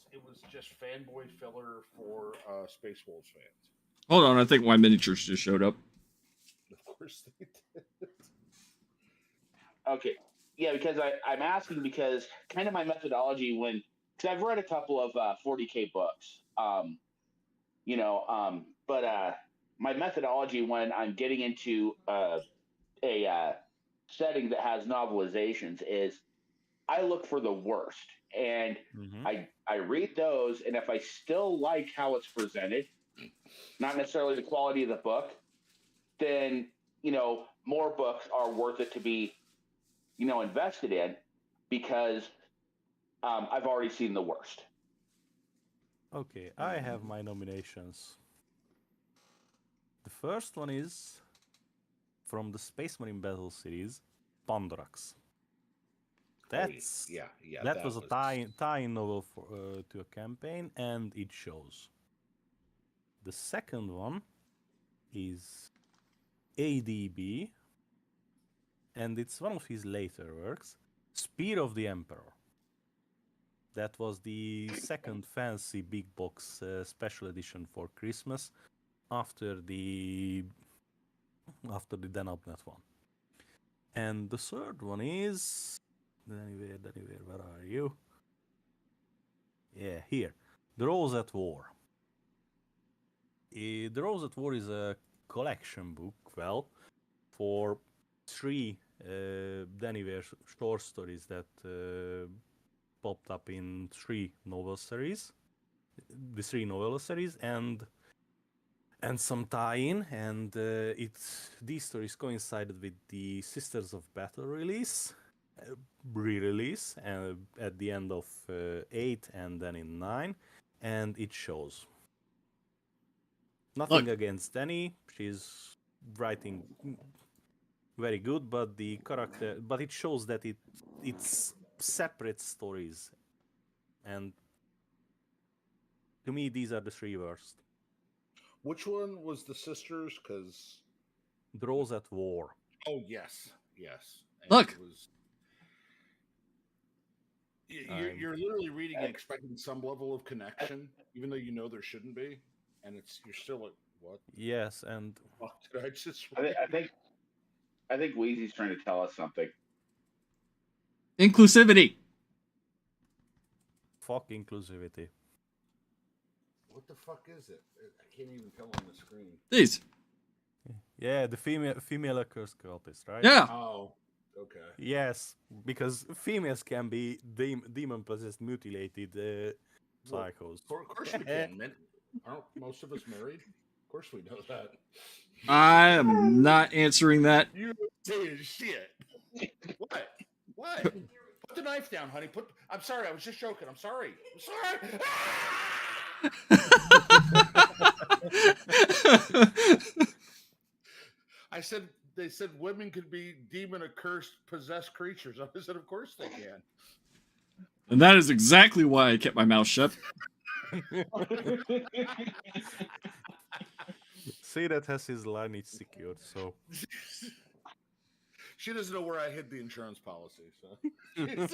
Speaker 2: just fanboy filler for Space Wolves fans.
Speaker 1: Hold on, I think my miniatures just showed up.
Speaker 2: Of course they did.
Speaker 4: Okay, yeah, because I'm asking because kind of my methodology when because I've read a couple of 40K books, but my methodology when I'm getting into a setting that has novelizations is I look for the worst, and
Speaker 3: Hmm.
Speaker 4: I read those, and if I still like how it's presented, not necessarily the quality of the book, then more books are worth it to be invested in because I've already seen the worst.
Speaker 3: Okay, I have my nominations. The first one is from the Space Marine Battle series, Pandorax. That's
Speaker 2: yeah.
Speaker 3: that was a tie-in novel to a campaign, and it shows. The second one is ADB, and it's one of his later works, Spear of the Emperor. That was the second fancy big box special edition for Christmas after the Den Abnett one. And the third one is anywhere, where are you? Yeah, here. The Rose at War. The Rose at War is a collection book, for 3 Deniver short stories that popped up in 3 novel series. The 3 novel series and some tie-in, and these stories coincided with the Sisters of Battle release, re-release at the end of 8 and then in 9, and it shows. Nothing
Speaker 1: Look.
Speaker 3: against Dani, she's writing very good, but it shows that it's separate stories, and to me these are the 3 worst.
Speaker 2: Which one was the sisters? Because
Speaker 3: The Rose at War.
Speaker 2: oh yes. And
Speaker 1: Look.
Speaker 2: it was, you're literally reading and expecting some level of connection, even though you know there shouldn't be, and you're still at what?
Speaker 3: Yes, and
Speaker 2: What did I just?
Speaker 4: I think Wheezy's trying to tell us something.
Speaker 1: Inclusivity.
Speaker 3: fuck inclusivity.
Speaker 2: What the fuck is it? I can't even tell on the screen.
Speaker 1: These.
Speaker 3: Yeah, the female accursed cultist, right?
Speaker 1: Yeah.
Speaker 2: Oh, okay.
Speaker 3: Yes, because females can be demon possessed, mutilated psychos.
Speaker 2: Of course we can. Aren't most of us married? Of course we know that.
Speaker 1: I am not answering that.
Speaker 2: You saying shit. What? Put the knife down, honey. I'm sorry. I was just joking. I'm sorry. They said women could be demon accursed possessed creatures. I said, of course they can.
Speaker 1: And that is exactly why I kept my mouth shut.
Speaker 3: See, that has his lineage secured, so.
Speaker 2: She doesn't know where I hid the insurance policy, so. It's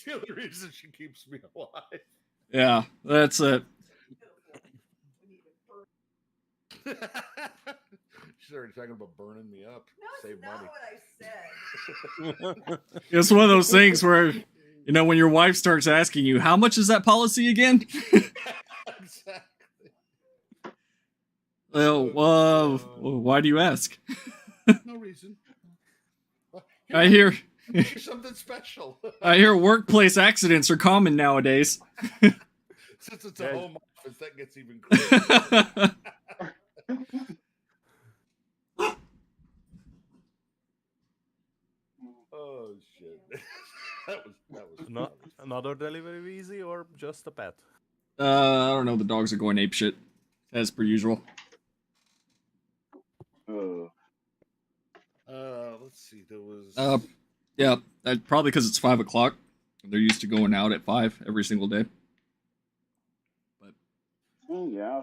Speaker 2: the only reason she keeps me alive.
Speaker 1: Yeah, that's it.
Speaker 2: She's already talking about burning me up.
Speaker 5: No,
Speaker 2: Save
Speaker 5: that's
Speaker 2: money.
Speaker 5: not what I said.
Speaker 1: It's one of those things where, you know, when your wife starts asking you, how much is that policy again?
Speaker 2: Exactly.
Speaker 1: Well, why do you ask?
Speaker 2: No reason.
Speaker 1: I hear
Speaker 2: Something special.
Speaker 1: I hear workplace accidents are common nowadays.
Speaker 2: Since it's a home office, that gets even crazier. Oh shit! that was
Speaker 3: Not another delivery easy or just a pet?
Speaker 1: I don't know. The dogs are going apeshit, as per usual.
Speaker 2: Let's see. There was.
Speaker 1: Yeah, probably because it's 5 o'clock. They're used to going out at 5 every single day. But
Speaker 4: yeah,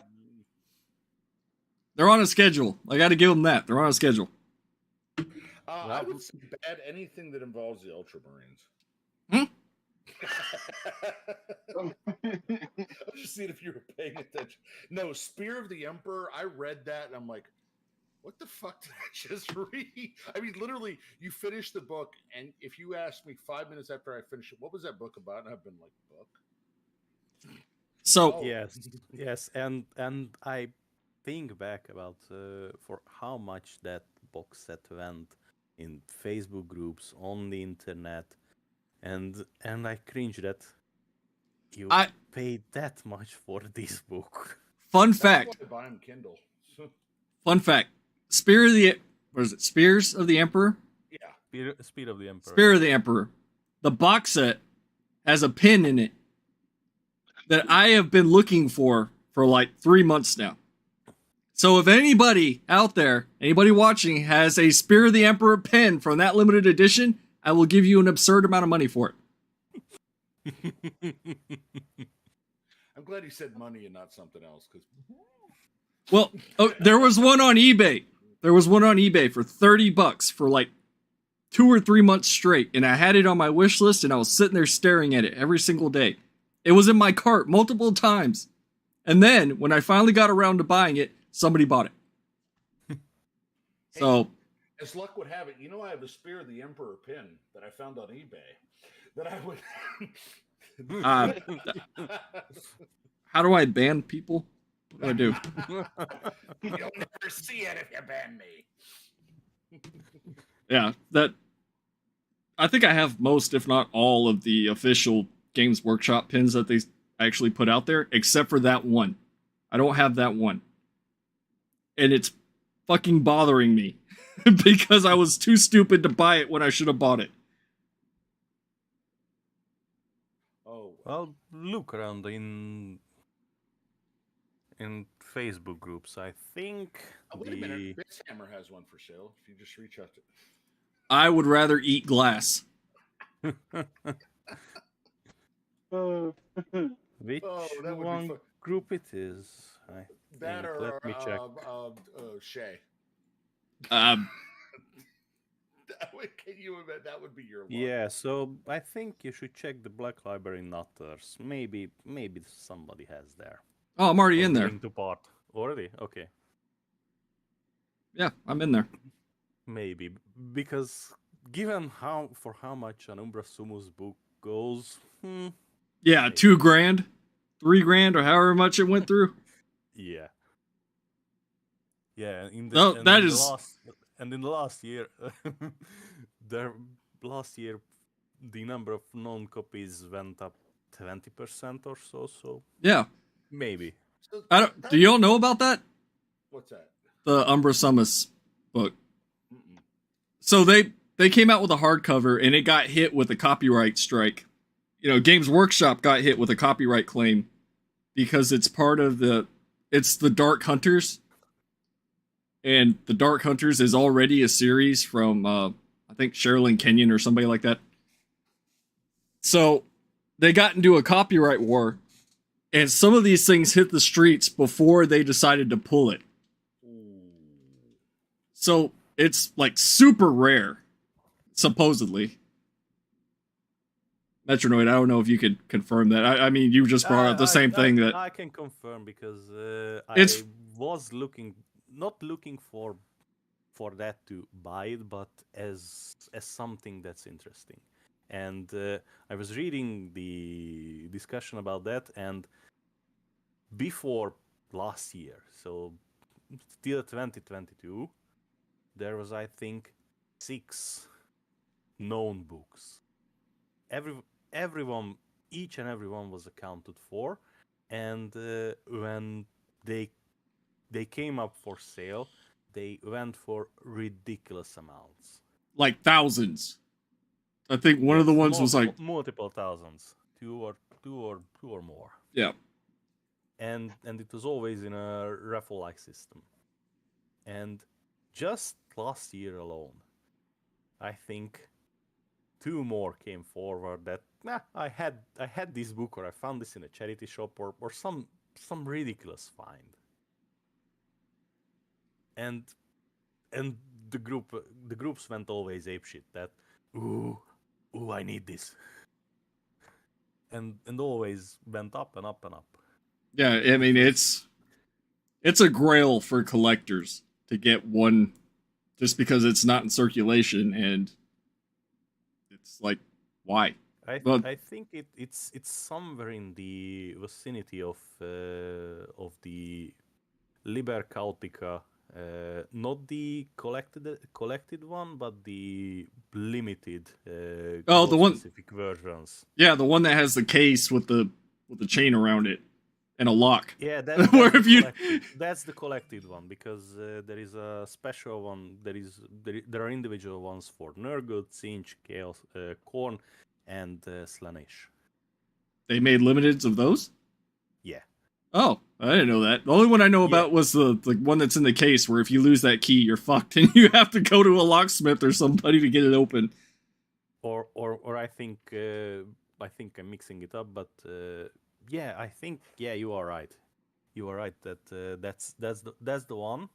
Speaker 1: they're on a schedule. I got to give them that. They're on a schedule.
Speaker 2: I would say bad anything that involves the Ultramarines. I was just seeing if you were paying attention. No, Spear of the Emperor. I read that and I'm like, what the fuck did I just read? I mean, literally, you finish the book, and if you asked me 5 minutes after I finished it, what was that book about? And I've been like, book?
Speaker 1: So
Speaker 2: Oh.
Speaker 3: Yes, and I think back about for how much that box set went in Facebook groups on the internet, and I cringe that you
Speaker 1: I
Speaker 3: paid that much for this book.
Speaker 1: fun
Speaker 2: That's
Speaker 1: fact.
Speaker 2: why I buy 'em Kindle.
Speaker 1: Fun fact. Spear of the what is it? Spears of the Emperor?
Speaker 2: Yeah.
Speaker 3: Speed of the Emperor.
Speaker 1: Spear of the Emperor. The box set has a pin in it that I have been looking for like 3 months now. So if anybody out there, anybody watching, has a Spear of the Emperor pin from that limited edition, I will give you an absurd amount of money for it.
Speaker 2: I'm glad he said money and not something else. Because
Speaker 1: Well, there was one on eBay. There was one on eBay for $30 for like 2 or 3 months straight, and I had it on my wish list, and I was sitting there staring at it every single day. It was in my cart multiple times, and then when I finally got around to buying it, somebody bought it. So,
Speaker 2: as luck would have it, you know, I have a Spear of the Emperor pin that I found on eBay that I would.
Speaker 1: how do I ban people? What do I do?
Speaker 2: You'll never see it if you ban me.
Speaker 1: Yeah, that. I think I have most, if not all, of the official Games Workshop pins that they actually put out there, except for that one. I don't have that one. And it's fucking bothering me because I was too stupid to buy it when I should have bought it.
Speaker 2: Oh,
Speaker 3: Well, look around in Facebook groups. I think
Speaker 2: wait a minute. Bitshammer has one for sale. If you just reach out to.
Speaker 1: I would rather eat glass.
Speaker 3: Which
Speaker 2: Oh, that would be
Speaker 3: one
Speaker 2: fun.
Speaker 3: group it is? I
Speaker 2: That
Speaker 3: think.
Speaker 2: or
Speaker 3: Let me check.
Speaker 2: Shay.
Speaker 1: Um,
Speaker 2: Can you imagine? That would be your luck.
Speaker 3: Yeah, so I think you should check the Black Library Nutters. Maybe somebody has there.
Speaker 1: oh, I'm already
Speaker 3: Or
Speaker 1: in there.
Speaker 3: willing to part. Already? Okay.
Speaker 1: Yeah, I'm in there.
Speaker 3: Maybe. Because given how much an Umbra Sumus book goes,
Speaker 1: Yeah, $2,000, $3,000, or however much it went through.
Speaker 3: yeah. Yeah, in the,
Speaker 1: No,
Speaker 3: and
Speaker 1: that
Speaker 3: in the
Speaker 1: is-
Speaker 3: last, and in the last year, the number of known copies went up 20% or so. So
Speaker 1: Yeah.
Speaker 3: maybe.
Speaker 2: So
Speaker 1: I don't. Do y'all know about that?
Speaker 2: What's that?
Speaker 1: The Umbra Sumus book.
Speaker 2: Mm-mm.
Speaker 1: So they came out with a hardcover and it got hit with a copyright strike. You know, Games Workshop got hit with a copyright claim because it's part of the Dark Hunters. And the Dark Hunters is already a series from I think Sherilyn Kenyon or somebody like that. So they got into a copyright war, and some of these things hit the streets before they decided to pull it.
Speaker 2: Ooh.
Speaker 1: So it's like super rare, supposedly. Metronoid, I don't know if you could confirm that. I mean, you just brought up the same thing that
Speaker 3: I can confirm because
Speaker 1: It's-
Speaker 3: I was not looking for that to buy it, but as something that's interesting. And I was reading the discussion about that, and before last year, so till 2022, there was, I think, 6 known books. Everyone, each and every one was accounted for, and when they came up for sale, they went for ridiculous amounts.
Speaker 1: like thousands. I think one of the ones was like,
Speaker 3: multiple thousands, two or more,
Speaker 1: yeah,
Speaker 3: and it was always in a raffle-like system. And just last year alone, I think 2 more came forward that I had this book, or I found this in a charity shop, or some ridiculous find. And the groups went always apeshit that ooh I need this, and always went up and up and up.
Speaker 1: yeah. I mean, it's a grail for collectors to get one just because it's not in circulation, and it's like, why? Well-
Speaker 3: I think it's somewhere in the vicinity of the Liber Caotica, not the collected one, but the limited
Speaker 1: Oh, the one-
Speaker 3: specific versions.
Speaker 1: Yeah, the one that has the case with the chain around it and a lock.
Speaker 3: Yeah,
Speaker 1: Where
Speaker 3: that's,
Speaker 1: have you-
Speaker 3: that's the collected one, because there is a special one. There are individual ones for Nurgle, Tzeentch, Chaos, Khorne, and Slaanesh.
Speaker 1: They made limiteds of those?
Speaker 3: Yeah.
Speaker 1: Oh, I didn't know that. The only one I know about was the one that's in the case, where if you lose that key, you're fucked, and you have to go to a locksmith or somebody to get it open.
Speaker 3: Or I think I'm mixing it up, but yeah, I think you are right. You are right that that's the one,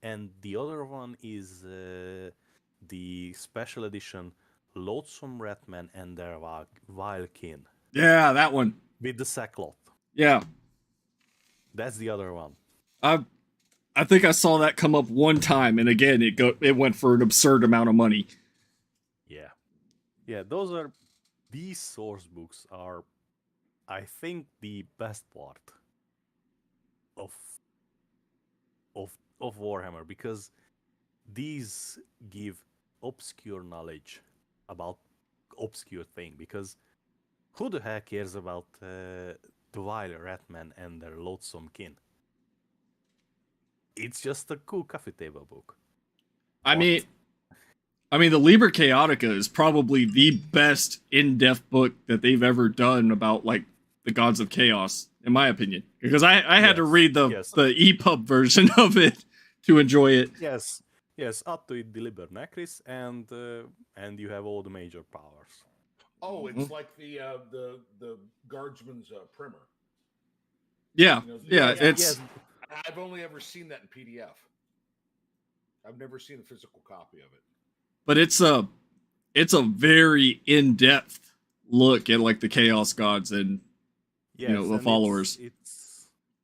Speaker 3: and the other one is the special edition Loathsome Ratman and their Vile Kin
Speaker 1: Yeah, that one.
Speaker 3: with the sackcloth.
Speaker 1: Yeah,
Speaker 3: That's the other one.
Speaker 1: I think I saw that come up one time, and again, it went for an absurd amount of money.
Speaker 3: Yeah. These source books are, I think, the best part of Warhammer, because these give obscure knowledge about obscure thing. Because who the heck cares about the Vile Ratman and their Loathsome Kin? It's just a cool coffee table book.
Speaker 1: I mean, the Liber Chaotica is probably the best in-depth book that they've ever done about, like, the gods of chaos, in my opinion. Because I had to
Speaker 3: Yes,
Speaker 1: read the
Speaker 3: yes.
Speaker 1: EPUB version of it to enjoy it.
Speaker 3: Yes, up to it, the Liber Necris, and you have all the major powers.
Speaker 2: Oh, it's like the guardsman's primer.
Speaker 1: Yeah,
Speaker 2: You know,
Speaker 1: yeah,
Speaker 2: yeah,
Speaker 1: it's...
Speaker 3: Yes,
Speaker 2: I've only ever seen that in PDF. I've never seen a physical copy of it.
Speaker 1: But it's a very in-depth look at, like, the chaos gods and
Speaker 3: yes,
Speaker 1: the
Speaker 3: and
Speaker 1: followers.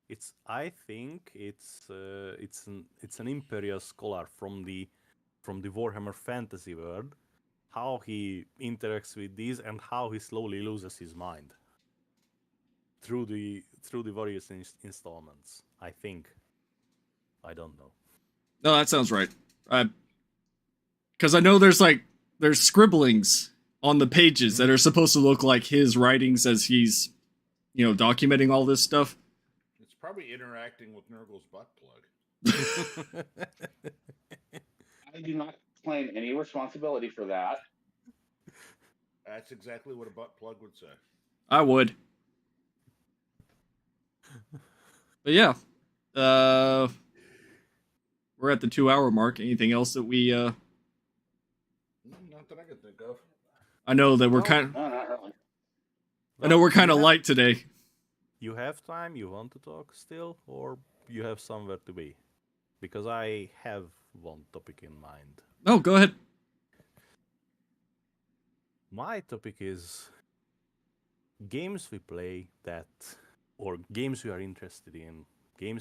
Speaker 3: It's I think it's an Imperial scholar from the Warhammer fantasy world, how he interacts with these and how he slowly loses his mind through the various installments. I think. I don't know.
Speaker 1: No, that sounds right. Because I know there's scribblings on the pages that are supposed to look like his writings as he's, documenting all this stuff.
Speaker 2: It's probably interacting with Nurgle's butt plug.
Speaker 4: I do not claim any responsibility for that.
Speaker 2: That's exactly what a butt plug would say.
Speaker 1: I would. But yeah, we're at the 2-hour mark. Anything else that we?
Speaker 2: Not that I can think of.
Speaker 1: I know that we're
Speaker 4: No,
Speaker 1: kind.
Speaker 4: no, not really.
Speaker 1: I know we're kind of
Speaker 3: you have-
Speaker 1: light today.
Speaker 3: You have time? You want to talk still, or you have somewhere to be? Because I have one topic in mind.
Speaker 1: No, go ahead.
Speaker 3: My topic is games we play that, or games we are interested in, game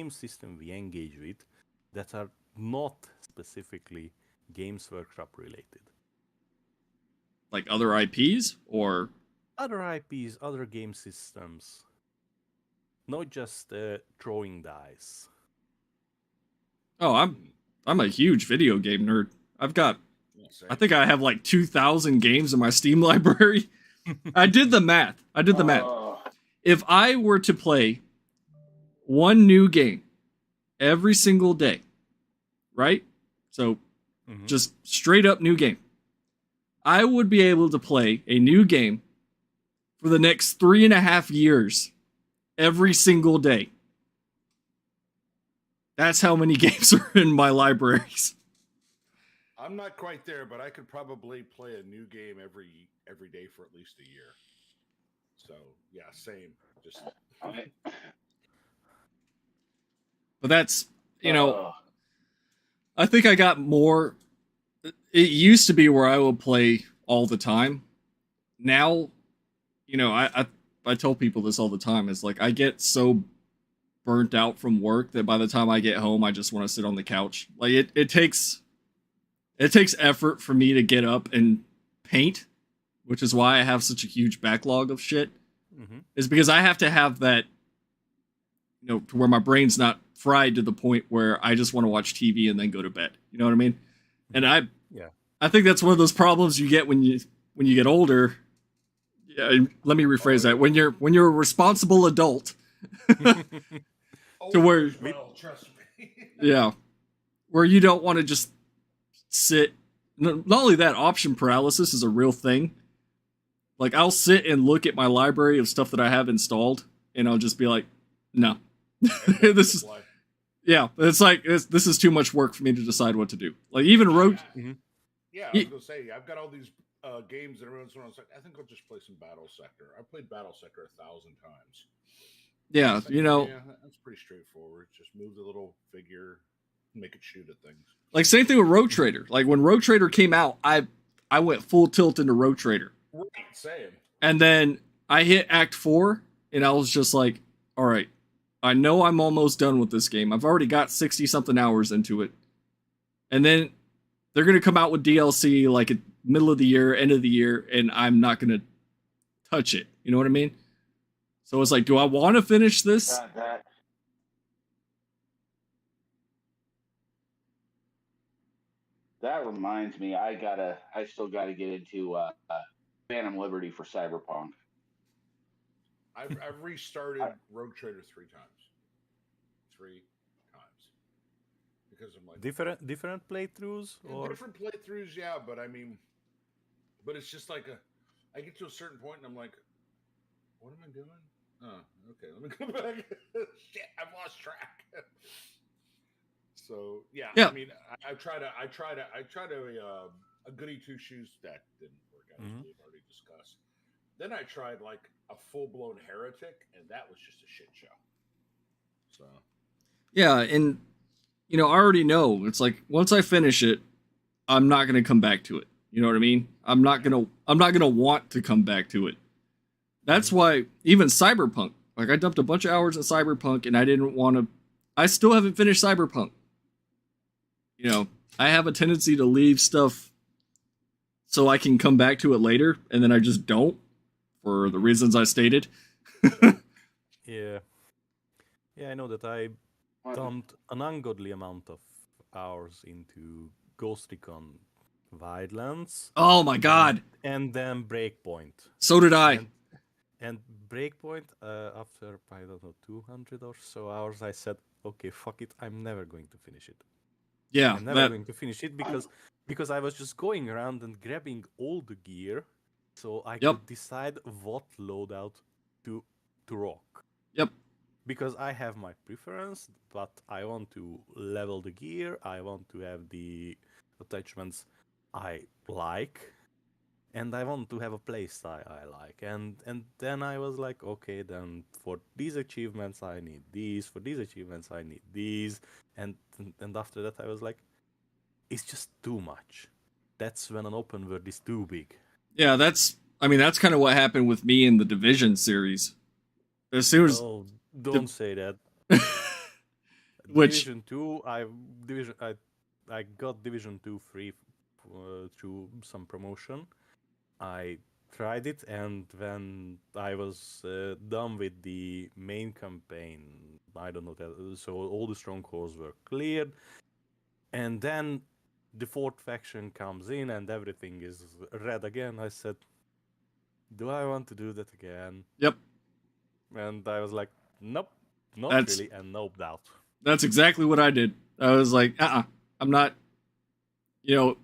Speaker 3: system we engage with that are not specifically Games Workshop related.
Speaker 1: Like other IPs or
Speaker 3: Other IPs, other game systems, not just throwing dice.
Speaker 1: oh, I'm a huge video game nerd.
Speaker 2: Say.
Speaker 1: I think I have like 2,000 games in my Steam library. I did the math. If I were to play one new game every single day, right? So
Speaker 3: Mhm.
Speaker 1: just straight up new game. I would be able to play a new game for the next 3.5 years every single day. That's how many games are in my libraries.
Speaker 2: I'm not quite there, but I could probably play a new game every day for at least a year. So yeah, same. Just
Speaker 1: But that's,
Speaker 4: Uh,
Speaker 1: I think I got more. It used to be where I would play all the time. Now, I tell people this all the time. It's like I get so burnt out from work that by the time I get home, I just want to sit on the couch. Like it takes effort for me to get up and paint, which is why I have such a huge backlog of shit.
Speaker 3: Mm-hmm.
Speaker 1: Is because I have to have that, to where my brain's not fried to the point where I just want to watch TV and then go to bed. You know what I mean? And I think that's one of those problems you get when you get older. Yeah, let me rephrase that. When you're a responsible adult, to where,
Speaker 2: well, trust me.
Speaker 1: yeah, where you don't want to just sit. Not only that, option paralysis is a real thing. Like, I'll sit and look at my library of stuff that I have installed, and I'll just be like, no. This is, yeah, it's like, this is too much work for me to decide what to do. Like, even
Speaker 2: Yeah, I was going to say, I've got all these games that everyone's when I was like, I think I'll just play some Battle Sector. I played Battle Sector 1,000 times.
Speaker 1: Yeah,
Speaker 2: like, yeah, that's pretty straightforward. Just move the little figure, make it shoot at things.
Speaker 1: Like, same thing with Road Trader. Like, when Road Trader came out, I went full tilt into Road Trader.
Speaker 2: Right, same.
Speaker 1: And then I hit Act 4, and I was just like, all right, I know I'm almost done with this game. I've already got 60-something hours into it. And then they're going to come out with DLC, like, at middle of the year, end of the year, and I'm not going to touch it. You know what I mean? So it's like, do I want to finish this?
Speaker 4: That reminds me, I still gotta get into Phantom Liberty for Cyberpunk.
Speaker 2: I've restarted Rogue Trader 3 times. 3 times. Because I'm like
Speaker 3: different playthroughs or
Speaker 2: different playthroughs, yeah, but I mean, but it's just like I get to a certain point and I'm like, what am I doing? Oh, okay, let me go back. Shit, I've lost track. So yeah, I mean, I tried a goody two shoes deck, didn't work out, as we've already discussed. Then I tried like a full blown heretic, and that was just a shit show. So
Speaker 1: yeah, and I already know it's like once I finish it, I'm not gonna come back to it. You know what I mean? I'm not gonna want to come back to it. That's why even Cyberpunk, like I dumped a bunch of hours in Cyberpunk, and I didn't want to. I still haven't finished Cyberpunk. I have a tendency to leave stuff so I can come back to it later, and then I just don't, for the reasons I stated.
Speaker 3: Yeah, I know that I dumped an ungodly amount of hours into Ghost Recon Wildlands.
Speaker 1: Oh my god!
Speaker 3: And then Breakpoint.
Speaker 1: So did I.
Speaker 3: And Breakpoint, after, I don't know, 200 or so hours, I said, okay, fuck it, I'm never going to finish it.
Speaker 1: Yeah,
Speaker 3: I'm never going to finish it because I was just going around and grabbing all the gear so I could decide what loadout to rock.
Speaker 1: Yep.
Speaker 3: Because I have my preference, but I want to level the gear, I want to have the attachments I like, and I want to have a playstyle I like. And then I was like, okay, then for these achievements I need these, for these achievements I need these, and after that I was like, it's just too much. That's when an open world is too big.
Speaker 1: Yeah, that's kind of what happened with me in the Division series. As soon as
Speaker 3: don't say that.
Speaker 1: Which
Speaker 3: Division 2, I got Division 2 free through some promotion. I tried it, and when I was done with the main campaign, I don't know, so all the strongholds were cleared, and then the fourth faction comes in and everything is red again. I said, do I want to do that again?
Speaker 1: Yep.
Speaker 3: And I was like, nope, not really, and nope doubt.
Speaker 1: That's exactly what I did. I was like, I'm not, and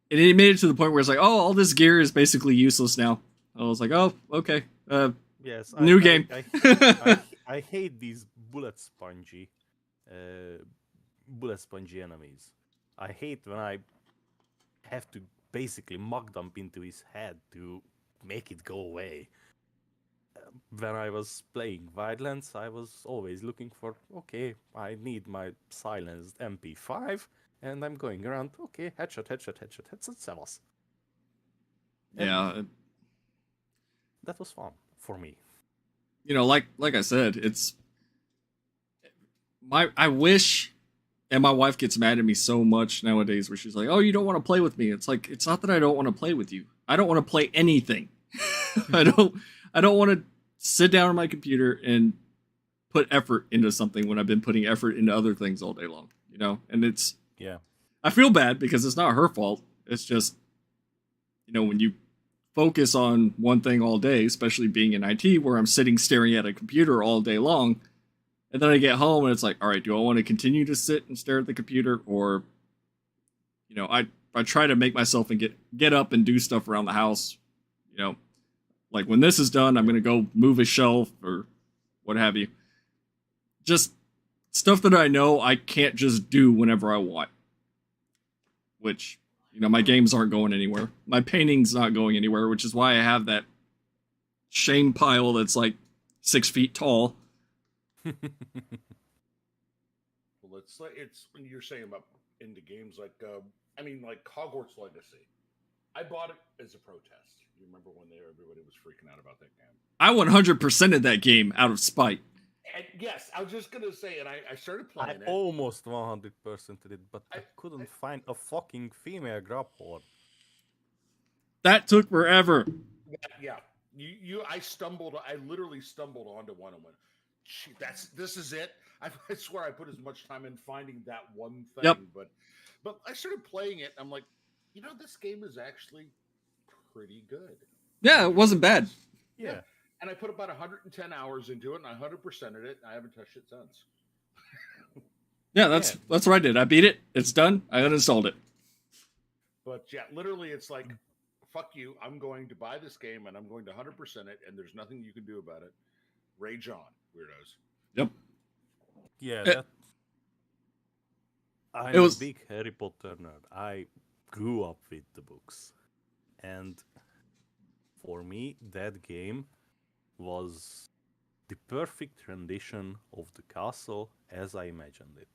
Speaker 1: it made it to the point where it's like, oh, all this gear is basically useless now. I was like, oh, okay.
Speaker 3: Yes.
Speaker 1: New game.
Speaker 3: I hate these bullet spongy enemies. I hate when I have to basically mug dump into his head to make it go away. When I was playing Wildlands, I was always looking for, okay, I need my silenced MP5, and I'm going around, okay, headshot, Sevas.
Speaker 1: Yeah.
Speaker 3: That was fun for me.
Speaker 1: Like I said, it's I wish, and my wife gets mad at me so much nowadays where she's like, "Oh, you don't want to play with me." It's like, it's not that I don't want to play with you. I don't want to play anything. I don't want to sit down on my computer and put effort into something when I've been putting effort into other things all day long, you know? And it's,
Speaker 3: Yeah.
Speaker 1: I feel bad because it's not her fault. It's just, you know, when you focus on one thing all day, especially being in IT where I'm sitting staring at a computer all day long, and then I get home and it's like, all right, do I want to continue to sit and stare at the computer, or, you know, I try to make myself and get up and do stuff around the house, you know, like when this is done, I'm going to go move a shelf or what have you. Just stuff that I know I can't just do whenever I want. Which, you know, my games aren't going anywhere. My painting's not going anywhere, which is why I have that shame pile that's like 6 feet tall.
Speaker 2: Well, it's when you're saying about indie games like I mean, like Hogwarts Legacy. I bought it as a protest. You remember when everybody was freaking out about that game?
Speaker 1: I 100%ed that game out of spite.
Speaker 2: And yes, I was just gonna say, and I started
Speaker 3: I
Speaker 2: playing it.
Speaker 3: almost 100% it, but I couldn't find a fucking female grappler.
Speaker 1: That took forever.
Speaker 2: Yeah, I literally stumbled onto one and went, "Gee, this is it." I swear I put as much time in finding that one thing,
Speaker 1: Yep.
Speaker 2: but I started playing it, and I'm like, you know, this game is actually pretty good.
Speaker 1: Yeah, it wasn't bad.
Speaker 3: Yeah.
Speaker 2: And I put about 110 hours into it, and I 100%ed it, and I haven't touched it since.
Speaker 1: Yeah, that's what I did. I beat it. It's done. I uninstalled it.
Speaker 2: But yeah, literally, it's like, fuck you. I'm going to buy this game, and I'm going to 100% it, and there's nothing you can do about it. Rage on, weirdos.
Speaker 1: Yep.
Speaker 3: Yeah, I'm
Speaker 1: It was-
Speaker 3: a big Harry Potter nerd. I grew up with the books. And for me, that game was the perfect rendition of the castle as I imagined it.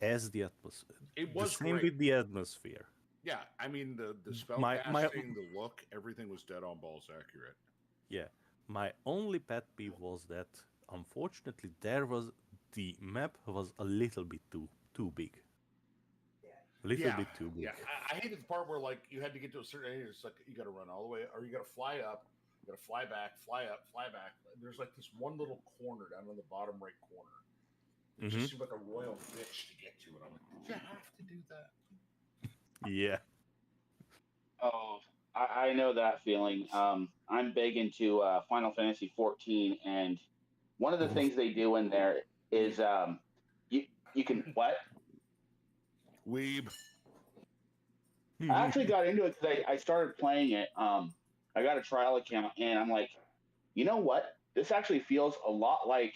Speaker 3: As the atmosphere.
Speaker 2: It was
Speaker 3: the same
Speaker 2: great.
Speaker 3: with the atmosphere.
Speaker 2: Yeah, I mean, the spell
Speaker 3: My-
Speaker 2: casting, the look, everything was dead on balls accurate.
Speaker 3: Yeah. My only pet peeve was that, unfortunately, the map was a little bit too big. Little bit too big.
Speaker 2: Yeah, I hated the part where like you had to get to a certain area. It's like you got to run all the way, or you got to fly up, you got to fly back, fly up, fly back. There's like this one little corner down in the bottom right corner. It just seemed like a royal bitch to get to, and I'm like, did you have to do that?
Speaker 3: Yeah.
Speaker 4: Oh, I know that feeling. I'm big into Final Fantasy 14, and one of the things they do in there is you can what?
Speaker 2: Weeb.
Speaker 4: I actually got into it because I started playing it. I got a trial account, and I'm like, you know what? This actually feels a lot like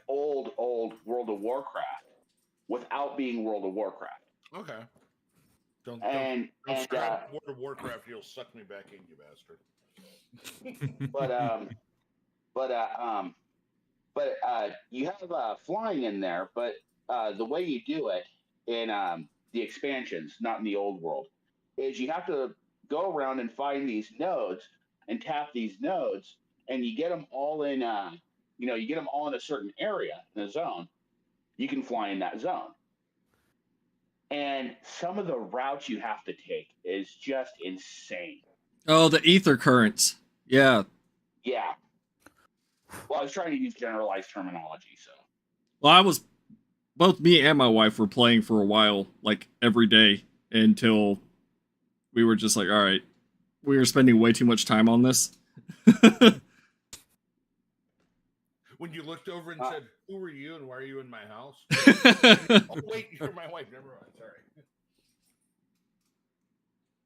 Speaker 4: old World of Warcraft without being World of Warcraft.
Speaker 2: Okay. Don't
Speaker 4: And
Speaker 2: World of Warcraft. You'll suck me back in, you bastard.
Speaker 4: but you have flying in there, but the way you do it in the expansions, not in the old world, is you have to go around and find these nodes and tap these nodes, and you get them all in you get them all in a certain area in a zone. You can fly in that zone. And some of the routes you have to take is just insane.
Speaker 1: Oh, the ether currents. Yeah.
Speaker 4: Yeah. Well, I was trying to use generalized terminology, so.
Speaker 1: Well, both me and my wife were playing for a while, like every day, until we were just like, all right, we were spending way too much time on this.
Speaker 2: When you looked over and said, "Who are you and why are you in my house?" Oh wait, you're my wife. Never mind. Sorry.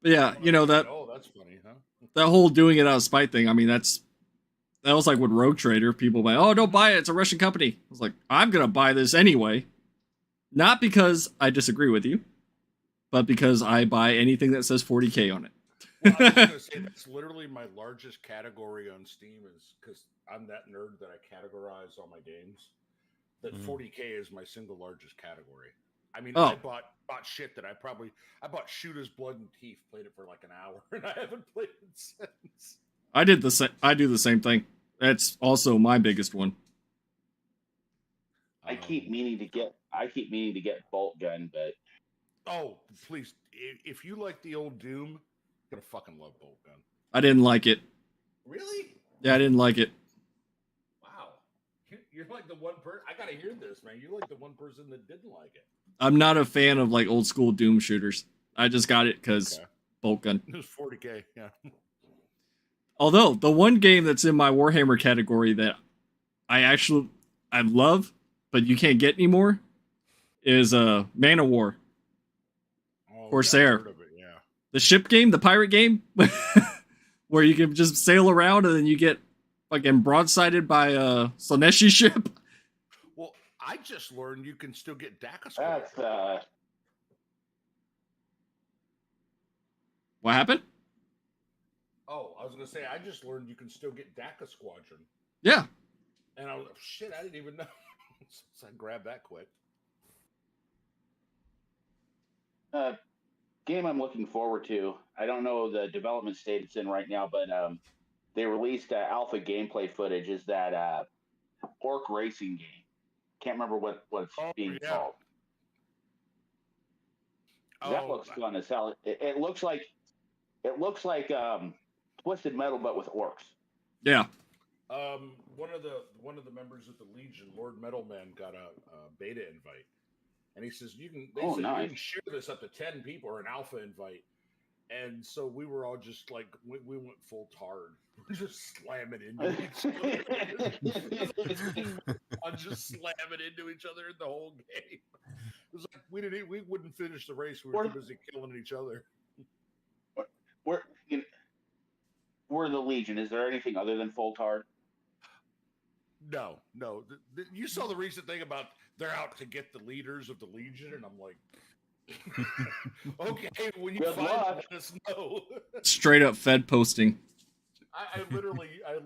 Speaker 1: But yeah, you know that
Speaker 2: Oh, that's funny, huh?
Speaker 1: that whole doing it out of spite thing. I mean, that was like with Rogue Trader. People went, "Oh, don't buy it. It's a Russian company." I was like, "I'm gonna buy this anyway," not because I disagree with you, but because I buy anything that says 40K on it.
Speaker 2: Well, I was gonna say that's literally my largest category on Steam, is because I'm that nerd that I categorize all my games. That 40K is my single largest category. I mean, I bought shit that I bought Shooters Blood and Teeth, played it for like an hour, and I haven't played it since.
Speaker 1: I do the same thing. That's also my biggest one.
Speaker 4: I keep meaning to get Bolt Gun, but
Speaker 2: Oh, please! If you like the old Doom, you're gonna fucking love Bolt Gun.
Speaker 1: I didn't like it.
Speaker 2: Really?
Speaker 1: Yeah, I didn't like it.
Speaker 2: Wow. You're like the one person. I gotta hear this, man. You're like the one person that didn't like it.
Speaker 1: I'm not a fan of like old school Doom shooters. I just got it because
Speaker 2: Okay.
Speaker 1: bolt gun.
Speaker 2: It was 40K. Yeah.
Speaker 1: Although the one game that's in my Warhammer category that I love, but you can't get anymore, is Man of War.
Speaker 2: Oh,
Speaker 1: Corsair.
Speaker 2: yeah, I've heard of it, yeah.
Speaker 1: The ship game, the pirate game, where you can just sail around and then you get fucking broadsided by a Slaneshi ship.
Speaker 2: Well, I just learned you can still get DACA score.
Speaker 4: that's
Speaker 1: What happened?
Speaker 2: Oh, I was gonna say I just learned you can still get DACA Squadron,
Speaker 1: Yeah.
Speaker 2: and I was shit. I didn't even know. So I grabbed that quick.
Speaker 4: game I'm looking forward to. I don't know the development state it's in right now, but they released alpha gameplay footage. Is that orc racing game? Can't remember what it's being
Speaker 2: yeah.
Speaker 4: called. That
Speaker 2: Oh,
Speaker 4: looks fun as hell. It looks like Twisted Metal, but with orcs.
Speaker 1: Yeah.
Speaker 2: one of the members of the Legion, Lord Metalman, got a beta invite, and he says you can. They said
Speaker 4: nice.
Speaker 2: you can share this up to 10 people or an alpha invite, and so we were all just like we went full tard. We're just slamming into each other. I'm just slamming into each other in the whole game. It was like we wouldn't finish the race. We were too busy killing each other.
Speaker 4: We're the Legion. Is there anything other than full tard?
Speaker 2: No. You saw the recent thing about they're out to get the leaders of the Legion, and I'm like, okay, when you find them, let us know.
Speaker 1: Straight up Fed posting.
Speaker 2: I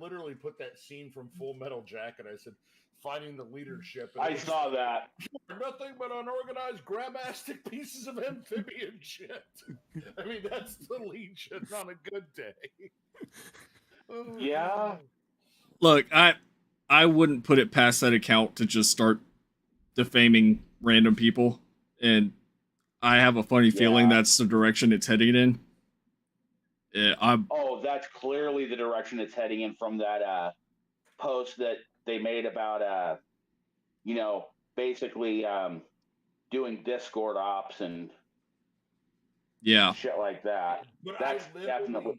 Speaker 2: literally put that scene from Full Metal Jacket. I said, finding the leadership.
Speaker 4: I saw that.
Speaker 2: Nothing but unorganized, grabastic pieces of amphibian shit. I mean, that's the Legion on a good day.
Speaker 4: Yeah.
Speaker 1: Look, I wouldn't put it past that account to just start defaming random people, and I have a funny feeling that's the direction it's heading in.
Speaker 4: That's clearly the direction it's heading in from that post that they made about basically doing Discord ops and shit like that.
Speaker 2: But
Speaker 4: that's definitely.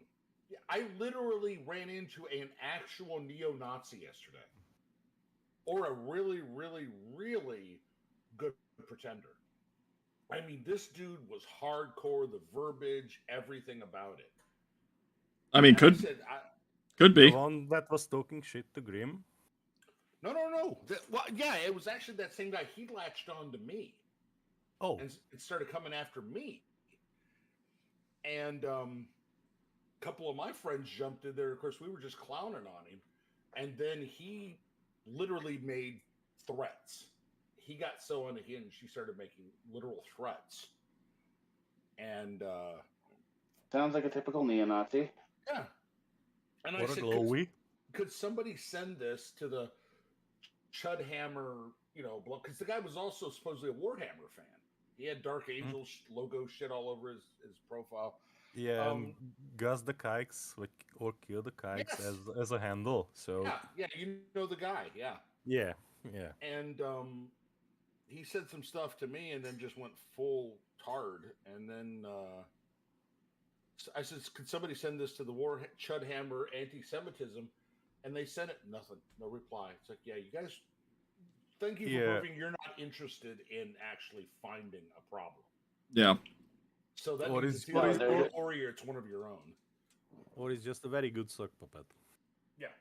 Speaker 2: I literally ran into an actual neo-Nazi yesterday, or a really, really, really good pretender. I mean, this dude was hardcore. The verbiage, everything about it.
Speaker 1: I mean, could be.
Speaker 3: The one that was talking shit to Grim?
Speaker 2: No. It was actually that same guy. He latched on to me.
Speaker 3: Oh.
Speaker 2: And it started coming after me. And a couple of my friends jumped in there. Of course, we were just clowning on him. And then he literally made threats. He got so unhinged, he started making literal threats. And
Speaker 4: sounds like a typical neo-Nazi.
Speaker 2: Yeah. And
Speaker 3: what
Speaker 2: I said, could somebody send this to the Chudhammer, because the guy was also supposedly a Warhammer fan. He had Dark Angel logo shit all over his profile.
Speaker 3: Yeah, Gus the Kikes, or Kill the Kikes as a handle. So
Speaker 2: yeah, you know the guy, yeah.
Speaker 3: Yeah.
Speaker 2: And he said some stuff to me, and then just went full tard. And then I said, "Could somebody send this to the Chudhammer anti-Semitism?" And they sent it. Nothing, no reply. It's like, yeah, you guys. Thank you for proving you're not interested in actually finding a problem.
Speaker 1: Yeah.
Speaker 2: So that means it's either or it's one of your own.
Speaker 3: Or it's just a very good sock puppet.
Speaker 2: Yeah.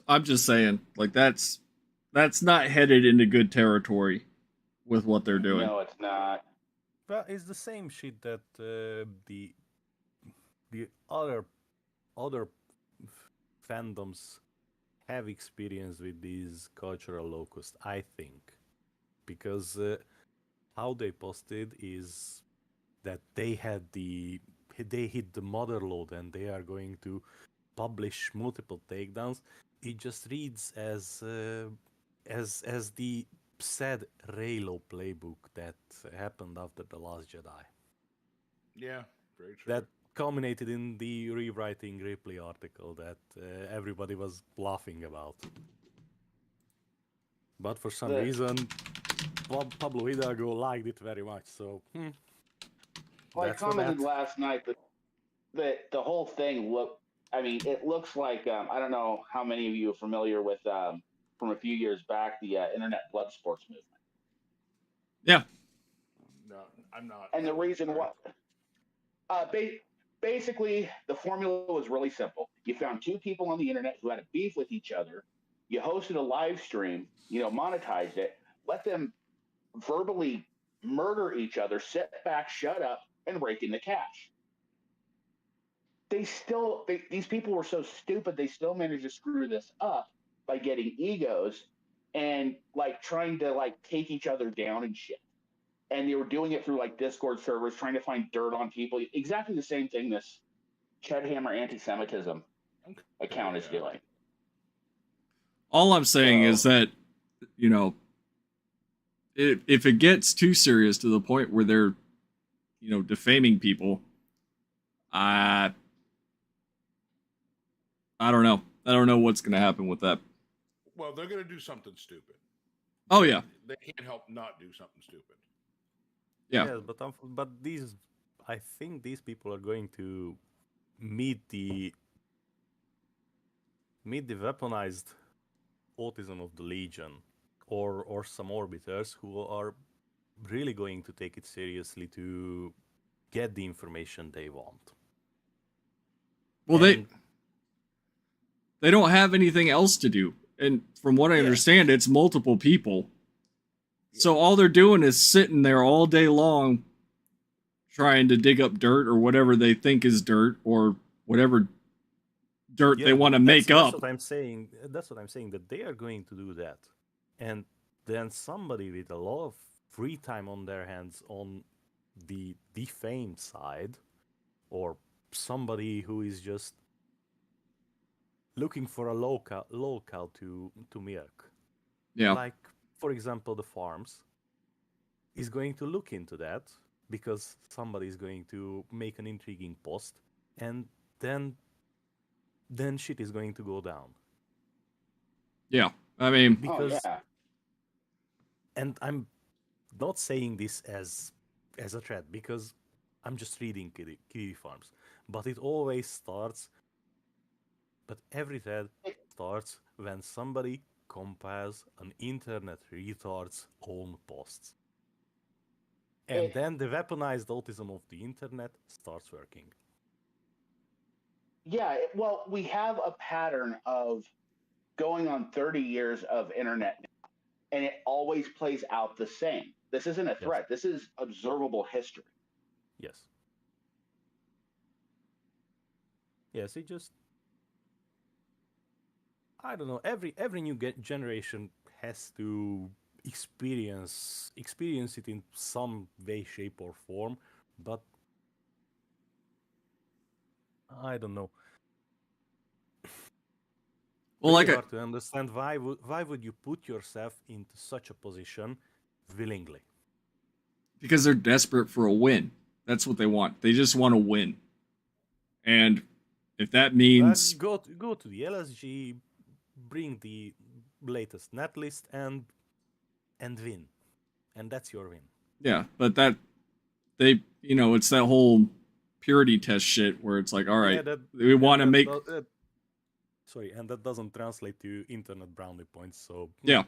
Speaker 1: I'm just saying, like that's not headed into good territory with what they're doing.
Speaker 4: No, it's not.
Speaker 3: Well, it's the same shit that the other fandoms have experienced with these cultural locusts, I think, because how they posted is that they hit the mother load and they are going to publish multiple takedowns. It just reads as as the said Reylo playbook that happened after The Last Jedi.
Speaker 2: Yeah, very true.
Speaker 3: That culminated in the rewriting Ripley article that everybody was laughing about. But for some
Speaker 4: The-
Speaker 3: reason, Pablo Hidalgo liked it very much. So
Speaker 4: Well, I
Speaker 3: that's for
Speaker 4: commented
Speaker 3: that.
Speaker 4: last night that the whole thing looked. I mean, it looks like I don't know how many of you are familiar with from a few years back the internet blood sports movement.
Speaker 1: Yeah.
Speaker 2: No, I'm not.
Speaker 4: And the reason
Speaker 2: Sorry.
Speaker 4: why, basically, the formula was really simple. You found two people on the internet who had a beef with each other. You hosted a live stream, monetized it, let them verbally murder each other, sit back, shut up, and rake in the cash. These people were so stupid, they still managed to screw this up by getting egos and like trying to like take each other down and shit. And they were doing it through like Discord servers, trying to find dirt on people. Exactly the same thing this Ched Hammer anti-Semitism account is
Speaker 2: yeah.
Speaker 4: doing.
Speaker 1: All I'm saying is
Speaker 4: So-
Speaker 1: that, if it gets too serious to the point where they're, defaming people, I don't know. I don't know what's going to happen with that.
Speaker 2: Well, they're going to do something stupid.
Speaker 1: Oh, yeah.
Speaker 2: They can't help not do something stupid.
Speaker 1: Yeah.
Speaker 3: Yes, but I think these people are going to meet the weaponized autism of the Legion, or some orbiters who are really going to take it seriously to get the information they want.
Speaker 1: Well,
Speaker 3: And-
Speaker 1: they don't have anything else to do. And from what I
Speaker 3: Yeah.
Speaker 1: understand, it's multiple people. So all they're doing is sitting there all day long trying to dig up dirt or whatever they think is dirt or whatever dirt they want to make
Speaker 3: that's
Speaker 1: up.
Speaker 3: what I'm saying. That's what I'm saying, that they are going to do that. And then somebody with a lot of free time on their hands on the defame side, or somebody who is just looking for a local to milk.
Speaker 1: Yeah.
Speaker 3: Like, for example, the farms is going to look into that because somebody is going to make an intriguing post, and then shit is going to go down.
Speaker 1: Yeah. I mean,
Speaker 3: Because,
Speaker 4: yeah.
Speaker 3: and I'm not saying this as a threat, because I'm just reading Kiwi Farms, but it always starts. But every thread starts when somebody compiles an internet retard's own posts. And then the weaponized autism of the internet starts working.
Speaker 4: Yeah, well, we have a pattern of going on 30 years of internet now, and it always plays out the same. This isn't a threat. This is observable history.
Speaker 3: Yes. Yes, it just, I don't know, every new generation has to experience it in some way, shape, or form, but I don't know.
Speaker 1: well,
Speaker 3: Really
Speaker 1: like
Speaker 3: hard to understand why would you put yourself into such a position willingly?
Speaker 1: because they're desperate for a win. That's what they want. They just want to win. And if that means
Speaker 3: Go to the LSG, bring the latest net list, and win, and that's your win.
Speaker 1: yeah, but it's that whole purity test shit where it's like, all right, we want to make
Speaker 3: sorry, and that doesn't translate to internet brownie points. So
Speaker 1: yeah,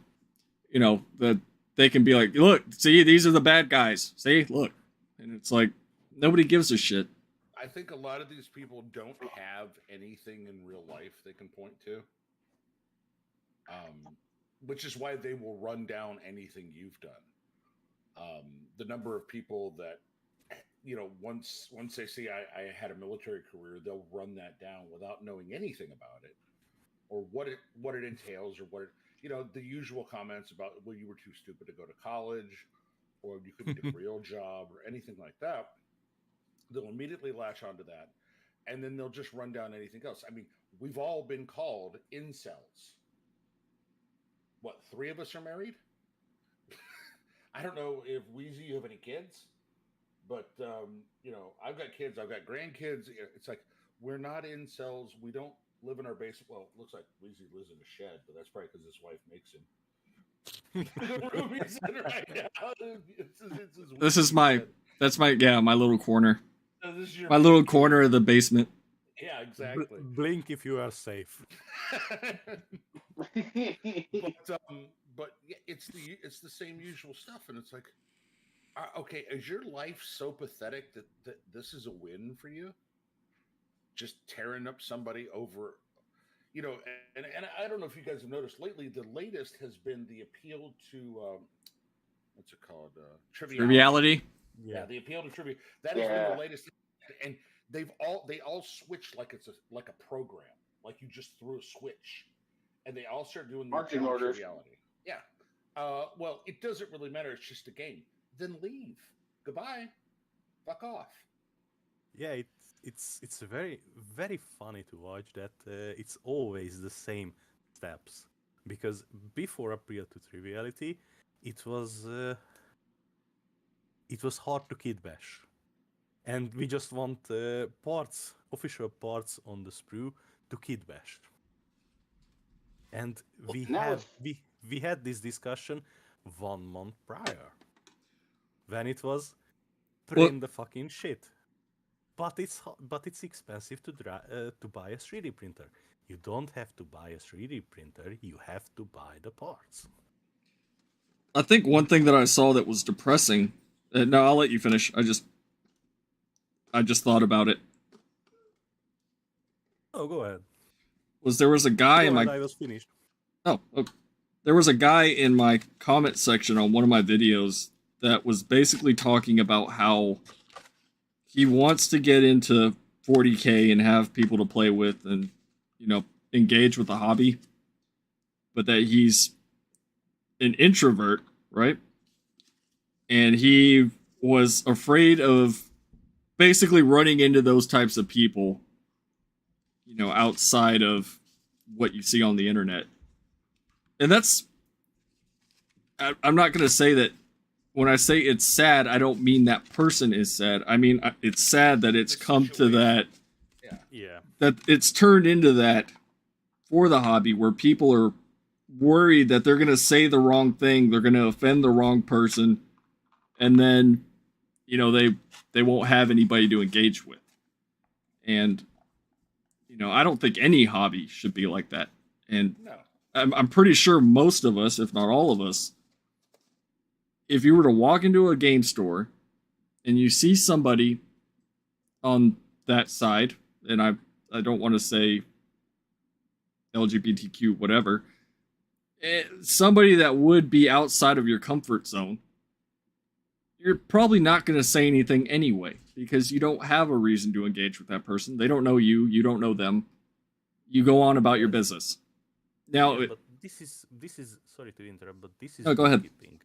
Speaker 1: that they can be like, look, see, these are the bad guys. See, look, and it's like nobody gives a shit.
Speaker 2: I think a lot of these people don't have anything in real life they can point to, which is why they will run down anything you've done. The number of people that, once they see I had a military career, they'll run that down without knowing anything about it, or what it entails, or the usual comments about, well, you were too stupid to go to college, or you couldn't get a real job, or anything like that. They'll immediately latch onto that, and then they'll just run down anything else. I mean, we've all been called incels. what, 3 of us are married. I don't know if Wheezy, you have any kids, but I've got kids, I've got grandkids. It's like we're not incels. We don't live in our basement. Well, it looks like Wheezy lives in a shed, but that's probably because his wife makes him. The room he's in right now. It's his
Speaker 1: This is
Speaker 2: Wheezy shed.
Speaker 1: my little corner.
Speaker 2: This is your
Speaker 1: My little corner of the basement.
Speaker 2: Yeah, exactly.
Speaker 3: Blink if you are safe.
Speaker 2: but yeah, it's the same usual stuff, and it's like, okay, is your life so pathetic that this is a win for you? Just tearing up somebody over, and I don't know if you guys have noticed lately. The latest has been the appeal to what's it called?
Speaker 1: Triviality.
Speaker 2: Yeah, the appeal to trivia. That has been the latest, and they all switched like it's like a program, like you just threw a switch, and they all start doing the
Speaker 4: marching orders.
Speaker 2: Triviality. Yeah. Well, it doesn't really matter. It's just a game. Then leave. Goodbye. Fuck off.
Speaker 3: Yeah, it's very very funny to watch that. It's always the same steps, because before Appeal to Triviality, it was hard to kid bash, and we just want official parts on the sprue to kid bash. And we had this discussion 1 month prior, when it was print the fucking shit. But it's expensive to buy a 3D printer. You don't have to buy a 3D printer. You have to buy the parts.
Speaker 1: I think one thing that I saw that was depressing. No, I'll let you finish. I just thought about it.
Speaker 3: Oh, go ahead.
Speaker 1: There was a guy in my.
Speaker 3: I was finished.
Speaker 1: Oh, okay. There was a guy in my comment section on one of my videos that was basically talking about how he wants to get into 40K and have people to play with and, engage with the hobby, but that he's an introvert, right? And he was afraid of basically running into those types of people, outside of what you see on the internet. And I'm not going to say that when I say it's sad, I don't mean that person is sad. I mean, it's sad that it's come to that.
Speaker 3: Yeah.
Speaker 1: That it's turned into that for the hobby, where people are worried that they're going to say the wrong thing, they're going to offend the wrong person, and then, they won't have anybody to engage with. And, I don't think any hobby should be like that. And
Speaker 2: No.
Speaker 1: I'm pretty sure most of us, if not all of us, if you were to walk into a game store and you see somebody on that side, and I don't want to say LGBTQ, whatever, somebody that would be outside of your comfort zone, you're probably not going to say anything anyway, because you don't have a reason to engage with that person. They don't know you. You don't know them. You go on about your business. Now,
Speaker 3: Yeah, but this is sorry to interrupt, but this is
Speaker 1: No, go ahead.
Speaker 3: gatekeeping.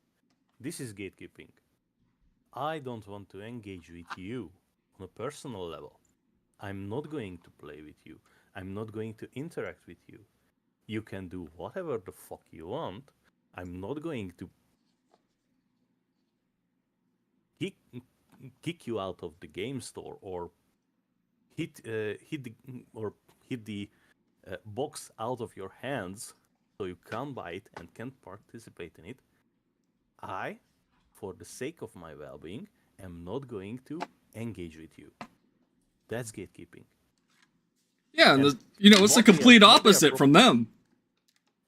Speaker 3: This is gatekeeping. I don't want to engage with you on a personal level. I'm not going to play with you. I'm not going to interact with you. You can do whatever the fuck you want. I'm not going to kick you out of the game store or hit the box out of your hands so you can't buy it and can't participate in it. I, for the sake of my well-being, am not going to engage with you. That's gatekeeping.
Speaker 1: yeah, and
Speaker 3: And
Speaker 1: it's the
Speaker 3: what they are-
Speaker 1: complete
Speaker 3: what they are
Speaker 1: opposite from them.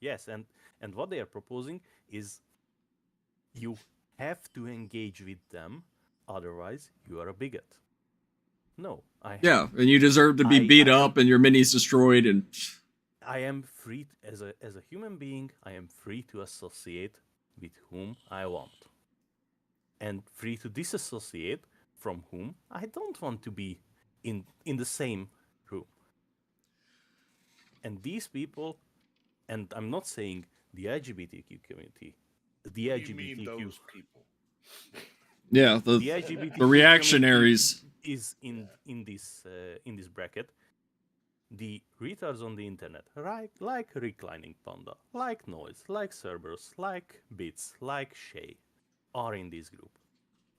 Speaker 3: Yes, and what they are proposing is you have to engage with them, otherwise you are a bigot. No,
Speaker 1: Yeah, and you deserve to be beat up and your minis destroyed, and
Speaker 3: I am free as a human being. I am free to associate with whom I want, and free to disassociate from whom I don't want to be in the same room. And these people, and I'm not saying the LGBTQ community, the
Speaker 2: You mean
Speaker 3: LGBTQ,
Speaker 2: those people?
Speaker 1: yeah,
Speaker 3: the
Speaker 1: the
Speaker 3: LGBT
Speaker 1: reactionaries.
Speaker 3: is in this bracket. the retards on the internet, like Reclining Panda, like Noise, like Cerberus, like Bits, like Shay, are in this group.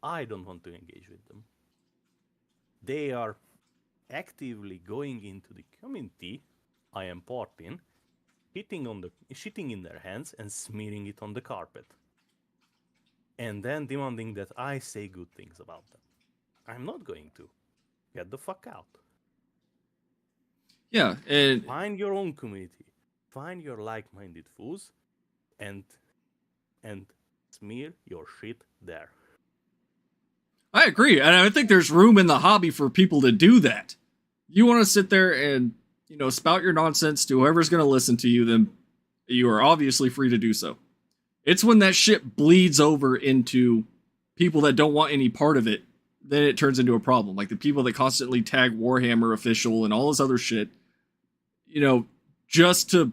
Speaker 3: I don't want to engage with them. They are actively going into the community I am part in, shitting in their hands and smearing it on the carpet. And then demanding that I say good things about them. I'm not going to. Get the fuck out.
Speaker 1: Yeah, and
Speaker 3: Find your own community. Find your like-minded fools and smear your shit there.
Speaker 1: I agree. And I think there's room in the hobby for people to do that. You want to sit there and, spout your nonsense to whoever's going to listen to you, then you are obviously free to do so. It's when that shit bleeds over into people that don't want any part of it, then it turns into a problem. Like the people that constantly tag Warhammer official and all this other shit, just to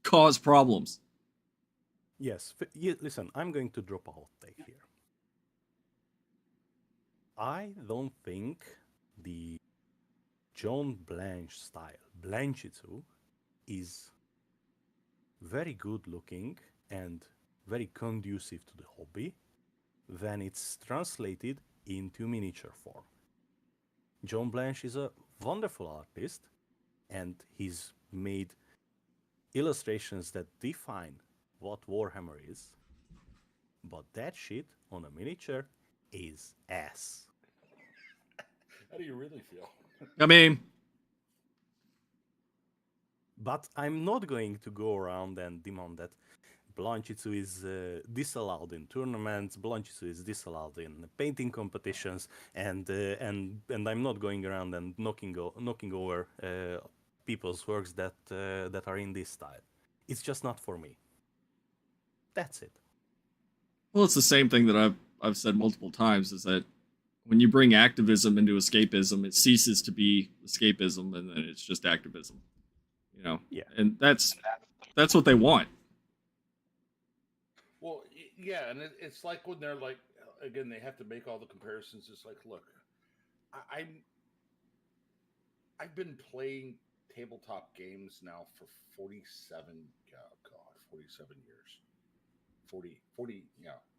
Speaker 1: cause problems.
Speaker 3: Yes, listen, I'm going to drop a hot take here. I don't think the John Blanche style, Blanchitsu, is very good looking and very conducive to the hobby when it's translated into miniature form. John Blanche is a wonderful artist and he's made illustrations that define what Warhammer is, but that shit on a miniature is ass.
Speaker 2: How do you really feel?
Speaker 1: I mean,
Speaker 3: but I'm not going to go around and demand that Blanchitsu is disallowed in tournaments, Blanchitsu is disallowed in painting competitions, and I'm not going around and knocking over people's works that are in this style. It's just not for me. That's it.
Speaker 1: well, it's the same thing that I've said multiple times, is that when you bring activism into escapism, it ceases to be escapism, and then it's just activism.
Speaker 3: Yeah.
Speaker 1: And that's what they want.
Speaker 2: Well, yeah, and it's like when they're like, again, they have to make all the comparisons. It's like, look, I've been playing tabletop games now for 47 years.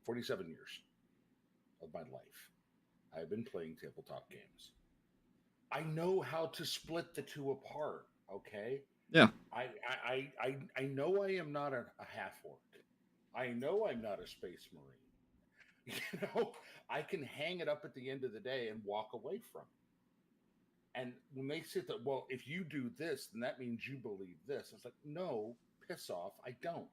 Speaker 2: 47 years of my life. I've been playing tabletop games. I know how to split the two apart, okay?
Speaker 1: Yeah.
Speaker 2: I know I am not a half-orc. I know I'm not a space marine. I can hang it up at the end of the day and walk away from it. And when they say that, well, if you do this, then that means you believe this. It's like, no, piss off. I don't.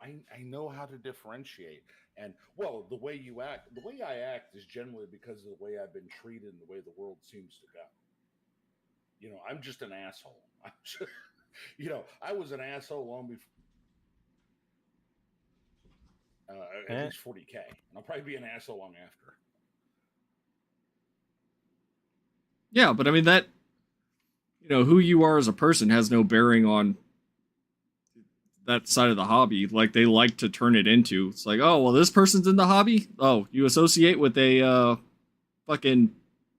Speaker 2: I know how to differentiate. And, well, the way I act is generally because of the way I've been treated and the way the world seems to go. I'm just an asshole. I was an asshole long before. At least 40K. And I'll probably be an asshole long after.
Speaker 1: Yeah, but I mean that, who you are as a person has no bearing on that side of the hobby. Like they like to turn it into, it's like, oh, well, this person's in the hobby. Oh, you associate with a fucking,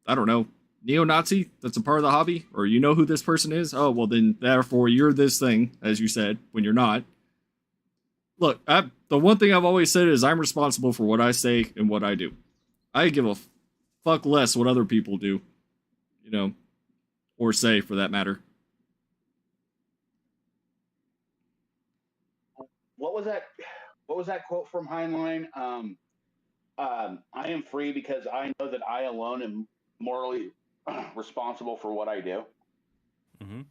Speaker 1: I don't know, neo-Nazi that's a part of the hobby, or who this person is. Oh, well, then therefore you're this thing, as you said, when you're not. Look, the one thing I've always said is I'm responsible for what I say and what I do. I give a fuck less what other people do, or say for that matter.
Speaker 4: What was that quote from Heinlein? I am free because I know that I alone am morally responsible for what I do.
Speaker 3: Mm-hmm.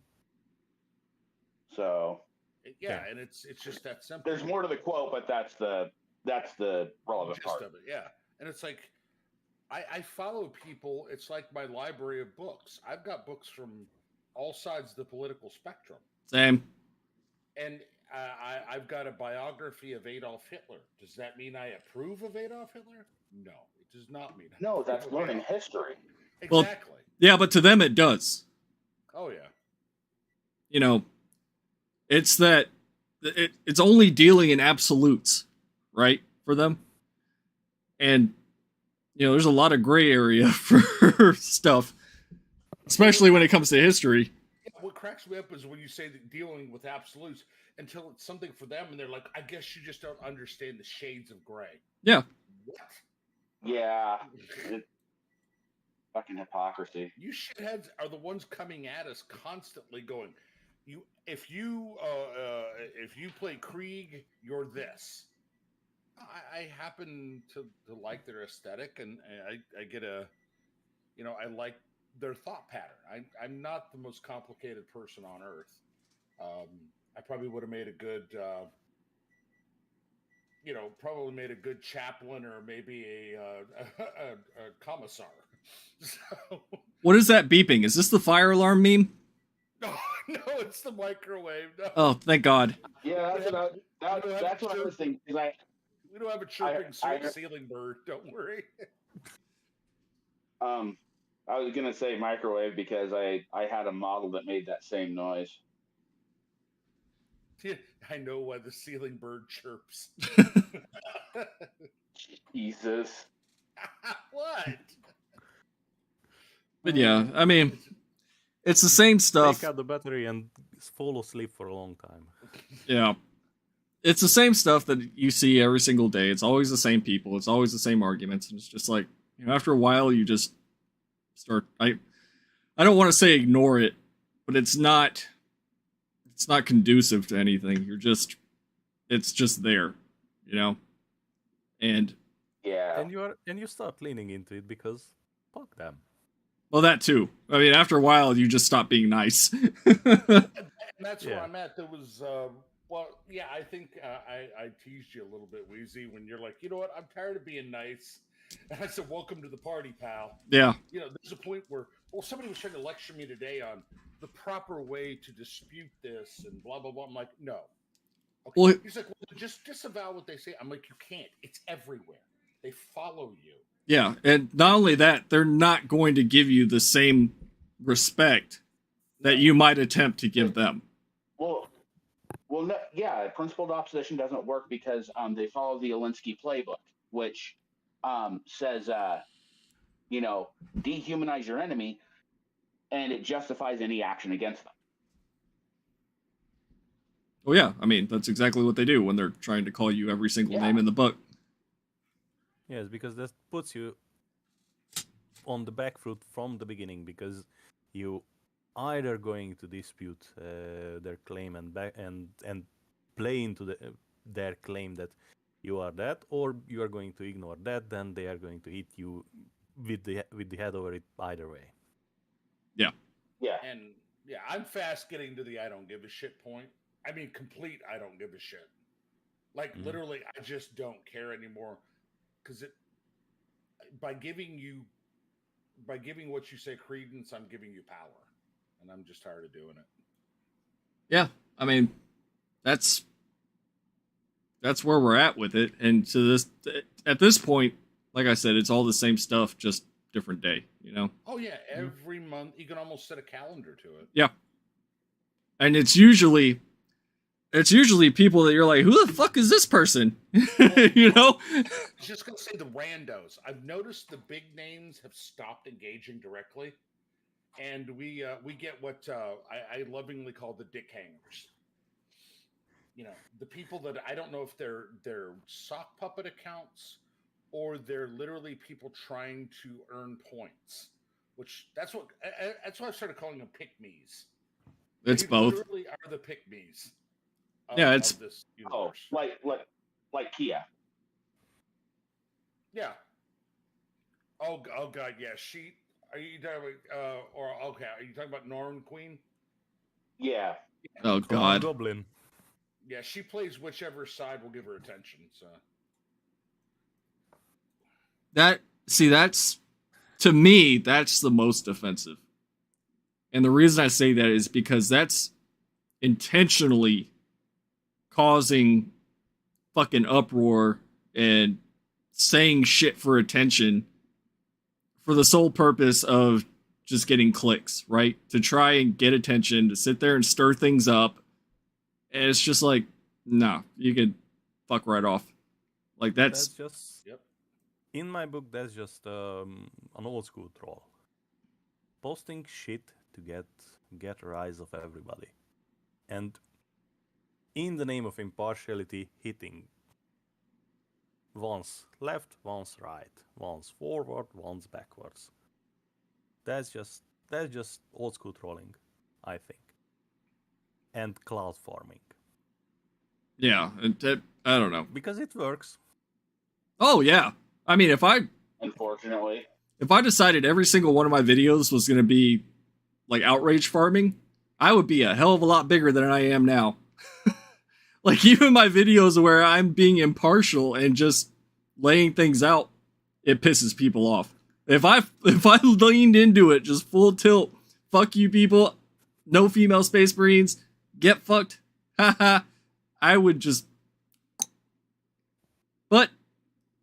Speaker 4: So
Speaker 2: yeah, and it's just that simple.
Speaker 4: There's more to the quote, but that's the relevant part
Speaker 2: of it. Yeah, and it's like I follow people. It's like my library of books. I've got books from all sides of the political spectrum.
Speaker 1: Same.
Speaker 2: And I've got a biography of Adolf Hitler. Does that mean I approve of Adolf Hitler? No, it does not mean.
Speaker 4: No, that's learning history.
Speaker 2: Exactly.
Speaker 1: Well, yeah, but to them it does.
Speaker 2: Oh yeah.
Speaker 1: It's that it's only dealing in absolutes, right, for them. And there's a lot of gray area for stuff, especially when it comes to history.
Speaker 2: What cracks me up is when you say that dealing with absolutes until it's something for them, and they're like, "I guess you just don't understand the shades of gray."
Speaker 1: Yeah.
Speaker 2: What?
Speaker 4: Yeah, fucking hypocrisy.
Speaker 2: You shitheads are the ones coming at us constantly, going, if you play Krieg, you're this." I happen to like their aesthetic, and I get I like their thought pattern. I'm not the most complicated person on earth. I probably would have made a good, probably made a good chaplain or maybe a commissar. So,
Speaker 1: What is that beeping? Is this the fire alarm meme?
Speaker 2: no, it's the microwave. No.
Speaker 1: Oh, thank God.
Speaker 4: Yeah, that's what I was thinking.
Speaker 2: We don't have a chirping ceiling bird. Don't worry.
Speaker 4: I was gonna say microwave because I had a model that made that same noise.
Speaker 2: I know why the ceiling bird chirps.
Speaker 4: Jesus.
Speaker 2: What?
Speaker 1: But yeah, I mean, it's the same stuff.
Speaker 3: Take out the battery and fall asleep for a long time.
Speaker 1: Yeah. It's the same stuff that you see every single day. It's always the same people. It's always the same arguments. And it's just like, after a while, you just start. I don't want to say ignore it, but it's not conducive to anything. It's just there, And
Speaker 4: yeah,
Speaker 3: and you start leaning into it because fuck them.
Speaker 1: Well, that too. I mean, after a while, you just stop being nice.
Speaker 2: And that's where I'm at. There was, I think I teased you a little bit, Wheezy, when you're like, you know what? I'm tired of being nice. And I said, welcome to the party, pal.
Speaker 1: Yeah.
Speaker 2: There's a point where, somebody was trying to lecture me today on the proper way to dispute this and blah, blah, blah. I'm like, no. Okay.
Speaker 1: Well,
Speaker 2: he's like, well, just disavow what they say. I'm like, you can't. It's everywhere. They follow you.
Speaker 1: Yeah, and not only that, they're not going to give you the same respect that you might attempt to give them.
Speaker 4: Well, no, yeah, principled opposition doesn't work because they follow the Alinsky playbook, which says, dehumanize your enemy, and it justifies any action against them.
Speaker 1: Well, yeah, I mean, that's exactly what they do when they're trying to call you every single name in the book.
Speaker 3: Yes, because that puts you on the back foot from the beginning, because you either going to dispute their claim and play into their claim that you are that, or you are going to ignore that. Then they are going to hit you with the head over it either way.
Speaker 1: Yeah.
Speaker 4: Yeah.
Speaker 2: And I'm fast getting to the I don't give a shit point. I mean, complete I don't give a shit. Like literally, I just don't care anymore. Because by giving what you say credence, I'm giving you power, and I'm just tired of doing it.
Speaker 1: Yeah, I mean, that's where we're at with it, and at this point, like I said, it's all the same stuff, just different day,
Speaker 2: Oh yeah, every month you can almost set a calendar to it.
Speaker 1: Yeah, and it's usually people that you're like, who the fuck is this person?
Speaker 2: I was just gonna say the randos. I've noticed the big names have stopped engaging directly, and we get what I lovingly call the dick hangers. The people that I don't know if they're sock puppet accounts or they're literally people trying to earn points. Which that's why I started calling them pick-me's.
Speaker 1: It's
Speaker 2: They
Speaker 1: both.
Speaker 2: literally are the pick-me's.
Speaker 1: Yeah, it's
Speaker 2: of this universe.
Speaker 4: like Kia.
Speaker 2: Yeah. Oh God, yeah. Are you talking about, are you talking about Norn Queen?
Speaker 4: Yeah.
Speaker 1: Oh God.
Speaker 3: Goblin.
Speaker 2: Yeah, she plays whichever side will give her attention. So
Speaker 1: that's to me, that's the most offensive. And the reason I say that is because that's intentionally causing fucking uproar and saying shit for attention for the sole purpose of just getting clicks, right? To try and get attention, to sit there and stir things up. And it's just like, no, you can fuck right off. Like that's
Speaker 3: just in my book. That's just an old school troll posting shit to get get a rise of everybody. And in the name of impartiality, hitting once left, once right, once forward, once backwards. That's just old school trolling, I think. And cloud farming.
Speaker 1: Yeah, I don't know.
Speaker 3: Because it works.
Speaker 1: Oh yeah, I mean,
Speaker 4: Unfortunately.
Speaker 1: if I decided every single one of my videos was going to be like outrage farming, I would be a hell of a lot bigger than I am now. Like even my videos where I'm being impartial and just laying things out, it pisses people off. If I leaned into it just full tilt, fuck you people, no female space marines, get fucked, haha, I would just. But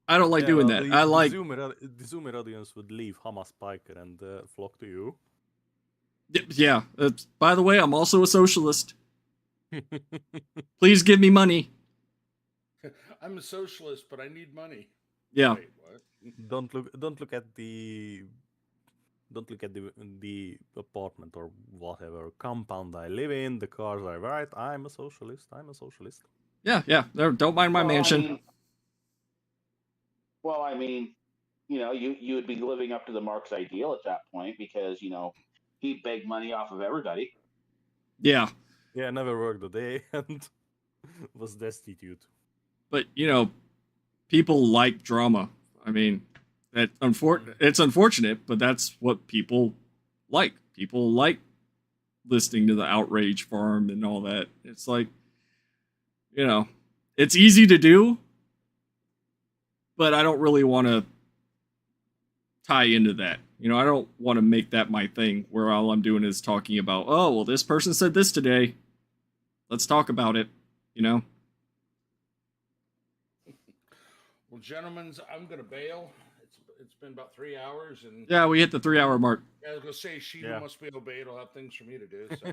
Speaker 1: I don't like doing that. I like.
Speaker 3: The Zoomer audience would leave Hamas Piker and flock to you.
Speaker 1: Yeah. By the way, I'm also a socialist. Please give me money.
Speaker 2: I'm a socialist, but I need money.
Speaker 1: Yeah.
Speaker 2: Wait, what?
Speaker 3: Don't look at the apartment or whatever compound I live in, the cars I ride. I'm a socialist.
Speaker 1: Yeah. Don't mind my mansion.
Speaker 4: I mean, you would be living up to the Marx ideal at that point because, he begged money off of everybody.
Speaker 1: Yeah.
Speaker 3: Yeah, I never worked a day and was destitute.
Speaker 1: But, people like drama. I mean, it's unfortunate, but that's what people like. People like listening to the outrage farm and all that. It's like, it's easy to do, but I don't really want to tie into that. I don't want to make that my thing where all I'm doing is talking about, oh, well, this person said this today. Let's talk about it,
Speaker 2: Well, gentlemen, I'm going to bail. It's been about 3 hours. And
Speaker 1: yeah, we hit the 3 hour mark.
Speaker 2: I was going to say, Sheila must be obeyed. I'll have things for me to do. So.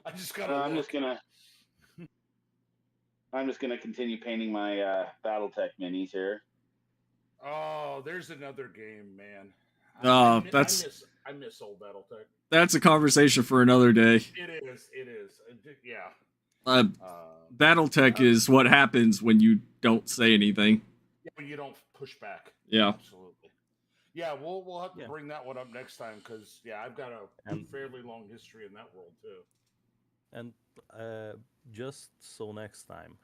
Speaker 2: I just got
Speaker 4: I'm just gonna continue painting my BattleTech minis here.
Speaker 2: Oh, there's another game, man.
Speaker 1: Oh,
Speaker 2: I miss old BattleTech.
Speaker 1: That's a conversation for another day.
Speaker 2: It is. Yeah.
Speaker 1: BattleTech is what happens when you don't say anything.
Speaker 2: Yeah, when you don't push back.
Speaker 1: Yeah.
Speaker 2: Absolutely. Yeah, we'll have to bring that one up next time because I've got a fairly long history in that world too.
Speaker 3: And just so next time,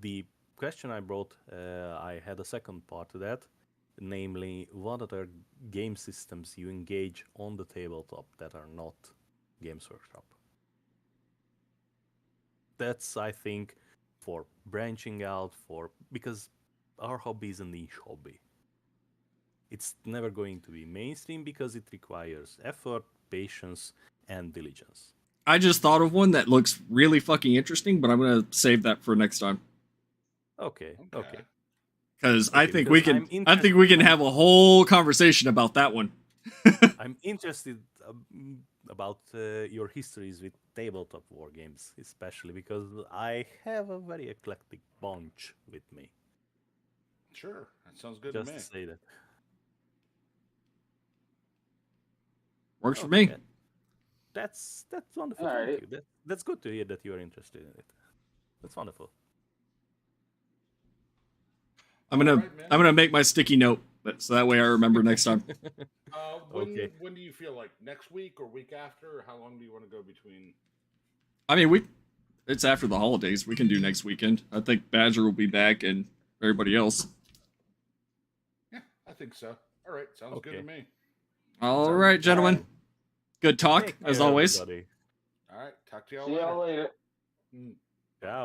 Speaker 3: the question I brought, I had a second part to that, namely, what other game systems you engage on the tabletop that are not Games Workshop? That's, I think, for branching out, because our hobby is a niche hobby. It's never going to be mainstream because it requires effort, patience, and diligence.
Speaker 1: I just thought of one that looks really fucking interesting, but I'm gonna save that for next time.
Speaker 3: Okay.
Speaker 1: Because I think we can have a whole conversation about that one.
Speaker 3: I'm interested about your histories with tabletop war games, especially because I have a very eclectic bunch with me.
Speaker 2: Sure, that sounds good
Speaker 3: Just
Speaker 2: to me.
Speaker 3: to say that.
Speaker 1: Works for me.
Speaker 3: That's wonderful.
Speaker 4: All
Speaker 3: Thank
Speaker 4: right.
Speaker 3: you. That's good to hear that you are interested in it. That's wonderful.
Speaker 1: I'm gonna make my sticky note so that way I remember next time.
Speaker 2: When do you feel like next week or week after? Or how long do you want to go between?
Speaker 1: I mean, it's after the holidays. We can do next weekend. I think Badger will be back and everybody else.
Speaker 2: Yeah, I think so. All right, sounds good to me.
Speaker 1: All right, gentlemen. Good talk as always.
Speaker 3: Everybody.
Speaker 2: All right, talk to y'all
Speaker 4: See y'all later.
Speaker 3: Ciao.